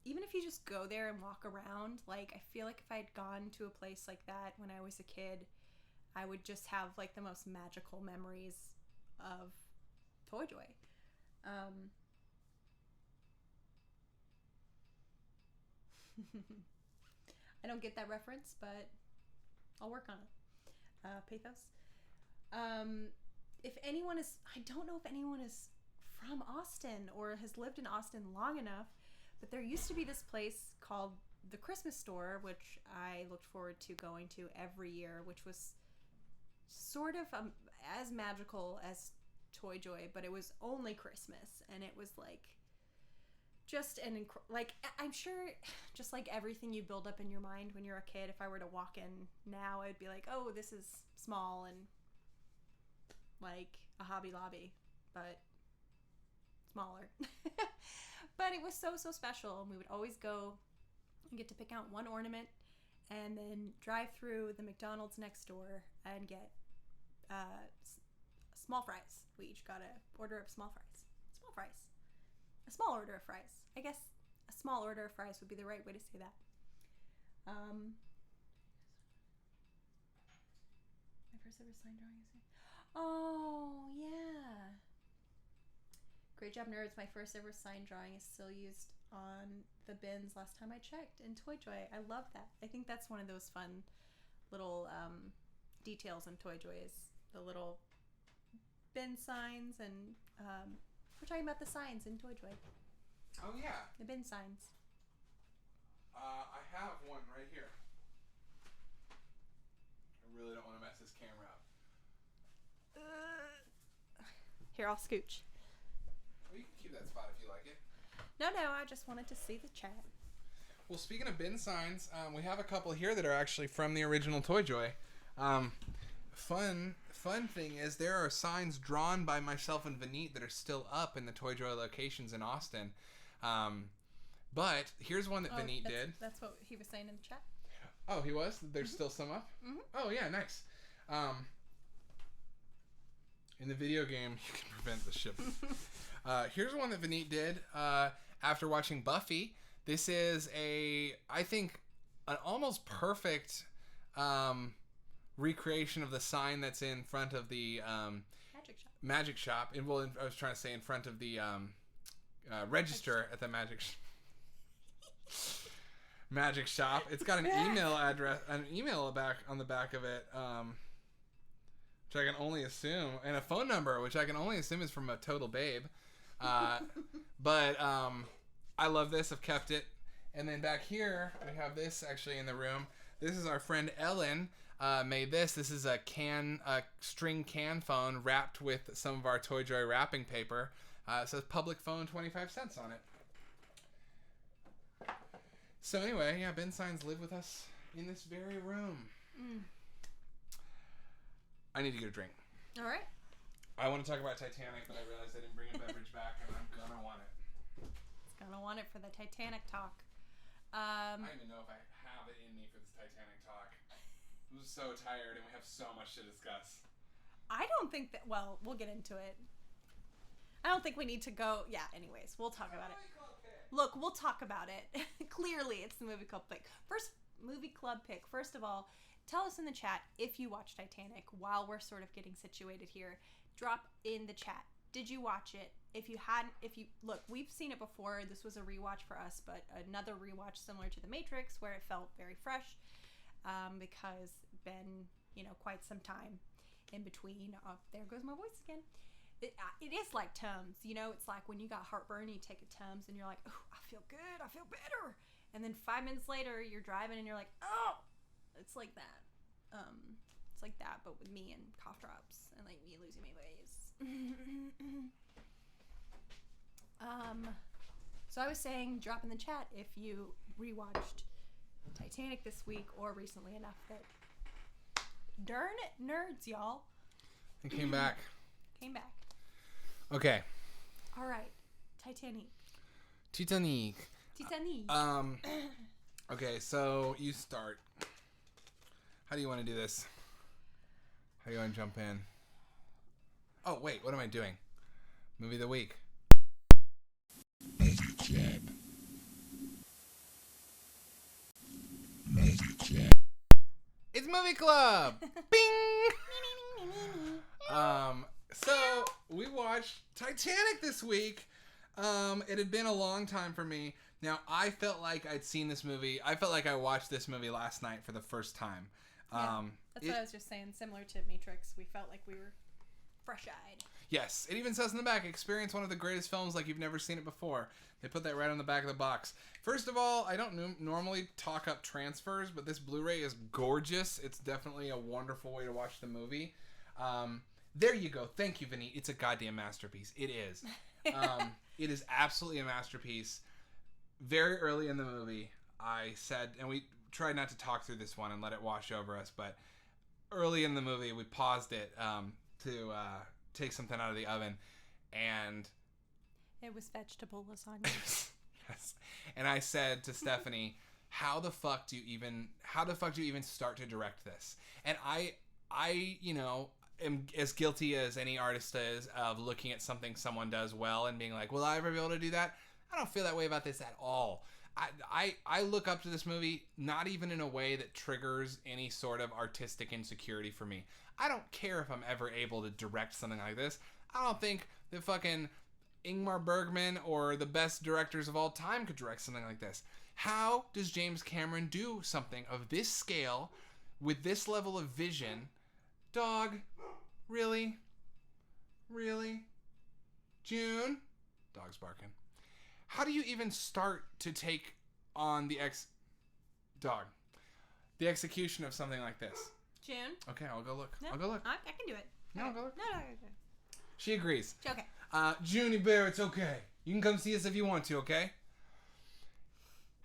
Even if you just go there and walk around, like, I feel like if I had gone to a place like that when I was a kid, I would just have like the most magical memories of Toy Joy. I don't get that reference, but I'll work on it. Pathos. If anyone is, I don't know if anyone is from Austin or has lived in Austin long enough, but there used to be this place called the Christmas Store, which I looked forward to going to every year, which was sort of as magical as Toy Joy, but it was only Christmas, and it was like just like, I'm sure, just like everything you build up in your mind when you're a kid, if I were to walk in now, I'd be like, oh, this is small and like a Hobby Lobby, but smaller. But it was so special, and we would always go and get to pick out one ornament and then drive through the McDonald's next door and get small fries. We each got an order of small fries. A small order of fries. I guess a small order of fries would be the right way to say that. My first ever sign drawing is here. Oh, yeah. Great Job Nerds, my first ever sign drawing is still used on the bins last time I checked in Toy Joy. I love that. I think that's one of those fun little details in Toy Joy, is the little bin signs, and we're talking about the signs in Toy Joy. Oh, yeah. The bin signs. I have one right here. I really don't want to mess this camera up. Here, I'll scooch. Well, you can keep that spot if you like it. No, I just wanted to see the chat. Well, speaking of bin signs, we have a couple here that are actually from the original Toy Joy. Fun thing is there are signs drawn by myself and Vineet that are still up in the Toy Joy locations in Austin. But here's one that Vineet did. That's what he was saying in the chat. Oh, he was? There's still some up? Mm-hmm. Oh, yeah, nice. In the video game, you can prevent the shipment. Here's one that Vineet did after watching Buffy. This is I think, an almost perfect recreation of the sign that's in front of the magic shop. I was trying to say in front of the register at the magic shop. It's got an email address, an email on the back of it, which I can only assume, and a phone number, which I can only assume is from a total babe. But I love this. I've kept it. And then back here, we have this actually in the room. This is our friend Ellen made this. This is a string can phone wrapped with some of our Toy Joy wrapping paper. It says public phone 25 cents on it. So anyway, yeah, bin signs live with us in this very room. I need to get a drink. All right. I want to talk about Titanic, but I realized I didn't bring a beverage back, and I'm gonna want it. It's gonna want it for the Titanic talk. I don't even know if I have it in me for this Titanic talk. I'm so tired, and we have so much to discuss. I don't think that. Well, we'll get into it. I don't think we need to go. Yeah. Anyways, we'll talk about it. Look, we'll talk about it. Clearly, it's the movie club pick. First movie club pick. First of all, tell us in the chat if you watched Titanic while we're sort of getting situated here. Drop in the chat. Did you watch it? If you hadn't, look, we've seen it before. This was a rewatch for us, but another rewatch similar to The Matrix, where it felt very fresh, because been, quite some time in between. There goes my voice again. It is like Tums, it's like when you got heartburn, you take a Tums and you're like, oh, I feel good, I feel better. And then 5 minutes later, you're driving and you're like, oh, it's like that. It's like that, but with me and cough drops and like me losing my ways. So I was saying, drop in the chat if you rewatched Titanic this week or recently enough that darn it, nerds, y'all. It came back. Okay. All right. Titanic. Okay, so you start. How do you want to do this? How do you want to jump in? Oh, wait, what am I doing? Movie of the week. It's Movie Club! Bing! So, we watched Titanic this week. It had been a long time for me. Now, I felt like I'd seen this movie. I felt like I watched this movie last night for the first time. That's what I was just saying. Similar to Matrix, we felt like we were fresh-eyed. Yes, it even says in the back, experience one of the greatest films like you've never seen it before. They put that right on the back of the box. First of all, I don't normally talk up transfers, but this Blu-ray is gorgeous. It's definitely a wonderful way to watch the movie. There you go. Thank you, Vinny. It's a goddamn masterpiece. It is. It is absolutely a masterpiece. Very early in the movie, I said, and we tried not to talk through this one and let it wash over us, but early in the movie, we paused it to take something out of the oven, and it was vegetable lasagna. Yes. And I said to Stephanie, how the fuck do you even start to direct this? And I am as guilty as any artist is of looking at something someone does well and being like, will I ever be able to do that? I don't feel that way about this at all. I look up to this movie not even in a way that triggers any sort of artistic insecurity for me. I don't care if I'm ever able to direct something like this. I don't think that fucking Ingmar Bergman or the best directors of all time could direct something like this. How does James Cameron do something of this scale with this level of vision? Dog, really? Really? June? Dog's barking. How do you even start to take on the execution of something like this? June? Okay, I'll go look. No, I'll go look. I can do it. No, I'll go look. No. She agrees. Okay. Junie Bear, it's okay. You can come see us if you want to, okay?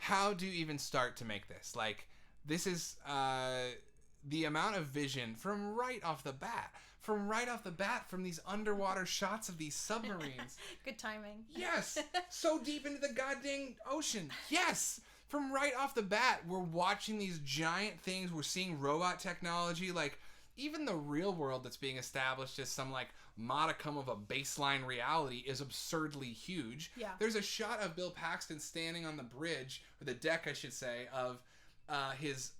how do you even start to make this? Like, this is the amount of vision from right off the bat. From these underwater shots of these submarines. Good timing. Yes! So deep into the goddamn ocean. Yes! From right off the bat, we're watching these giant things. We're seeing robot technology. Like, even the real world that's being established as some, like, modicum of a baseline reality is absurdly huge. Yeah. There's a shot of Bill Paxton standing on the bridge, or the deck, I should say, of his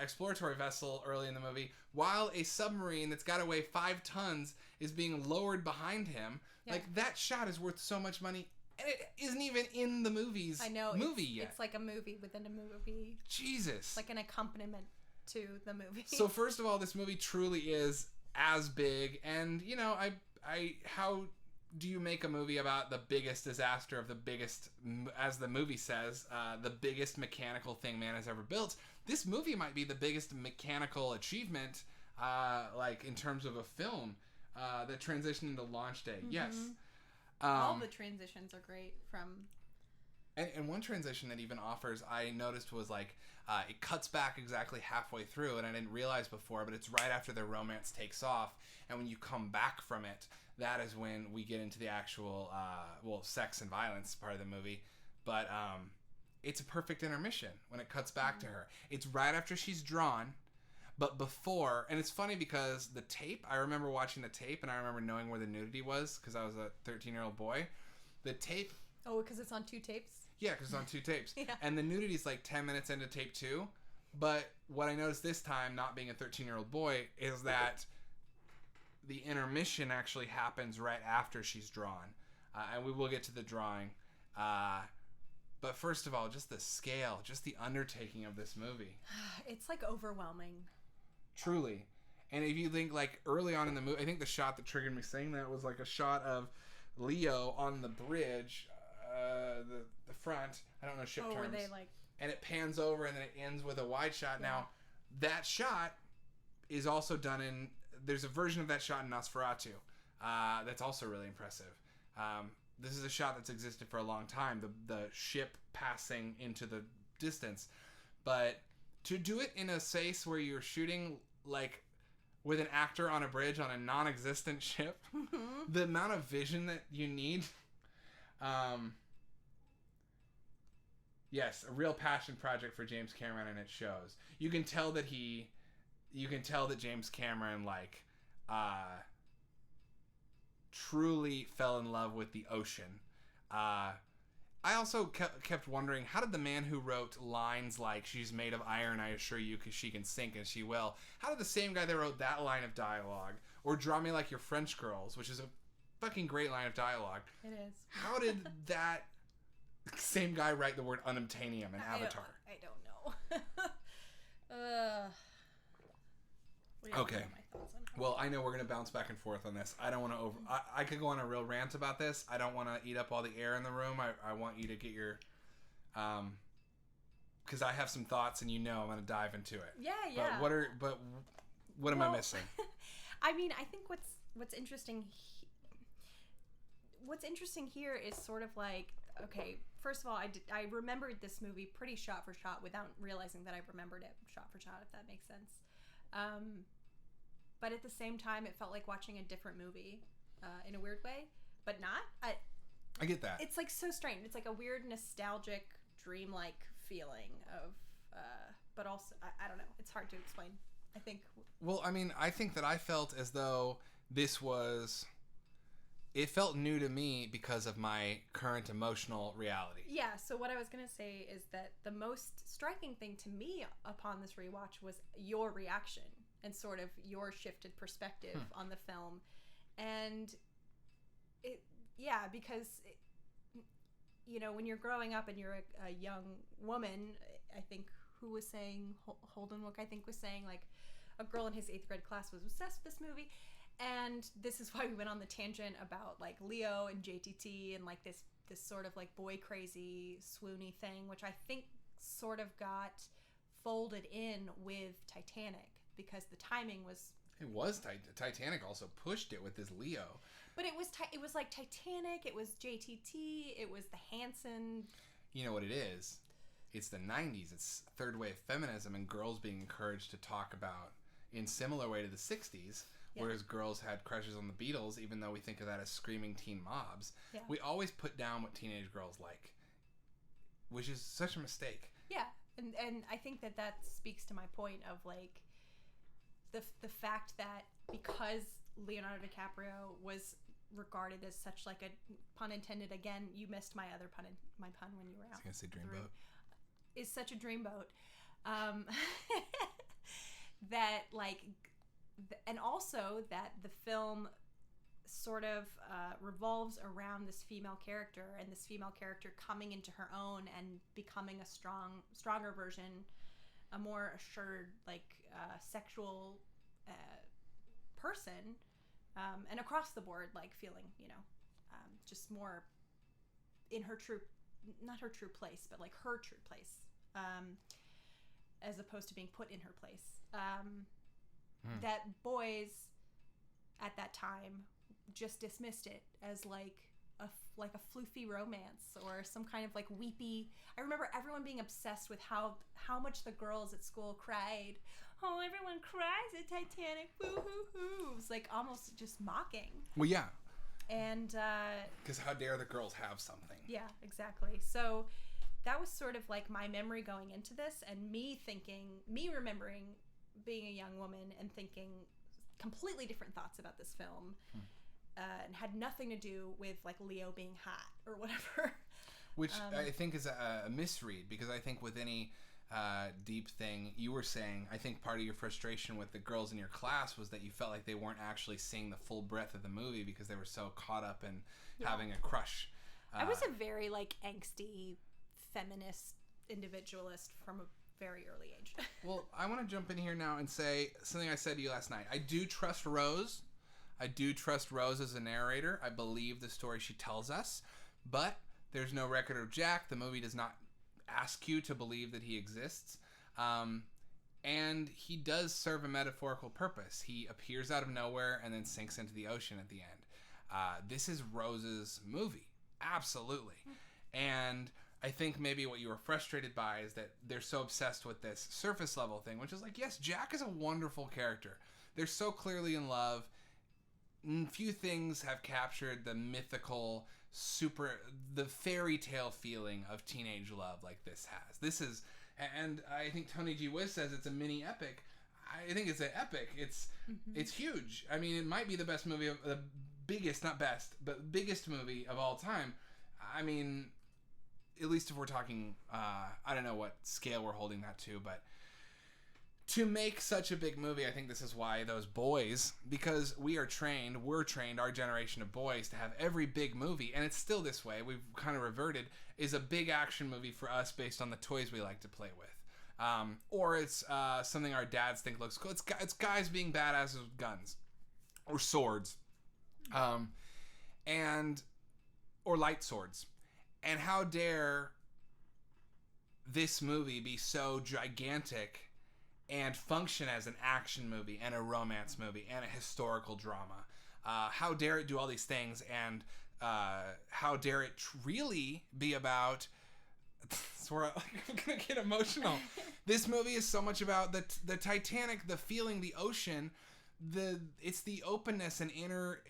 exploratory vessel early in the movie, while a submarine that's got to weigh 5 tons is being lowered behind him. Yeah. Like, that shot is worth so much money, and it isn't even in the movie yet. It's like a movie within a movie. Jesus. It's like an accompaniment to the movie. So first of all, this movie truly is as big, and you know, how do you make a movie about the biggest disaster of the biggest, as the movie says, the biggest mechanical thing man has ever built? This movie might be the biggest mechanical achievement, like in terms of a film, that transitioned into launch day. Mm-hmm. Yes. All the transitions are great from... And one transition that even offers, I noticed, was like, it cuts back exactly halfway through, and I didn't realize before, but it's right after their romance takes off, and when you come back from it, that is when we get into the actual, sex and violence part of the movie. But it's a perfect intermission when it cuts back to her. It's right after she's drawn, but before, and it's funny because the tape, I remember watching the tape, and I remember knowing where the nudity was, because I was a 13-year-old boy. The tape... Oh, because it's on 2 tapes? Yeah, because it's on 2 tapes. Yeah. And the nudity's like 10 minutes into tape 2. But what I noticed this time, not being a 13-year-old boy, is that the intermission actually happens right after she's drawn. And we will get to the drawing. But first of all, just the scale, just the undertaking of this movie. It's like overwhelming. Truly. And if you think like early on in the movie, I think the shot that triggered me saying that was like a shot of Leo on the bridge, the front. I don't know ship terms. Where they like... And it pans over and then it ends with a wide shot. Yeah. Now, that shot is also done in... There's a version of that shot in Nosferatu that's also really impressive. This is a shot that's existed for a long time. The ship passing into the distance. But to do it in a space where you're shooting like with an actor on a bridge on a non-existent ship, the amount of vision that you need... Yes, a real passion project for James Cameron, and it shows. You can tell that James Cameron like truly fell in love with the ocean. I also kept wondering, how did the man who wrote lines like "She's made of iron, I assure you, 'cause she can sink and she will," how did the same guy that wrote that line of dialogue, or "Draw me like your French girls," which is a fucking great line of dialogue. It is. How did that same guy write the word unobtainium in Avatar? I don't know. Okay. Well, I know we're going to bounce back and forth on this. I don't want to I could go on a real rant about this. I don't want to eat up all the air in the room. I want you to get your... because I have some thoughts, and I'm going to dive into it. Yeah. But what am I missing? I mean, I think what's interesting... What's interesting here is sort of like... Okay, first of all, I remembered this movie pretty shot for shot without realizing that I remembered it shot for shot, if that makes sense. But at the same time, it felt like watching a different movie in a weird way, but not. I get that. It's like so strange. It's like a weird, nostalgic, dreamlike feeling of, but also, I don't know. It's hard to explain, I think. Well, I mean, I think that I felt as though this was... It felt new to me because of my current emotional reality. Yeah, so what I was going to say is that the most striking thing to me upon this rewatch was your reaction and sort of your shifted perspective on the film. And because, when you're growing up and you're a young woman, I think who was saying, Holdenwook, I think was saying, like, a girl in his 8th grade class was obsessed with this movie. And this is why we went on the tangent about like Leo and JTT and like this sort of like boy crazy swoony thing, which I think sort of got folded in with Titanic because the timing was... It was Titanic also pushed it with this Leo. But it was like Titanic, it was JTT, it was the Hanson you know what it is? It's the 90s. It's third wave feminism and girls being encouraged to talk about in similar way to the 60s, whereas girls had crushes on the Beatles, even though we think of that as screaming teen mobs. Yeah. We always put down what teenage girls like, which is such a mistake. Yeah, and I think that speaks to my point of like the fact that because Leonardo DiCaprio was regarded as such like a, pun intended again, you missed my other pun, my pun when you were out. I was gonna say dreamboat. Is such a dreamboat. That like, and also that the film sort of revolves around this female character and this female character coming into her own and becoming a stronger version, a more assured like sexual person, and across the board like feeling, you know, just more in her true, not her true place, but like her true place, as opposed to being put in her place. That boys at that time just dismissed it as like a floofy romance or some kind of like weepy. I remember everyone being obsessed with how much the girls at school cried. Oh, everyone cries at Titanic. Boo hoo hoo. It was like almost just mocking. Well, yeah. And because how dare the girls have something? Yeah, exactly. So that was sort of like my memory going into this, and me remembering being a young woman and thinking completely different thoughts about this film, and had nothing to do with like Leo being hot or whatever. Which I think is a misread, because I think with any deep thing you were saying, I think part of your frustration with the girls in your class was that you felt like they weren't actually seeing the full breadth of the movie because they were so caught up in having a crush. I was a very like angsty feminist individualist from a very early age. Well, I want to jump in here now and say something I said to you last night. I do trust Rose. I do trust Rose as a narrator. I believe the story she tells us, but there's no record of Jack. The movie does not ask you to believe that he exists. And he does serve a metaphorical purpose. He appears out of nowhere and then sinks into the ocean at the end. This is Rose's movie. Absolutely. And I think maybe what you were frustrated by is that they're so obsessed with this surface level thing, which is like, yes, Jack is a wonderful character. They're so clearly in love. Few things have captured the mythical, the fairy tale feeling of teenage love like this has. This is, and I think Tony G. Wiz says it's a mini epic. I think it's an epic. It's huge. I mean, it might be the best movie, the biggest, not best, but biggest movie of all time. I mean, at least if we're talking, I don't know what scale we're holding that to, but to make such a big movie, I think this is why those boys, because we're trained, our generation of boys, to have every big movie, and it's still this way, we've kind of reverted, is a big action movie for us based on the toys we like to play with. Or it's something our dads think looks cool. It's guys being badasses with guns. Or swords. Or light swords. And how dare this movie be so gigantic and function as an action movie and a romance movie and a historical drama? How dare it do all these things, and how dare it really be about... I'm gonna get emotional. This movie is so much about the Titanic, the feeling, the ocean. It's the openness and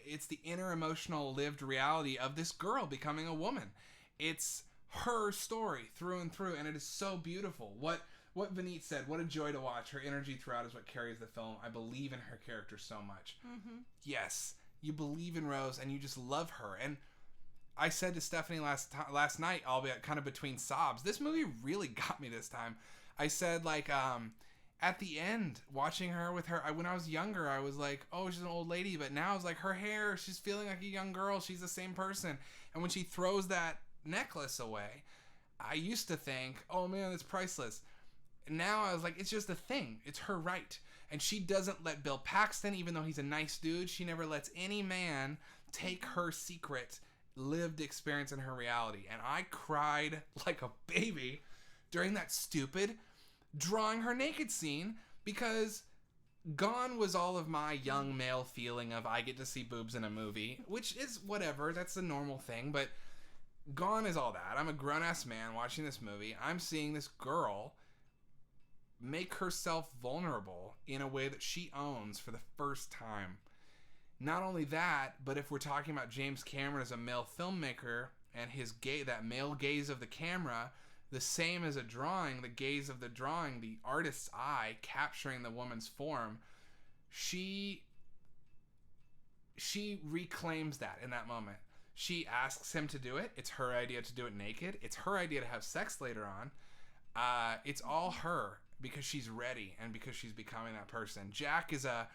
it's the inner emotional lived reality of this girl becoming a woman. It's her story through and through, and it is so beautiful. What Vineet said, what a joy to watch. Her energy throughout is what carries the film. I believe in her character so much. Yes, you believe in Rose, and you just love her. And I said to Stephanie last night, albeit kind of between sobs, this movie really got me this time. I said, like, at the end, watching her with her, when I was younger, I was like, oh, she's an old lady. But now it's like her hair, she's feeling like a young girl. She's the same person. And when she throws that necklace away, I used to think, oh man, it's priceless. Now I was like, it's just a thing. It's her right. And she doesn't let Bill Paxton, even though he's a nice dude, she never lets any man take her secret lived experience in her reality. And I cried like a baby during that stupid drawing her naked scene, because gone was all of my young male feeling of I get to see boobs in a movie, which is whatever, that's a normal thing, but gone is all that. I'm a grown-ass man watching this movie. I'm seeing this girl make herself vulnerable in a way that she owns for the first time. Not only that, but if we're talking about James Cameron as a male filmmaker and his that male gaze of the camera, the same as a drawing, the gaze of the drawing, the artist's eye capturing the woman's form, she reclaims that in that moment. She asks him to do it. It's her idea to do it naked. It's her idea to have sex later on. It's all her because she's ready and because she's becoming that person. Jack is a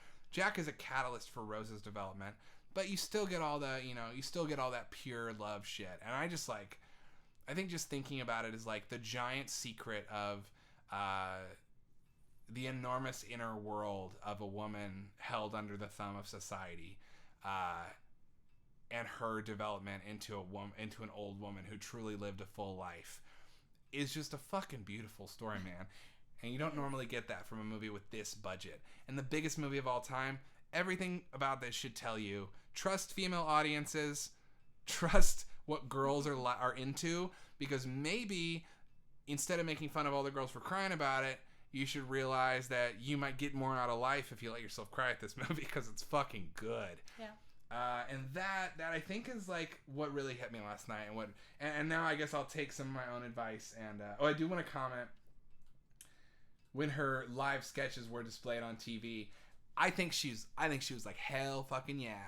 catalyst for Rose's development, but you still get all that pure love shit. And I think just thinking about it is like the giant secret of the enormous inner world of a woman held under the thumb of society, and her development into an old woman who truly lived a full life is just a fucking beautiful story, man. And you don't normally get that from a movie with this budget. And the biggest movie of all time, everything about this should tell you, trust female audiences, trust what girls are into, because maybe instead of making fun of all the girls for crying about it, you should realize that you might get more out of life if you let yourself cry at this movie, because it's fucking good. Yeah. And that I think is like what really hit me last night, and now I guess I'll take some of my own advice. And I do want to comment, when her live sketches were displayed on TV, I think she was like, hell fucking yeah.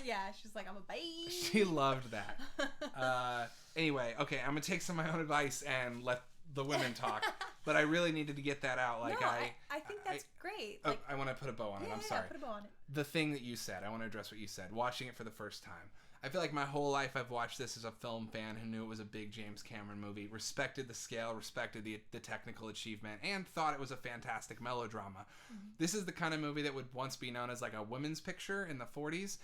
Yeah, she's like, I'm a babe. She loved that. Anyway, okay, I'm gonna take some of my own advice and let the women talk. But I really needed to get that out. Like, no, I think that's great. Like, I want to put a bow on it. I'm sorry. Put a bow on it. The thing that you said, I want to address what you said. Watching it for the first time. I feel like my whole life I've watched this as a film fan who knew it was a big James Cameron movie, respected the scale, respected the technical achievement, and thought it was a fantastic melodrama. Mm-hmm. This is the kind of movie that would once be known as like a women's picture in the 40s,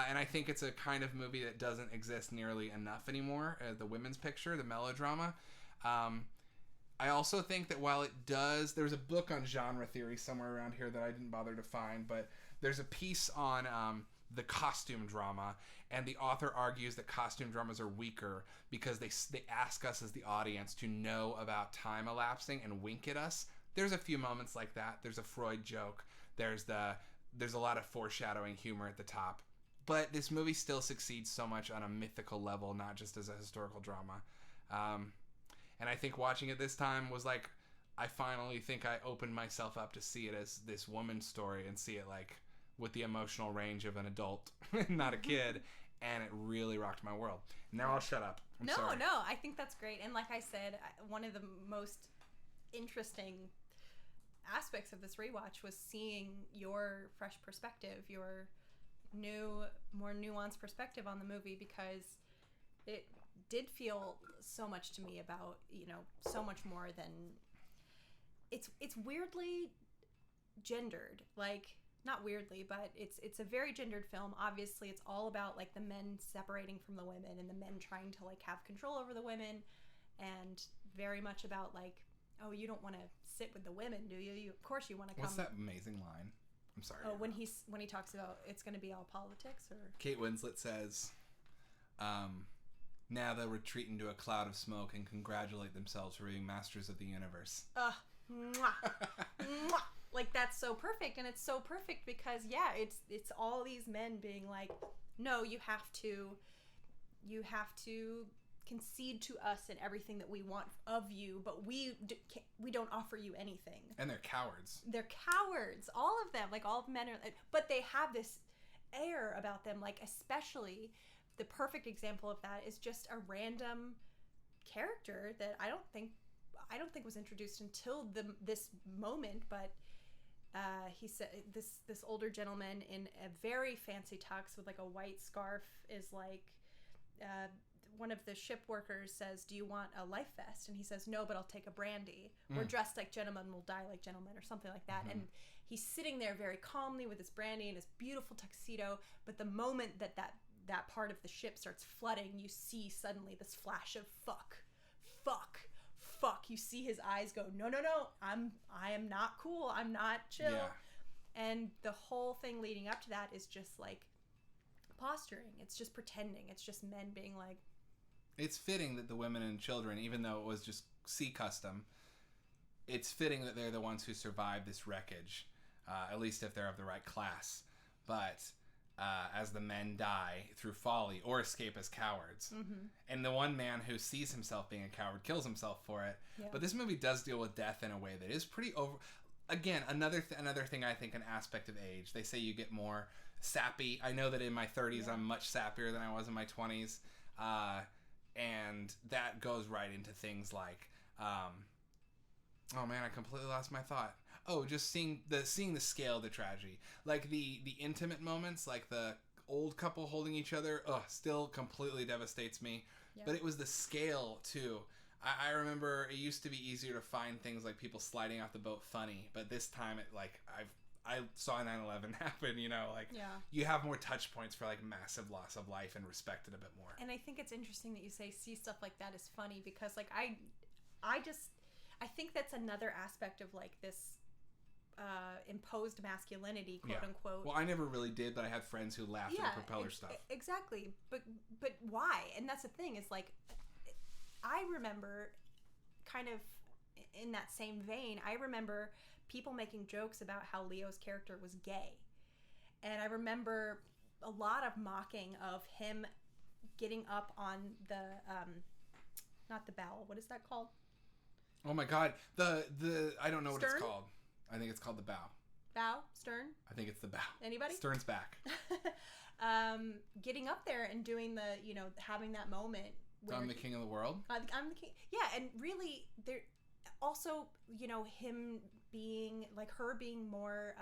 and I think it's a kind of movie that doesn't exist nearly enough anymore, the women's picture, the melodrama. I also think that while it does, there's a book on genre theory somewhere around here that I didn't bother to find, but there's a piece on the costume drama, and the author argues that costume dramas are weaker because they ask us as the audience to know about time elapsing and wink at us. There's a few moments like that. There's a Freud joke. There's a lot of foreshadowing humor at the top. But this movie still succeeds so much on a mythical level, not just as a historical drama. And I think watching it this time was like, I finally think I opened myself up to see it as this woman's story and see it like with the emotional range of an adult, not a kid, and it really rocked my world. Now I'll shut up. I'm sorry. No, I think that's great. And like I said, one of the most interesting aspects of this rewatch was seeing your fresh perspective, your new, more nuanced perspective on the movie, because it did feel so much to me about, so much more than it's weirdly gendered, like, not weirdly, but it's a very gendered film. Obviously, it's all about like the men separating from the women and the men trying to like have control over the women, and very much about like, oh, you don't want to sit with the women, do you? Of course you want to come. What's that amazing line? I'm sorry. Oh, when he talks about it's going to be all politics, or Kate Winslet says, now they'll retreat into a cloud of smoke and congratulate themselves for being masters of the universe. Mwah, mwah. Like, that's so perfect, and it's so perfect because it's all these men being like, no, you have to concede to us in everything that we want of you, but we don't offer you anything. And they're cowards. They're cowards, all of them. Like, all of men are, but they have this air about them. Like, especially the perfect example of that is just a random character that I don't think was introduced until this moment, but. He said this older gentleman in a very fancy tux with like a white scarf is like, one of the ship workers says, do you want a life vest? And he says, no, but I'll take a brandy. We're dressed like gentlemen, we'll die like gentlemen, or something like that. And he's sitting there very calmly with his brandy and his beautiful tuxedo. But the moment that part of the ship starts flooding, you see suddenly this flash of fuck. You see his eyes go, no, I am not cool, I'm not chill. Yeah. And the whole thing leading up to that is just like posturing. It's just pretending. It's just men being like, It's fitting that the women and children, even though it was just sea custom, it's fitting that they're the ones who survive this wreckage, at least if they're of the right class. But as the men die through folly or escape as cowards. Mm-hmm. And the one man who sees himself being a coward kills himself for it. Yeah. But this movie does deal with death in a way that is pretty over... Again, another thing I think, an aspect of age. They say you get more sappy. I know that in my 30s I'm much sappier than I was in my 20s. And that goes right into things like... oh man, I completely lost my thought. Oh, just seeing the scale of the tragedy. Like the intimate moments, like the old couple holding each other, still completely devastates me. Yep. But it was the scale too. I remember it used to be easier to find things like people sliding off the boat funny, but this time I saw 9/11 happen, you have more touch points for like massive loss of life and respect it a bit more. And I think it's interesting that you see stuff like that is funny because like I think that's another aspect of like this imposed masculinity, quote unquote. Well, I never really did, but I had friends who laughed at the propeller stuff. Exactly. But why? And that's the thing is like, I remember kind of in that same vein, I remember people making jokes about how Leo's character was gay. And I remember a lot of mocking of him getting up on the, not the bow, what is that called? Oh my God. The I don't know what Stern? it's called. I think it's called the bow. Bow? Stern? I think it's the bow. Anybody? Stern's back. Getting up there and doing the, having that moment. Where I'm the king of the world? I'm the king. Yeah, and really, there also, him being, like her being more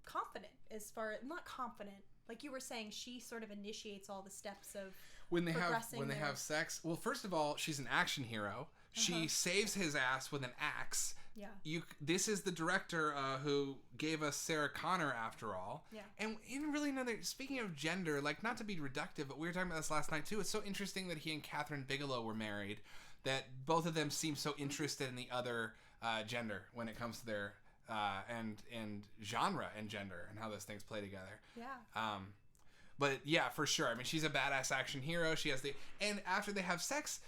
confident as far, not confident. Like you were saying, she sort of initiates all the steps of when they have sex. Well, first of all, she's an action hero. She saves his ass with an axe. Yeah. This is the director who gave us Sarah Connor, after all. Yeah. And in really another, speaking of gender, like not to be reductive, but we were talking about this last night too. It's so interesting that he and Catherine Bigelow were married. That both of them seem so interested in the other gender when it comes to their and genre and gender and how those things play together. Yeah. But yeah, for sure. I mean, she's a badass action hero. She has and after they have sex,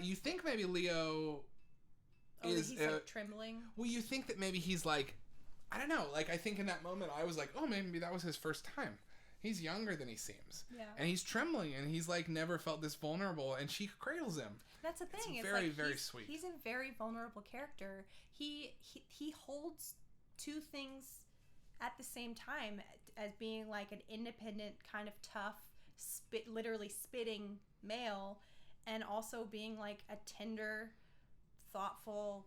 you think maybe Leo is he's like trembling. Well, you think that maybe he's like, I don't know. Like I think in that moment I was like, oh, maybe that was his first time. He's younger than he seems. Yeah. And he's trembling and he's like never felt this vulnerable, and she cradles him. That's the thing. It's very, very sweet. He's a very vulnerable character. He holds two things at the same time as being like an independent, kind of tough, literally spitting male, and also being like a tender, thoughtful,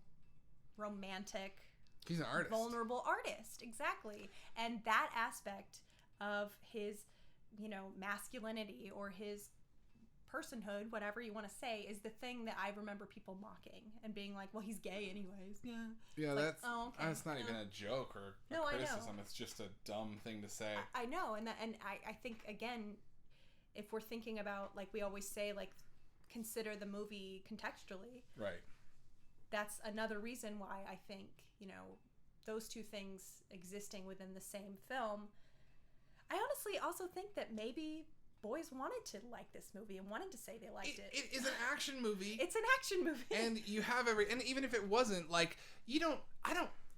romantic, he's an artist, vulnerable artist. Exactly. And that aspect of his, masculinity or his personhood, whatever you want to say, is the thing that I remember people mocking and being like, well, he's gay anyways. Yeah. Yeah, like, that's not even a joke or a criticism. I know. It's just a dumb thing to say. I know. And I think, again, if we're thinking about, like we always say, like, consider the movie contextually. Right. That's another reason why I think, those two things existing within the same film. I honestly also think that maybe boys wanted to like this movie and wanted to say they liked it. It is an action movie. It's an action movie. And you have and even if it wasn't, like,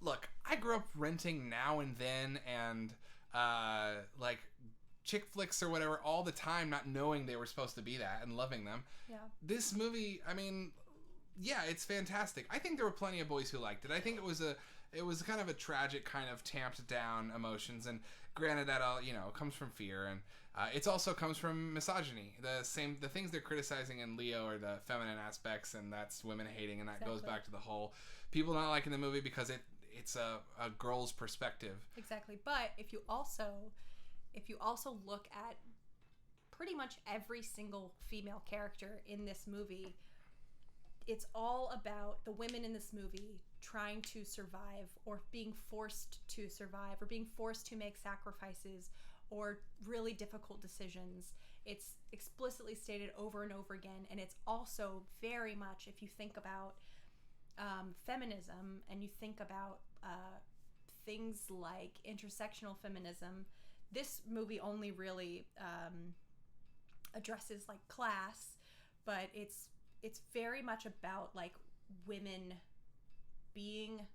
look, I grew up renting Now and Then and, like, chick flicks or whatever all the time, not knowing they were supposed to be that and loving them. Yeah. This movie, I mean, yeah, it's fantastic. I think there were plenty of boys who liked it. I think it was kind of a tragic, kind of tamped down emotions, and granted that all, comes from fear, and it also comes from misogyny. The things they're criticizing in Leo are the feminine aspects, and that's women hating, and that goes back to the whole people not liking the movie because it's a girl's perspective. Exactly. But if you also look at pretty much every single female character in this movie, it's all about the women in this movie trying to survive or being forced to survive or being forced to make sacrifices or really difficult decisions. It's explicitly stated over and over again, and it's also very much, if you think about feminism and you think about things like intersectional feminism, this movie only really addresses like class, but it's very much about like women being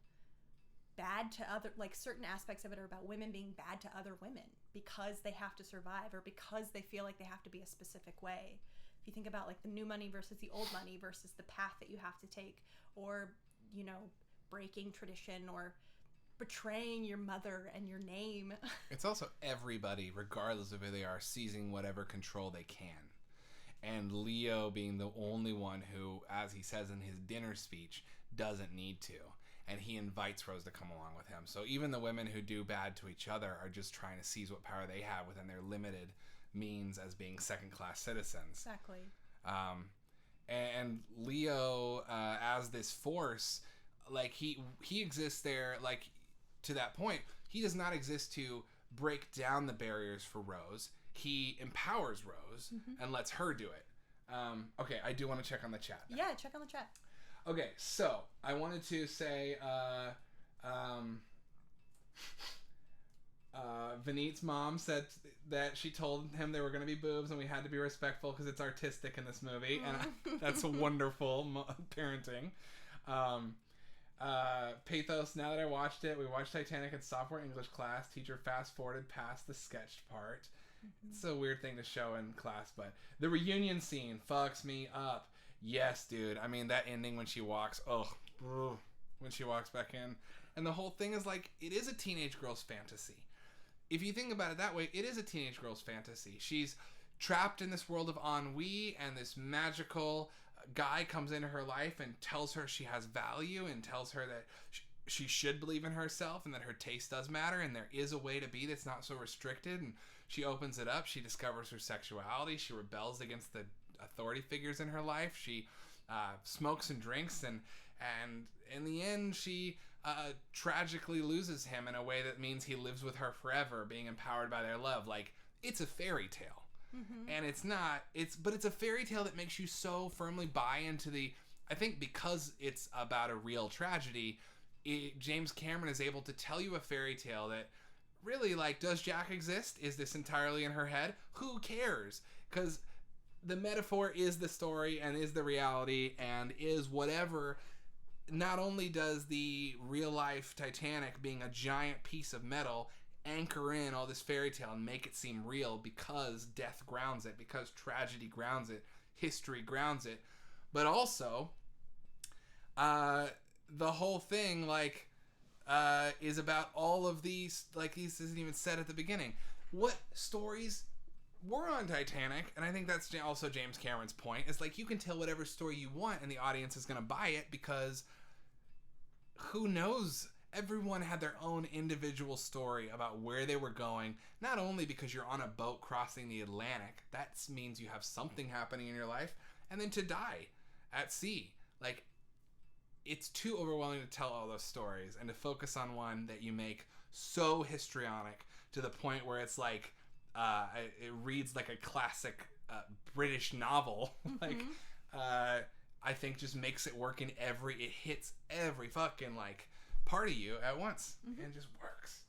bad to other, like certain aspects of it are about women being bad to other women because they have to survive or because they feel like they have to be a specific way. If you think about like the new money versus the old money versus the path that you have to take, or, you know, breaking tradition or betraying your mother and your name. It's also everybody, regardless of who they are, seizing whatever control they can. And Leo being the only one who, as he says in his dinner speech, doesn't need to. And he invites Rose to come along with him. So even the women who do bad to each other are just trying to seize what power they have within their limited means as being second-class citizens. Exactly. And Leo, as this force, like he exists there, like to that point, he does not exist to break down the barriers for Rose. He empowers Rose and lets her do it. Okay, I do want to check on the chat now. Yeah, check on the chat. Okay, so I wanted to say, Vinit's mom said that she told him there were going to be boobs and we had to be respectful because it's artistic in this movie, and that's wonderful parenting. Pathos, now that I watched it, we watched Titanic in sophomore English class. Teacher fast-forwarded past the sketched part. It's a weird thing to show in class, but the reunion scene fucks me up. Yes, dude. I mean, that ending when she walks, when she walks back in. And the whole thing is like, it is a teenage girl's fantasy. If you think about it that way, it is a teenage girl's fantasy. She's trapped in this world of ennui, and this magical guy comes into her life and tells her she has value and tells her that she should believe in herself and that her taste does matter and there is a way to be that's not so restricted. And she opens it up. She discovers her sexuality. She rebels against the authority figures in her life. She smokes and drinks, and in the end she tragically loses him in a way that means he lives with her forever, being empowered by their love. Like, it's a fairy tale. And but it's a fairy tale that makes you so firmly buy into I think because it's about a real tragedy, James Cameron is able to tell you a fairy tale that really, like, does Jack exist? Is this entirely in her head? Who cares? Because the metaphor is the story and is the reality and is whatever. Not only does the real life Titanic being a giant piece of metal anchor in all this fairy tale and make it seem real because death grounds it, because tragedy grounds it, history grounds it, but also the whole thing is about all of these, like, this isn't even said at the beginning, what stories were on Titanic. And I think that's also James Cameron's point, is like, you can tell whatever story you want and the audience is going to buy it, because who knows, everyone had their own individual story about where they were going. Not only because you're on a boat crossing the Atlantic, that means you have something happening in your life, and then to die at sea. Like, it's too overwhelming to tell all those stories and to focus on one that you make so histrionic to the point where it's like it reads like a classic British novel. Like, I think just makes it work it hits every fucking like part of you at once and just works.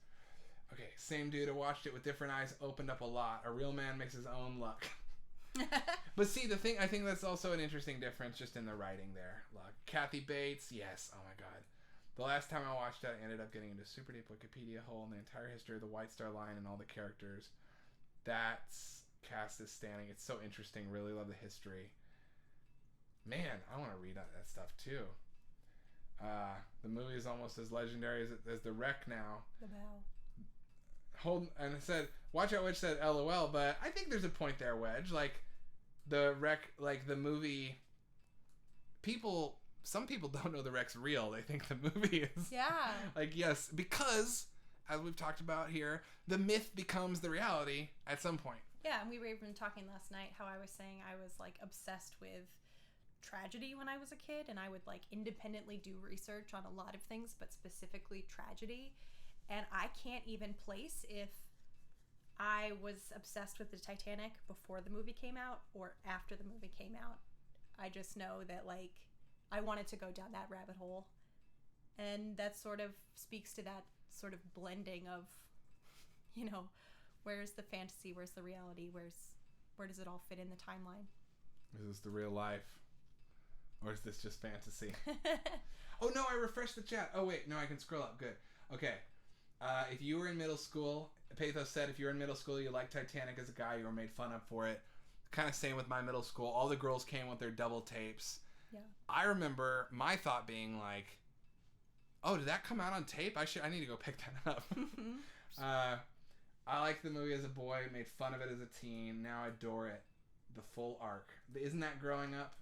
Okay, same dude who watched it with different eyes opened up a lot. A real man makes his own luck. But see, the thing, I think that's also an interesting difference just in the writing there. Look, Kathy Bates, yes, oh my god. The last time I watched it, I ended up getting into a super deep Wikipedia hole in the entire history of the White Star Line and all the characters. That's cast is standing. It's so interesting. Really love the history. Man, I want to read that stuff too. The movie is almost as legendary as the wreck now. The bow. And it said, watch out, Wedge said LOL, but I think there's a point there, Wedge. Like, the wreck, like the movie, some people don't know the wreck's real. They think the movie is. Yeah. Like, yes, because, as we've talked about here, the myth becomes the reality at some point. Yeah, and we were even talking last night how I was saying I was, like, obsessed with tragedy when I was a kid, and I would, like, independently do research on a lot of things, but specifically tragedy. And I can't even place if I was obsessed with the Titanic before the movie came out or after the movie came out. I just know that, like, I wanted to go down that rabbit hole. And that sort of speaks to that sort of blending of, you know, where's the fantasy, where's the reality, where's Where does it all fit in the timeline? Is this the real life? Or is this just fantasy? Oh, no, I refreshed the chat. Oh, wait. No, I can scroll up. Good. Okay. If you were in middle school, Pathos said if you were in middle school, you liked Titanic as a guy, you were made fun of for it. Kind of same with my middle school. All the girls came with their double tapes. Yeah. I remember my thought being like, oh, did that come out on tape? I need to go pick that up. I liked the movie as a boy, made fun of it as a teen. Now I adore it. The full arc. Isn't that growing up?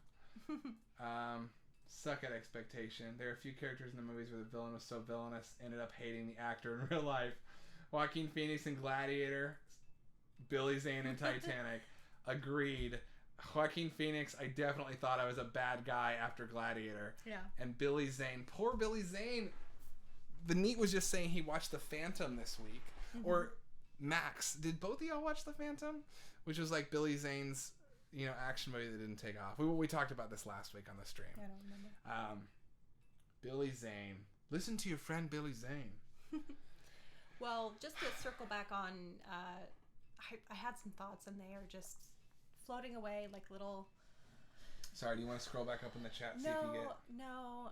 Suck at expectation. There are a few characters in the movies where the villain was so villainous, ended up hating the actor in real life. Joaquin Phoenix in Gladiator, Billy Zane in Titanic. Agreed. Joaquin Phoenix, I definitely thought I was a bad guy after Gladiator. Yeah. And Billy Zane, poor Billy Zane. The Neat was just saying he watched The Phantom this week. Mm-hmm. Or Max, did both of y'all watch The Phantom? Which was like Billy Zane's, action movie that didn't take off. We talked about this last week on the stream. I don't remember. Billy Zane. Listen to your friend Billy Zane. Well, just to circle back on, I had some thoughts and they are just floating away like little... Sorry, do you want to scroll back up in the chat? See if you get... No.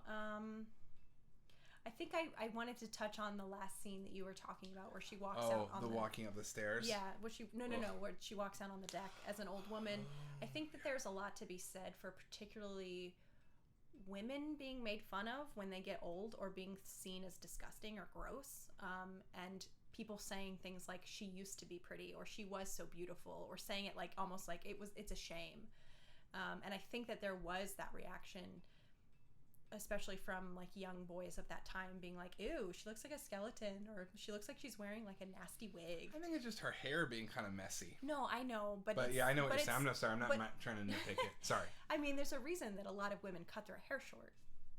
I think I wanted to touch on the last scene that you were talking about where she walks out on the walking up the stairs? Yeah, where she... No, where she walks out on the deck as an old woman. I think that there's a lot to be said for particularly women being made fun of when they get old or being seen as disgusting or gross. And people saying things like she used to be pretty or she was so beautiful or saying it like almost like it's a shame. And I think that there was that reaction, especially from like young boys of that time being like, ew, she looks like a skeleton or she looks like she's wearing like a nasty wig. I think it's just her hair being kind of messy. No, I know, but yeah, I know what you're saying. I'm sorry, I'm not trying to nitpick it. Sorry. I mean, there's a reason that a lot of women cut their hair short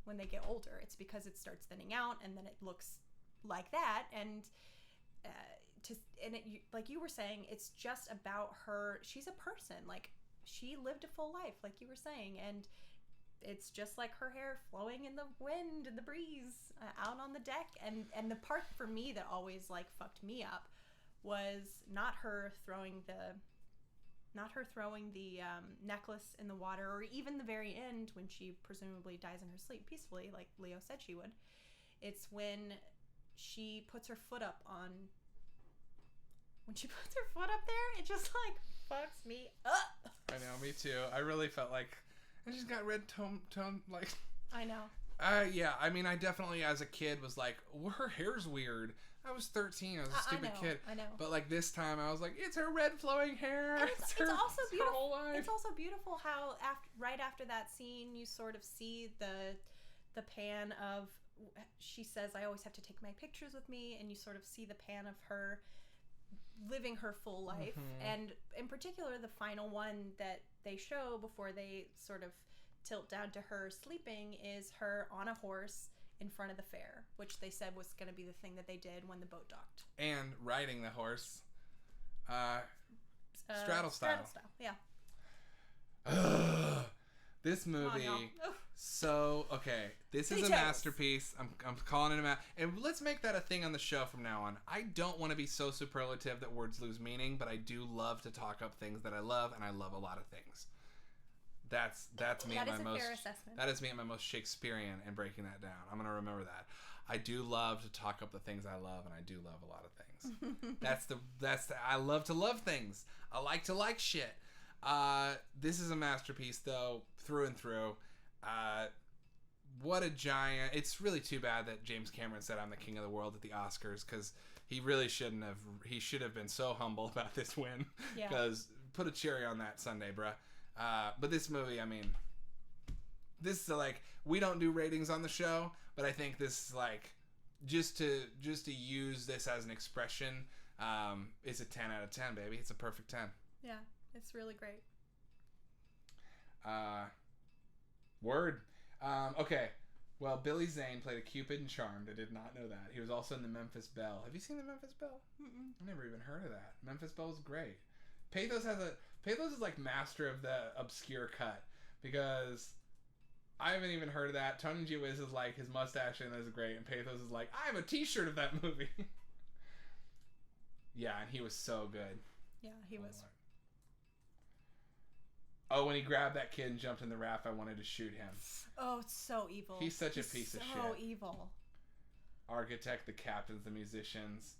when they get older. It's because it starts thinning out and then it looks like that. And like you were saying, it's just about her. She's a person. Like she lived a full life, like you were saying, and it's just like her hair flowing in the wind and the breeze out on the deck. And the part for me that always like fucked me up was not her throwing the necklace in the water, or even the very end when she presumably dies in her sleep peacefully, like Leo said she would. It's when she puts her foot up on. When she puts her foot up there, it just like fucks me up. I know, me too. I really felt like, and she's got red tone like. I know. Yeah. I mean, I definitely as a kid was like, well, her hair's weird. I was 13. I was a stupid kid. I know. But like this time, I was like, it's her red flowing hair. It's also beautiful. Whole life. It's also beautiful how right after that scene, you sort of see the pan of. She says, "I always have to take my pictures with me," and you sort of see the pan of her living her full life. Mm-hmm. And in particular, the final one that they show before they sort of tilt down to her sleeping is her on a horse in front of the fair, which they said was going to be the thing that they did when the boat docked. And riding the horse, straddle style. Straddle style, yeah. This movie, this is a masterpiece. I'm calling it a and let's make that a thing on the show from now on. I don't want to be so superlative that words lose meaning, but I do love to talk up things that I love, and I love a lot of things. That's me at my most. Fair assessment. That is me at my most Shakespearean and breaking that down. I'm gonna remember that. I do love to talk up the things I love, and I do love a lot of things. I love to love things. I like to like shit. This is a masterpiece though, through and through. What a giant. It's really too bad that James Cameron said I'm the king of the world at the Oscars, because he really shouldn't have. He should have been so humble about this win. Because put a cherry on that Sunday, bruh. But this movie, I mean, this is like, we don't do ratings on the show, but I think this is like, just to use this as an expression, it's a 10 out of 10, baby. It's a perfect 10. Yeah. It's really great. Word. Okay. Well, Billy Zane played a Cupid in Charmed. I did not know that. He was also in The Memphis Belle. Have you seen The Memphis Belle? Mm-mm. I've never even heard of that. Memphis Belle is great. Pathos is like master of the obscure cut, because I haven't even heard of that. Tony G. Wiz is like, his mustache and is great, and Pathos is like, I have a t-shirt of that movie. Yeah, and he was so good. Yeah, he was. Oh, when he grabbed that kid and jumped in the raft, I wanted to shoot him. Oh, it's so evil. He's such a piece of shit. So evil. Architect, the captains, the musicians.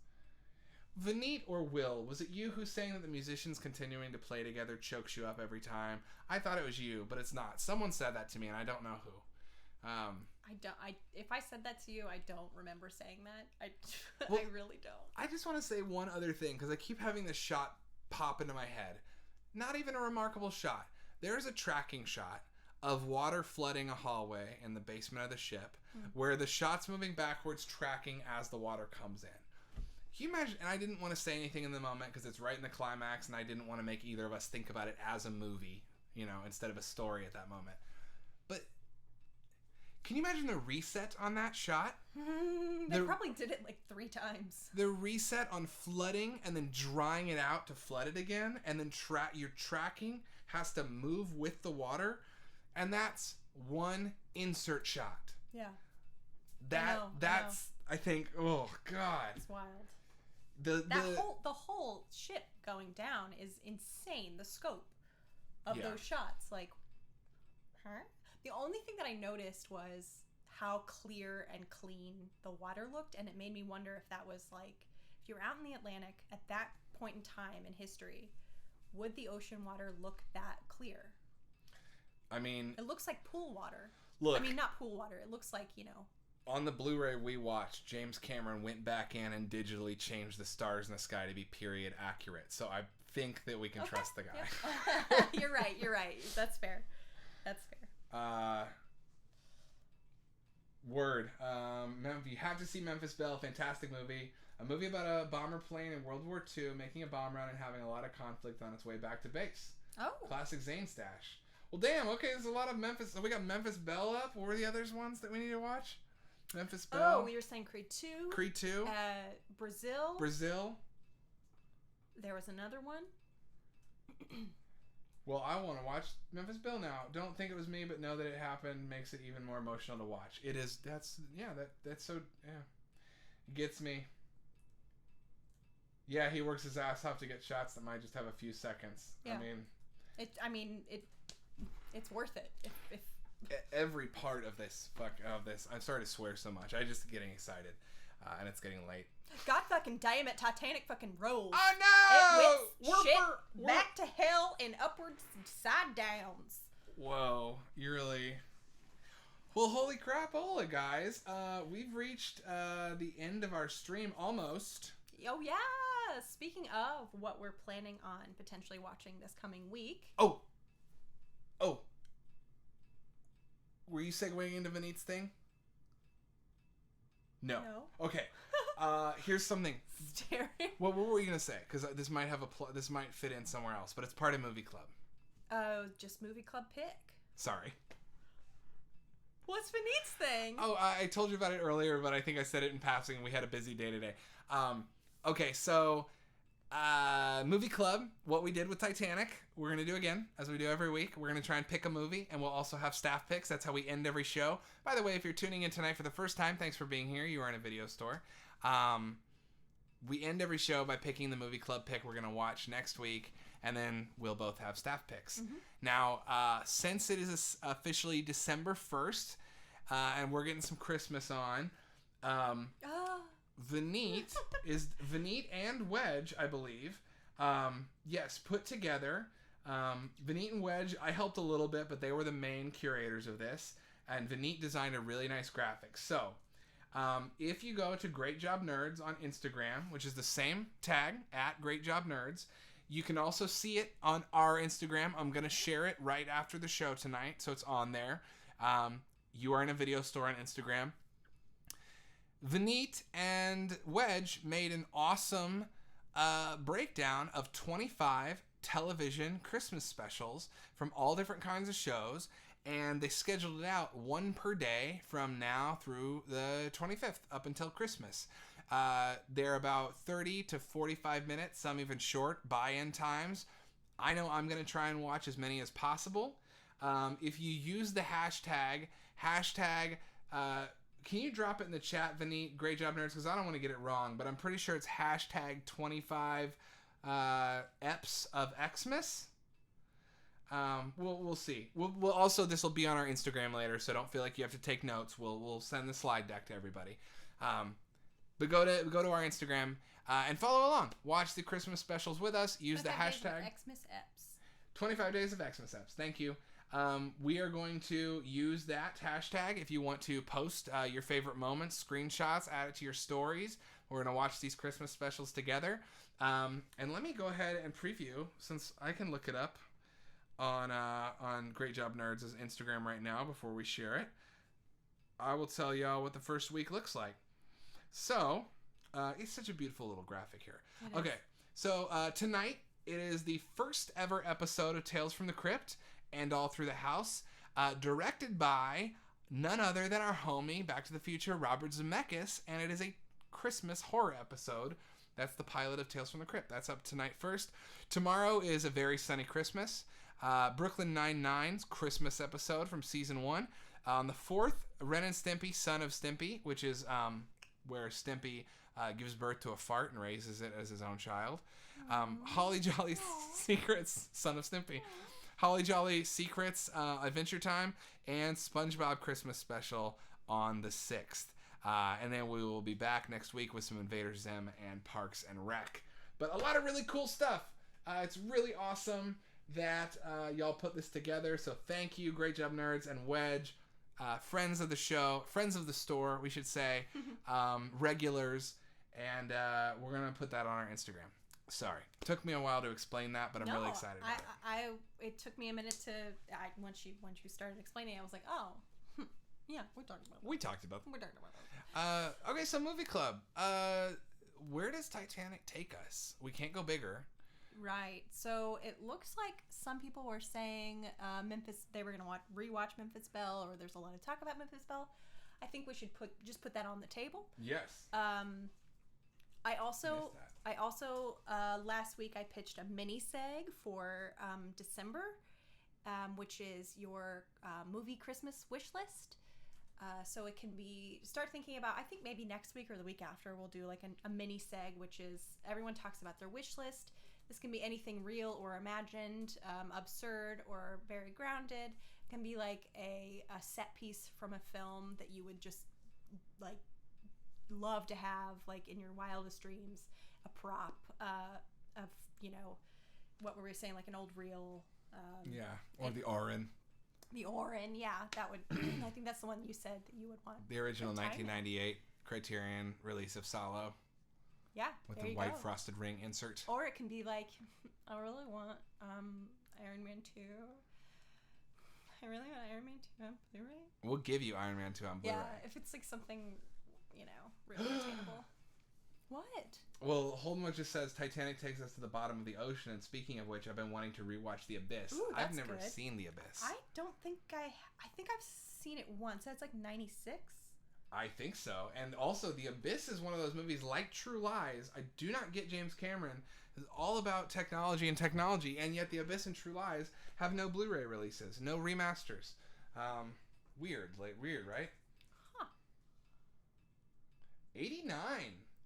Vineet or Will, was it you who's saying that the musicians continuing to play together chokes you up every time? I thought it was you, but it's not. Someone said that to me, and I don't know who. If I said that to you, I don't remember saying that. Well, I really don't. I just want to say one other thing, because I keep having this shot pop into my head. Not even a remarkable shot. There's a tracking shot of water flooding a hallway in the basement of the ship, where the shot's moving backwards, tracking as the water comes in. Can you imagine? And I didn't want to say anything in the moment because it's right in the climax, and I didn't want to make either of us think about it as a movie, instead of a story at that moment. But can you imagine the reset on that shot? They probably did it like 3 times. The reset on flooding and then drying it out to flood it again, and then your tracking has to move with the water, and that's one insert shot. Yeah. That's I think, oh god. It's wild. The whole ship going down is insane. The scope of those shots, like, huh? The only thing that I noticed was how clear and clean the water looked, and it made me wonder if that was like, if you're out in the Atlantic at that point in time in history, would the ocean water look that clear? I mean, it looks like pool water. Look, I mean, not pool water. It looks like, on the Blu-ray we watched, James Cameron went back in and digitally changed the stars in the sky to be period accurate. So I think that we can trust the guy. Yeah. You're right. That's fair. Word. You have to see Memphis Belle. Fantastic movie. A movie about a bomber plane in World War II making a bomb run and having a lot of conflict on its way back to base. Oh. Classic Zane stash. Well, damn. Okay, there's a lot of Memphis. So we got Memphis Belle up. What were the others ones that we need to watch? Memphis Belle. Oh, we were saying Creed 2. Creed 2. Brazil. There was another one. Well, I want to watch Memphis Belle now. Don't think it was me, but know that it happened makes it even more emotional to watch. It is. That's so. Yeah, it gets me. Yeah, he works his ass off to get shots that might just have a few seconds. Yeah. It's worth it. If every part of this I'm sorry to swear so much. I just getting excited, and it's getting late. God fucking damn it, Titanic fucking rolls. Oh no! It whips back to hell in upwards side downs. Whoa, you really. Well, holy crapola, guys. We've reached the end of our stream almost. Oh yeah. Speaking of what we're planning on potentially watching this coming week. Oh. Were you segueing into Vineet's thing? No. Okay. Here's something. Staring. What were you gonna say? Because this might have this might fit in somewhere else, but it's part of movie club. Oh, just movie club pick. Sorry. What's Vineet's thing? Oh, I told you about it earlier, but I think I said it in passing, and we had a busy day today. Okay, so movie club. What we did with Titanic, we're gonna do again, as we do every week. We're gonna try and pick a movie, and we'll also have staff picks. That's how we end every show. By the way, if you're tuning in tonight for the first time, thanks for being here. You are in a video store. We end every show by picking the movie club pick we're gonna watch next week, and then we'll both have staff picks. Mm-hmm. Now, since it is officially December 1st, and we're getting some Christmas on, Vineet and Wedge, I believe, put together. Vineet and Wedge, I helped a little bit, but they were the main curators of this, and Vineet designed a really nice graphic. So, if you go to Great Job Nerds on Instagram, which is the same tag, @GreatJobNerds, you can also see it on our Instagram. I'm going to share it right after the show tonight, so it's on there. You are in a video store on Instagram. Vineet and Wedge made an awesome breakdown of 25 television Christmas specials from all different kinds of shows, and they scheduled it out one per day from now through the 25th up until Christmas. They're about 30 to 45 minutes, some even short buy-in times. I know I'm going to try and watch as many as possible. If you use the hashtag, can you drop it in the chat, Vineet? Great Job Nerds, because I don't want to get it wrong, but I'm pretty sure it's hashtag 25 EPs of Xmas. We'll see. We'll also, this will be on our Instagram later, so don't feel like you have to take notes. We'll send the slide deck to everybody. But go to our Instagram and follow along. Watch the Christmas specials with us. Use the hashtag Xmas Eps. 25 days of Xmas Eps. Thank you. We are going to use that hashtag if you want to post your favorite moments, screenshots, add it to your stories. We're going to watch these Christmas specials together. And let me go ahead and preview, since I can look it up on Great Job Nerds' Instagram right now before we share it. I will tell y'all what the first week looks like. So, it's such a beautiful little graphic here. Okay, so tonight it is the first ever episode of Tales from the Crypt and All Through the House, directed by none other than our homie, Back to the Future, Robert Zemeckis, and it is a Christmas horror episode. That's the pilot of Tales from the Crypt. That's up tonight first. Tomorrow is A Very Sunny Christmas, Brooklyn Nine-Nine's Christmas episode from season 1. On the 4th, Ren and Stimpy, Son of Stimpy, which is where Stimpy gives birth to a fart and raises it as his own child. Holly Jolly Secrets, Son of Stimpy. Holly Jolly Secrets, Adventure Time, and SpongeBob Christmas Special on the 6th. And then we will be back next week with some Invader Zim and Parks and Rec. But a lot of really cool stuff. It's really awesome that y'all put this together. So thank you, Great Job Nerds and Wedge. Friends of the show, friends of the store, we should say, regulars. And we're going to put that on our Instagram. Sorry. Took me a while to explain that, but I'm really excited about it. It took me a minute to... once you started explaining it, I was like, oh... Yeah, we talked about that. We talked about that. Okay, so movie club. Where does Titanic take us? We can't go bigger. Right. So it looks like some people were saying Memphis. They were going to rewatch Memphis Belle, or there's a lot of talk about Memphis Belle. I think we should put that on the table. Yes. I also last week I pitched a mini seg for December, which is your movie Christmas wish list. So it can be, start thinking about, I think maybe next week or the week after, we'll do like a mini seg, which is everyone talks about their wish list. This can be anything real or imagined, absurd or very grounded. It can be like a set piece from a film that you would just like love to have like in your wildest dreams, a prop of, you know, what were we saying, like an old reel. Or the Orin. The Orin, yeah, that would. I think that's the one you said that you would want. The original 1998 Criterion release of Salo. Yeah, with the white frosted ring insert. Or it can be like, I really want Iron Man 2. I really want Iron Man 2 on Blu-ray. We'll give you Iron Man 2 on Blu-ray. Yeah, if it's like something, you know, really attainable. What? Well, Holdenwood just says Titanic takes us to the bottom of the ocean, and speaking of which, I've been wanting to rewatch The Abyss. Ooh, I've never seen The Abyss. I don't think I think I've seen it once. That's like 96. I think so. And also, The Abyss is one of those movies like True Lies. I do not get James Cameron. It's all about technology, and yet The Abyss and True Lies have no Blu-ray releases, no remasters. Weird, right? Huh. 89.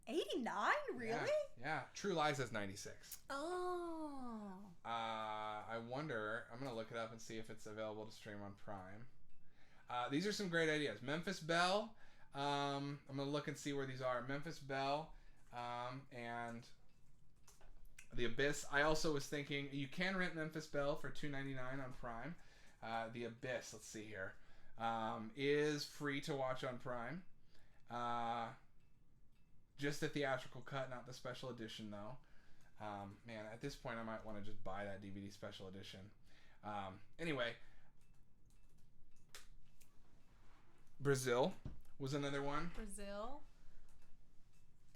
89? Really? Yeah. True Lies is 96. Oh. I wonder, I'm going to look it up and see if it's available to stream on Prime. These are some great ideas. Memphis Belle. I'm going to look and see where these are. Memphis Belle and The Abyss. I also was thinking you can rent Memphis Belle for $2.99 on Prime. The Abyss, let's see here, is free to watch on Prime. Just the theatrical cut, not the special edition, though. Man, at this point, I might want to just buy that DVD special edition. Anyway, Brazil was another one. Brazil.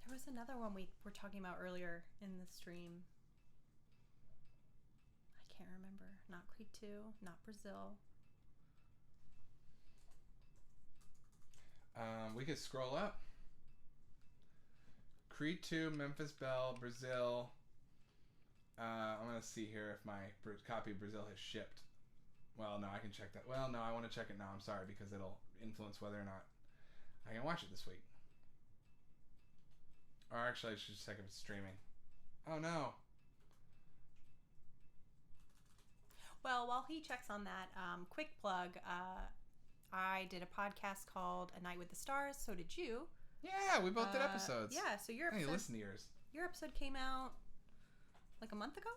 There was another one we were talking about earlier in the stream. I can't remember. Not Creed 2, not Brazil. We could scroll up. Creed 2, Memphis Belle, Brazil. I'm going to see here if my copy of Brazil has shipped. Well, no, I can check that. Well, no, I want to check it now. I'm sorry, because it'll influence whether or not I can watch it this week. Or actually, I should just check if it's streaming. Oh, no. Well, while he checks on that, quick plug. I did a podcast called A Night with the Stars. So did you. Yeah, we both did episodes. Yeah, so your episode, hey, listen to yours. Your episode came out like a month ago?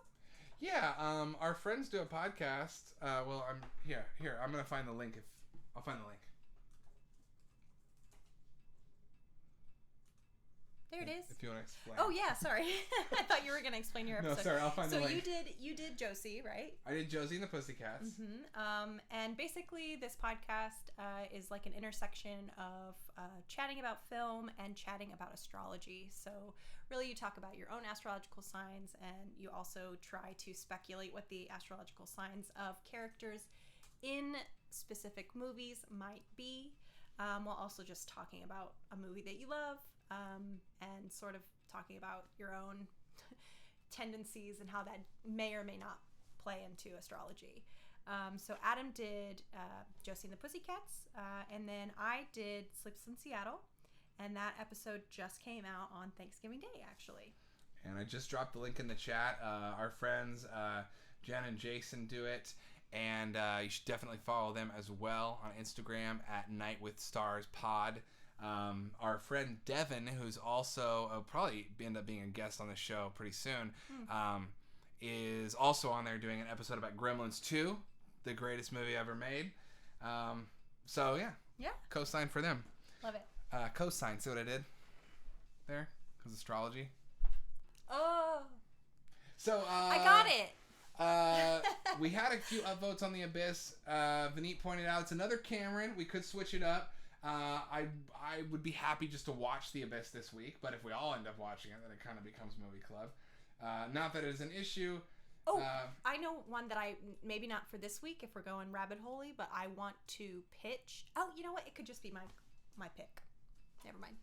Yeah, our friends do a podcast. Well, I'm here. I'm gonna find the link. I'll find the link. There it is. If you want to explain. Oh yeah, sorry. I thought you were gonna explain your episode. No, sorry. I'll find the link. So you did Josie, right? I did Josie and the Pussycats. Mm-hmm. And basically, this podcast is like an intersection of chatting about film and chatting about astrology. So really, you talk about your own astrological signs, and you also try to speculate what the astrological signs of characters in specific movies might be, while also just talking about a movie that you love. And sort of talking about your own tendencies and how that may or may not play into astrology. So Adam did Josie and the Pussycats, and then I did Sleepless in Seattle, and that episode just came out on Thanksgiving Day, actually. And I just dropped the link in the chat. Our friends Jen and Jason do it, and you should definitely follow them as well on Instagram at Night with Stars Pod. Our friend Devin, who's also probably end up being a guest on the show pretty soon, is also on there doing an episode about Gremlins 2, the greatest movie ever made. So yeah, co-sign for them. Love it. Co-sign. See what I did there? Because astrology. Oh. So I got it. We had a few upvotes on The Abyss. Vineet pointed out it's another Cameron. We could switch it up. I would be happy just to watch The Abyss this week, but if we all end up watching it, then it kind of becomes Movie Club. Not that it is an issue. Oh, I know one that maybe not for this week if we're going rabbit hole-y, but I want to pitch. Oh, you know what? It could just be my pick. Never mind.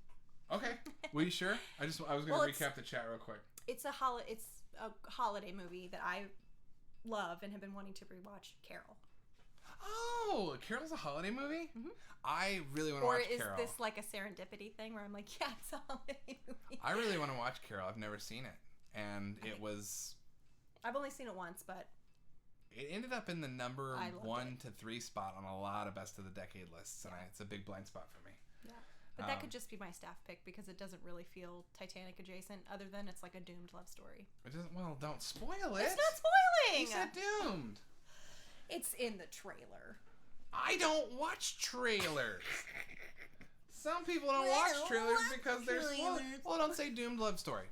Okay. Were you sure? I was going to recap the chat real quick. It's a holiday movie that I love and have been wanting to rewatch, Carol. Oh, Carol's a holiday movie? Mm-hmm. I really want to watch Carol. Or is this like a serendipity thing where I'm like, yeah, it's a holiday movie? I really want to watch Carol. I've never seen it. And it was... I've only seen it once, but... It ended up in the number 1 to 3 spot on a lot of Best of the Decade lists, and it's a big blind spot for me. Yeah. But that could just be my staff pick because it doesn't really feel Titanic adjacent, other than it's like a doomed love story. It doesn't... Well, don't spoil it. It's not spoiling! You said doomed. It's in the trailer. I don't watch trailers. Some people don't watch trailers because they're spoiled. Well, don't say doomed love story.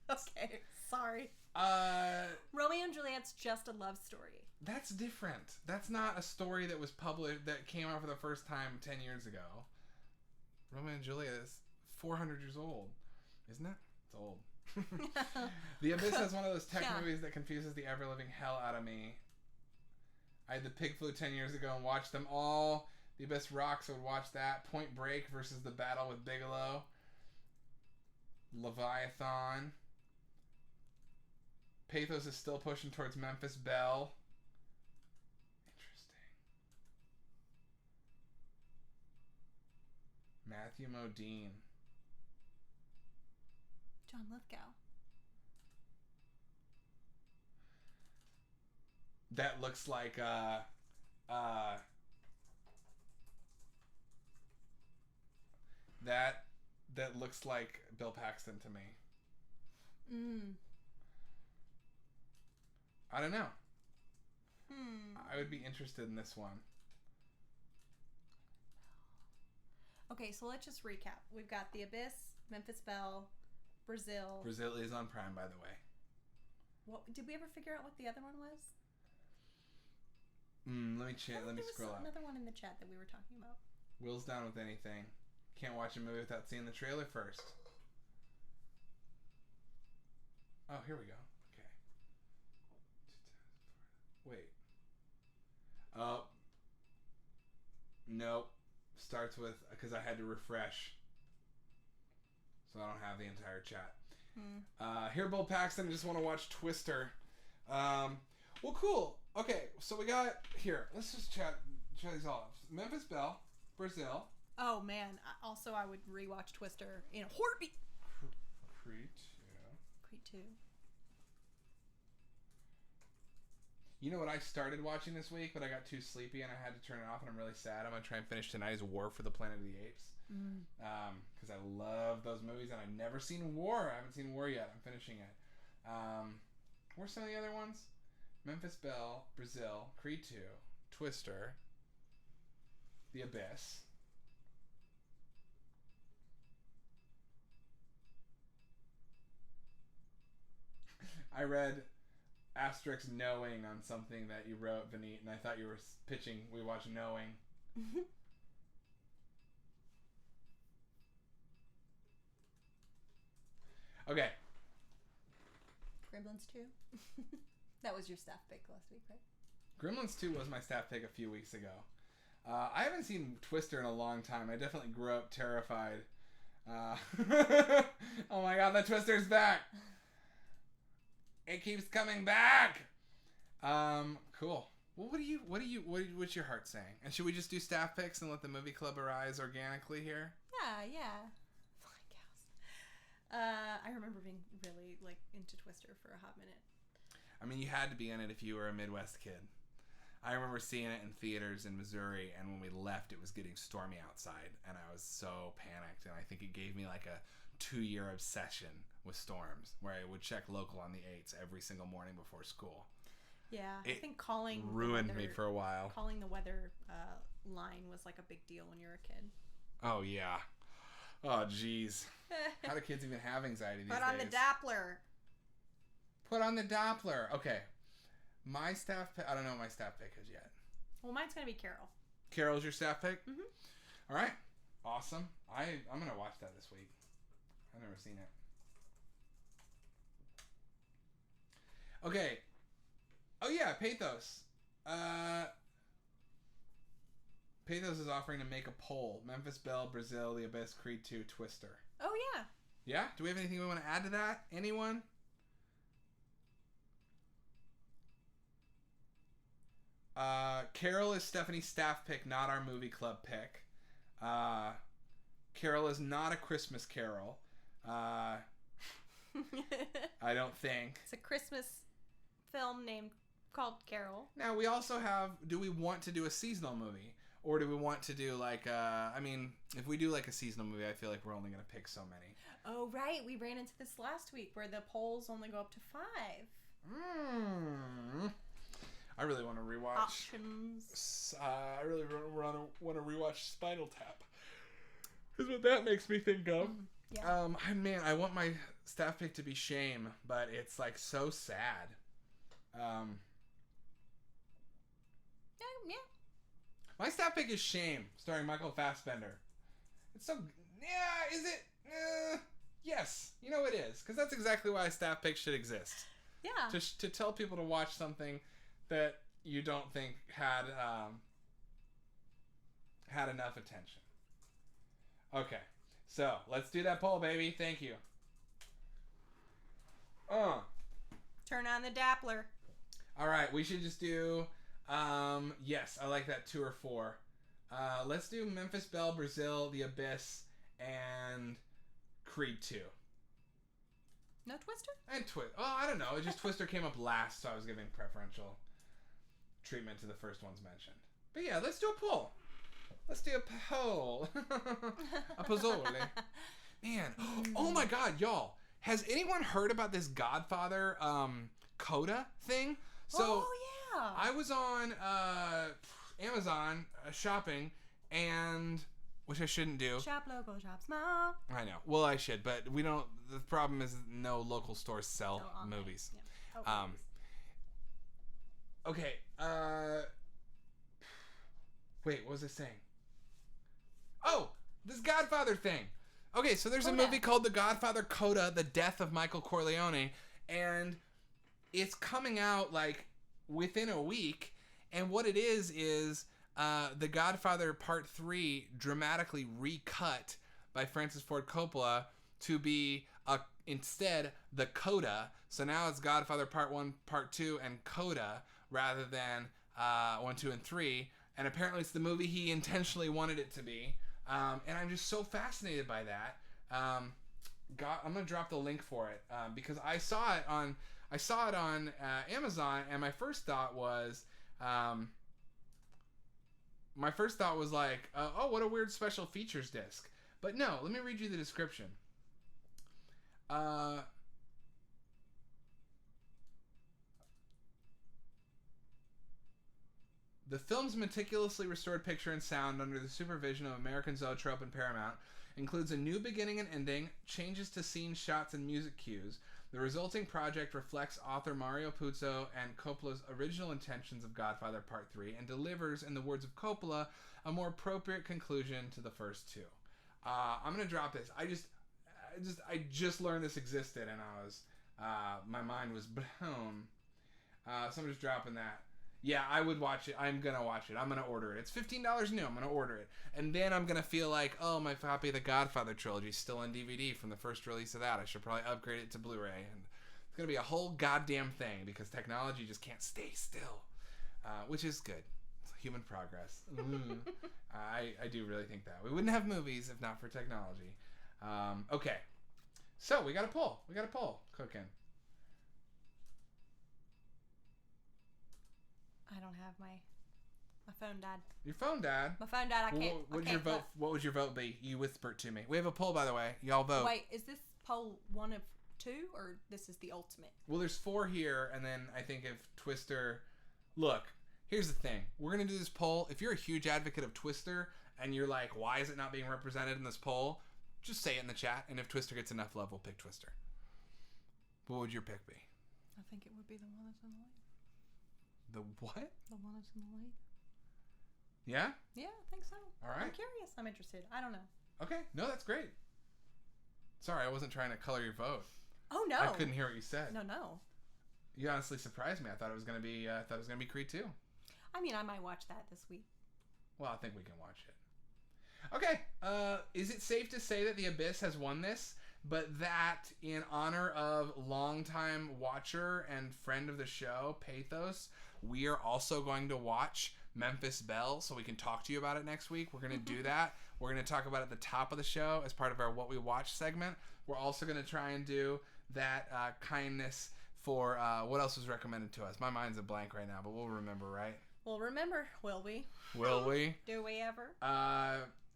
Okay, sorry. Romeo and Juliet's just a love story. That's different. That's not a story that was published, that came out for the first time 10 years ago. Romeo and Juliet is 400 years old. Isn't it? It's old. The Abyss has one of those tech movies that confuses the ever-living hell out of me. I had the Pig Flu 10 years ago and watched them all. The Abyss rocks. I would watch that. Point Break versus The Battle with Bigelow. Leviathan. Pathos is still pushing towards Memphis Belle. Interesting. Matthew Modine. John Lithgow. That looks like that looks like Bill Paxton to me. I don't know. I would be interested in this one. Okay, so let's just recap. We've got The Abyss, Memphis Belle, Brazil. Brazil is on Prime, by the way. What did we ever figure out what the other one was? Let me check. Let me scroll up. Another one in the chat that we were talking about. Will's down with anything. Can't watch a movie without seeing the trailer first. Oh, here we go. Okay. Wait. Oh. Nope. Starts with, because I had to refresh. So I don't have the entire chat. Here, Bill Paxton, I just want to watch Twister. Well, cool. Okay, so we got, here, let's just chat these all up. Memphis Belle, Brazil. Oh, man. Also, I would rewatch Twister in a heartbeat. Creed 2. Creed 2. You know what I started watching this week, but I got too sleepy and I had to turn it off, and I'm really sad. I'm going to try and finish tonight is War for the Planet of the Apes. Because I love those movies, and I've never seen War. I haven't seen War yet. I'm finishing it. What are some of the other ones? Memphis Belle, Brazil, Creed 2, Twister, The Abyss. I read asterisk knowing on something that you wrote, Vineet, and I thought you were pitching we watch Knowing. Okay. Gremlins 2. That was your staff pick last week, right? Gremlins 2 was my staff pick a few weeks ago. I haven't seen Twister in a long time. I definitely grew up terrified. Oh my god, the Twister's back! It keeps coming back! Cool. Well, what's your heart saying? And should we just do staff picks and let the movie club arise organically here? Yeah. Flying cows. I remember being really, into Twister for a hot minute. I mean, you had to be in it if you were a Midwest kid. I remember seeing it in theaters in Missouri, and when we left, it was getting stormy outside, and I was so panicked, and I think it gave me a 2-year obsession with storms, where I would check local on the 8s every single morning before school. Yeah, I think calling ruined me for a while. Calling the weather line was a big deal when you were a kid. Oh, yeah. Oh, jeez. How do kids even have anxiety these days? Put on the Doppler. Put on the Doppler. Okay. My staff pick, I don't know what my staff pick is yet. Well, mine's going to be Carol. Carol's your staff pick? Mm-hmm. All right. Awesome. I'm going to watch that this week. I've never seen it. Okay. Oh, yeah. Pathos. Pathos is offering to make a poll. Memphis Belle, Brazil, The Abyss, Creed 2, Twister. Oh, yeah. Yeah? Do we have anything we want to add to that? Anyone? Carol is Stephanie's staff pick, not our movie club pick. Carol is not a Christmas Carol. I don't think. It's a Christmas film called Carol. Now, we also have, do we want to do a seasonal movie? Or do we want to do if we do a seasonal movie, I feel like we're only going to pick so many. Oh, right. We ran into this last week where the polls only go up to 5. I really want to rewatch. Options. I really want to rewatch Spinal Tap. Is what that makes me think of. Yeah. I want my staff pick to be Shame, but it's so sad. Yeah. My staff pick is Shame, starring Michael Fassbender. It's so... Yeah, is it? Yes. You know it is. Because that's exactly why a staff pick should exist. Yeah. To tell people to watch something that you don't think had enough attention. Okay. So, let's do that poll, baby. Thank you. Turn on the Doppler. All right. We should just do... yes, I like that 2 or 4. Let's do Memphis Belle, Brazil, The Abyss, and Creed 2. No Twister? And I don't know. Twister came up last, so I was giving preferential treatment to the first ones mentioned. But yeah, let's do a poll. Let's do a poll. A pozzole. Man, oh my god, y'all. Has anyone heard about this Godfather coda thing? So, oh, yeah. I was on Amazon shopping, and which I shouldn't do. Shop local, shop small. I know. Well, I should, but we don't. The problem is no local stores sell movies. Yeah. Oh, okay. Wait, what was I saying? Oh, this Godfather thing. Okay, so there's a movie called The Godfather Coda: The Death of Michael Corleone, and it's coming out within a week. And what it is The Godfather Part 3 dramatically recut by Francis Ford Coppola to be instead the Coda. So now it's Godfather Part 1, Part 2, and Coda rather than 1, 2, and 3. And apparently it's the movie he intentionally wanted it to be. And I'm just so fascinated by that. I'm going to drop the link for it because I saw it on... I saw it on Amazon, and my first thought was like, oh, what a weird special features disc. But no, let me read you the description. The film's meticulously restored picture and sound under the supervision of American Zoetrope and Paramount includes a new beginning and ending, changes to scene shots and music cues. The resulting project reflects author Mario Puzo and Coppola's original intentions of Godfather Part 3 and delivers, in the words of Coppola, a more appropriate conclusion to the first two. I'm going to drop this. I just learned this existed, and I was my mind was blown. So I'm just dropping that. Yeah, I would watch it. I'm going to watch it. I'm going to order it. It's $15 new. I'm going to order it. And then I'm going to feel like, oh, my copy of the Godfather trilogy is still on DVD from the first release of that. I should probably upgrade it to Blu-ray. And it's going to be a whole goddamn thing because technology just can't stay still, which is good. It's human progress. I do really think that. We wouldn't have movies if not for technology. Okay. So we got a poll. Cooking. I don't have my phone died. Your phone died? My phone died. I can't. What would your vote be? You whispered to me. We have a poll, by the way. Y'all vote. Wait, is this poll one of two, or this is the ultimate? Well, there's 4 here, and then I think if Twister... Look, here's the thing. We're going to do this poll. If you're a huge advocate of Twister, and you're like, why is it not being represented in this poll? Just say it in the chat, and if Twister gets enough love, we'll pick Twister. What would your pick be? I think it would be the one that's in the lead. The what? The one that's in the lead. Yeah? Yeah, I think so. All right. I'm curious. I'm interested. I don't know. Okay. No, that's great. Sorry, I wasn't trying to color your vote. Oh no. I couldn't hear what you said. No. You honestly surprised me. I thought it was gonna be. Creed 2. I mean, I might watch that this week. Well, I think we can watch it. Okay. Is it safe to say that The Abyss has won this? But that, in honor of longtime watcher and friend of the show, Pathos, we are also going to watch Memphis Belle, so we can talk to you about it next week. We're going to do that. We're going to talk about it at the top of the show as part of our What We Watch segment. We're also going to try and do that kindness for what else was recommended to us. My mind's a blank right now, but we'll remember, right? We'll remember, will we? Will we? Do we ever?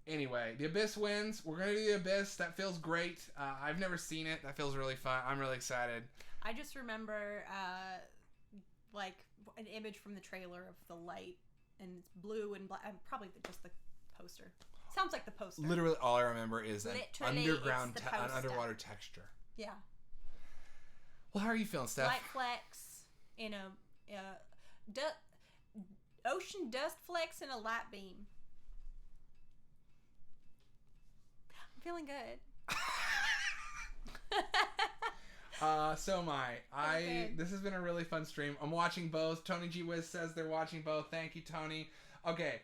Anyway, The Abyss wins. We're going to do The Abyss. That feels great. I've never seen it. That feels really fun. I'm really excited. I just remember, like, an image from the trailer of the light, and it's blue and black. Probably just the poster. Sounds like the poster. Literally, all I remember is an underground, an underwater texture. Yeah. Well, how are you feeling, Steph? Light flecks in a ocean dust flecks in a light beam. I'm feeling good. So am I. This has been a really fun stream. I'm watching both. Tony G. Wiz says they're watching both. Thank you, Tony. Okay,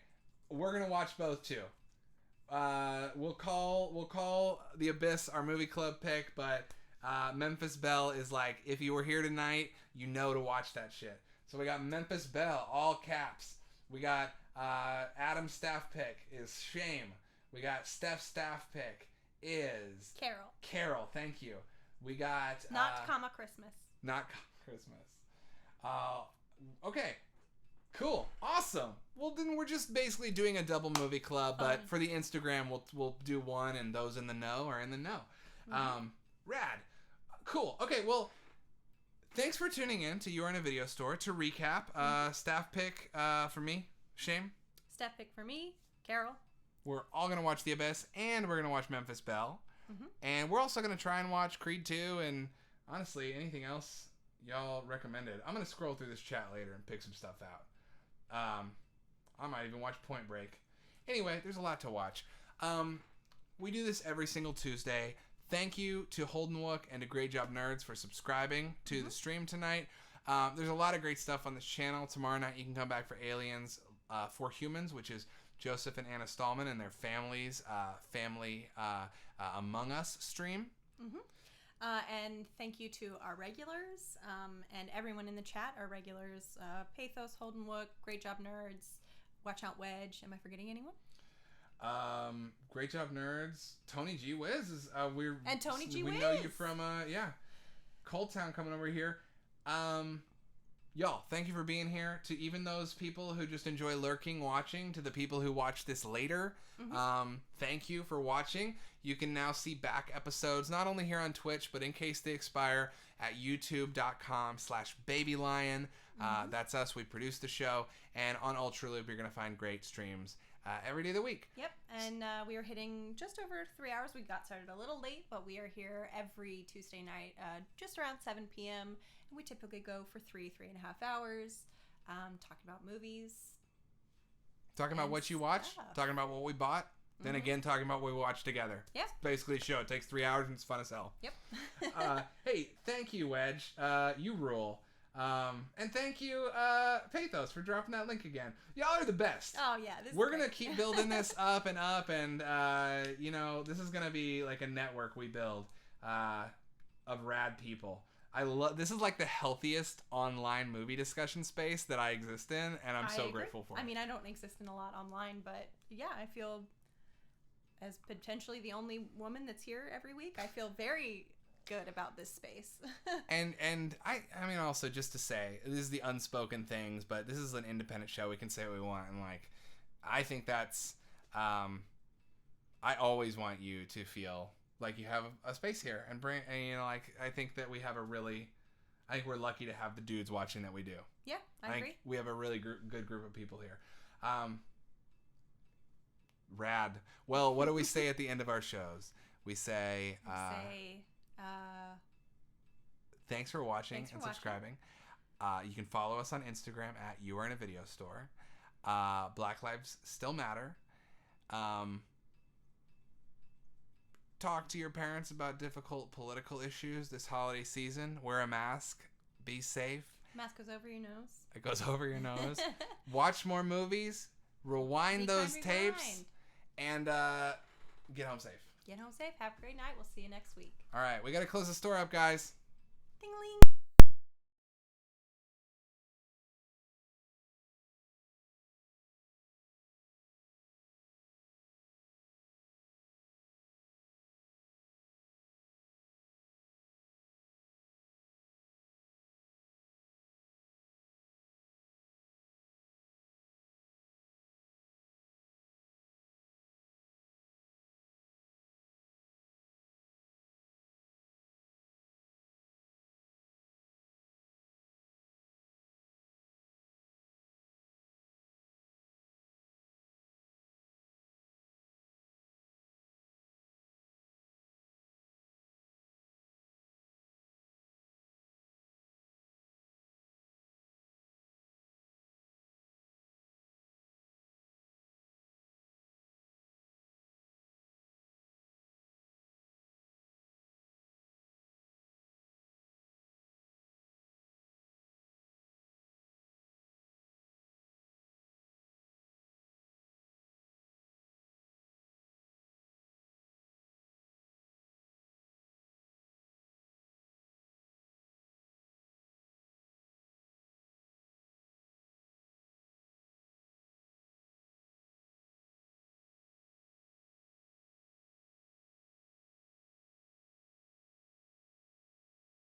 we're gonna watch both too. We'll call The Abyss our movie club pick, but Memphis Belle is like, if you were here tonight, you know to watch that shit. So we got Memphis Belle, all caps. We got Adam's staff pick is Shame. We got Steph's staff pick is Carol, thank you. We got Not comma Christmas. Not Christmas. Okay. Cool. Awesome. Well, then we're just basically doing a double movie club, but for the Instagram, we'll do one, and those in the know are in the know. Mm-hmm. Rad. Cool. Okay, well, thanks for tuning in to You're in a Video Store. To recap, staff pick for me, Shame. Staff pick for me, Carol. We're all going to watch The Abyss, and we're going to watch Memphis Belle. Mm-hmm. And we're also going to try and watch Creed 2, and honestly, anything else y'all recommended. I'm going to scroll through this chat later and pick some stuff out. I might even watch Point Break. Anyway, there's a lot to watch. We do this every single Tuesday. Thank you to Holdenwook and to Great Job Nerds for subscribing to the stream tonight. There's a lot of great stuff on this channel. Tomorrow night you can come back for Aliens for Humans, which is Joseph and Anna Stallman and their families, Among Us stream. Mm-hmm. And thank you to our regulars and everyone in the chat, our regulars, Pathos, Holdenwook, Great Job Nerds, Watch Out Wedge. Am I forgetting anyone? Great Job Nerds. Tony G. Wiz is and Tony G. Wiz. We know you from Cold Town coming over here. Y'all, thank you for being here. To even those people who just enjoy lurking, watching, to the people who watch this later, thank you for watching. You can now see back episodes, not only here on Twitch, but in case they expire, at youtube.com/babylion. That's us. We produce the show. And on UltraLoop, you're going to find great streams every day of the week. Yep, and we are hitting just over 3 hours. We got started a little late, but we are here every Tuesday night, just around 7 p.m., and we typically go for 3.5 hours, talking about movies. Talking about what you watch, talking about what we bought, then again talking about what we watched together. Yep. It's basically a show. It takes 3 hours and it's fun as hell. Yep. Hey, thank you, Wedge. You rule. And thank you, Pathos, for dropping that link again. Y'all are the best. Oh yeah, we're gonna keep building this up and up, and this is gonna be like a network we build of rad people. This is like the healthiest online movie discussion space that I exist in, and I'm so grateful for it. I mean, I don't exist in a lot online, but yeah, I feel as potentially the only woman that's here every week. I feel very good about this space. and I mean, also just to say, this is the unspoken things, but this is an independent show. We can say what we want, and like, I think that's I always want you to feel like you have a space here, and I think that we have I think we're lucky to have the dudes watching that we do. Yeah, I agree. We have a really good group of people here. Rad. Well, what do we say at the end of our shows? We say thanks for watching and subscribing. You can follow us on Instagram at You Are in a Video Store. Black Lives Still Matter. Talk to your parents about difficult political issues this holiday season. Wear a mask. Be safe. Mask goes over your nose. It goes over your nose. Watch more movies. Rewind those tapes. And get home safe. Get home safe. Have a great night. We'll see you next week. All right. We got to close the store up, guys. Ding-a-ling.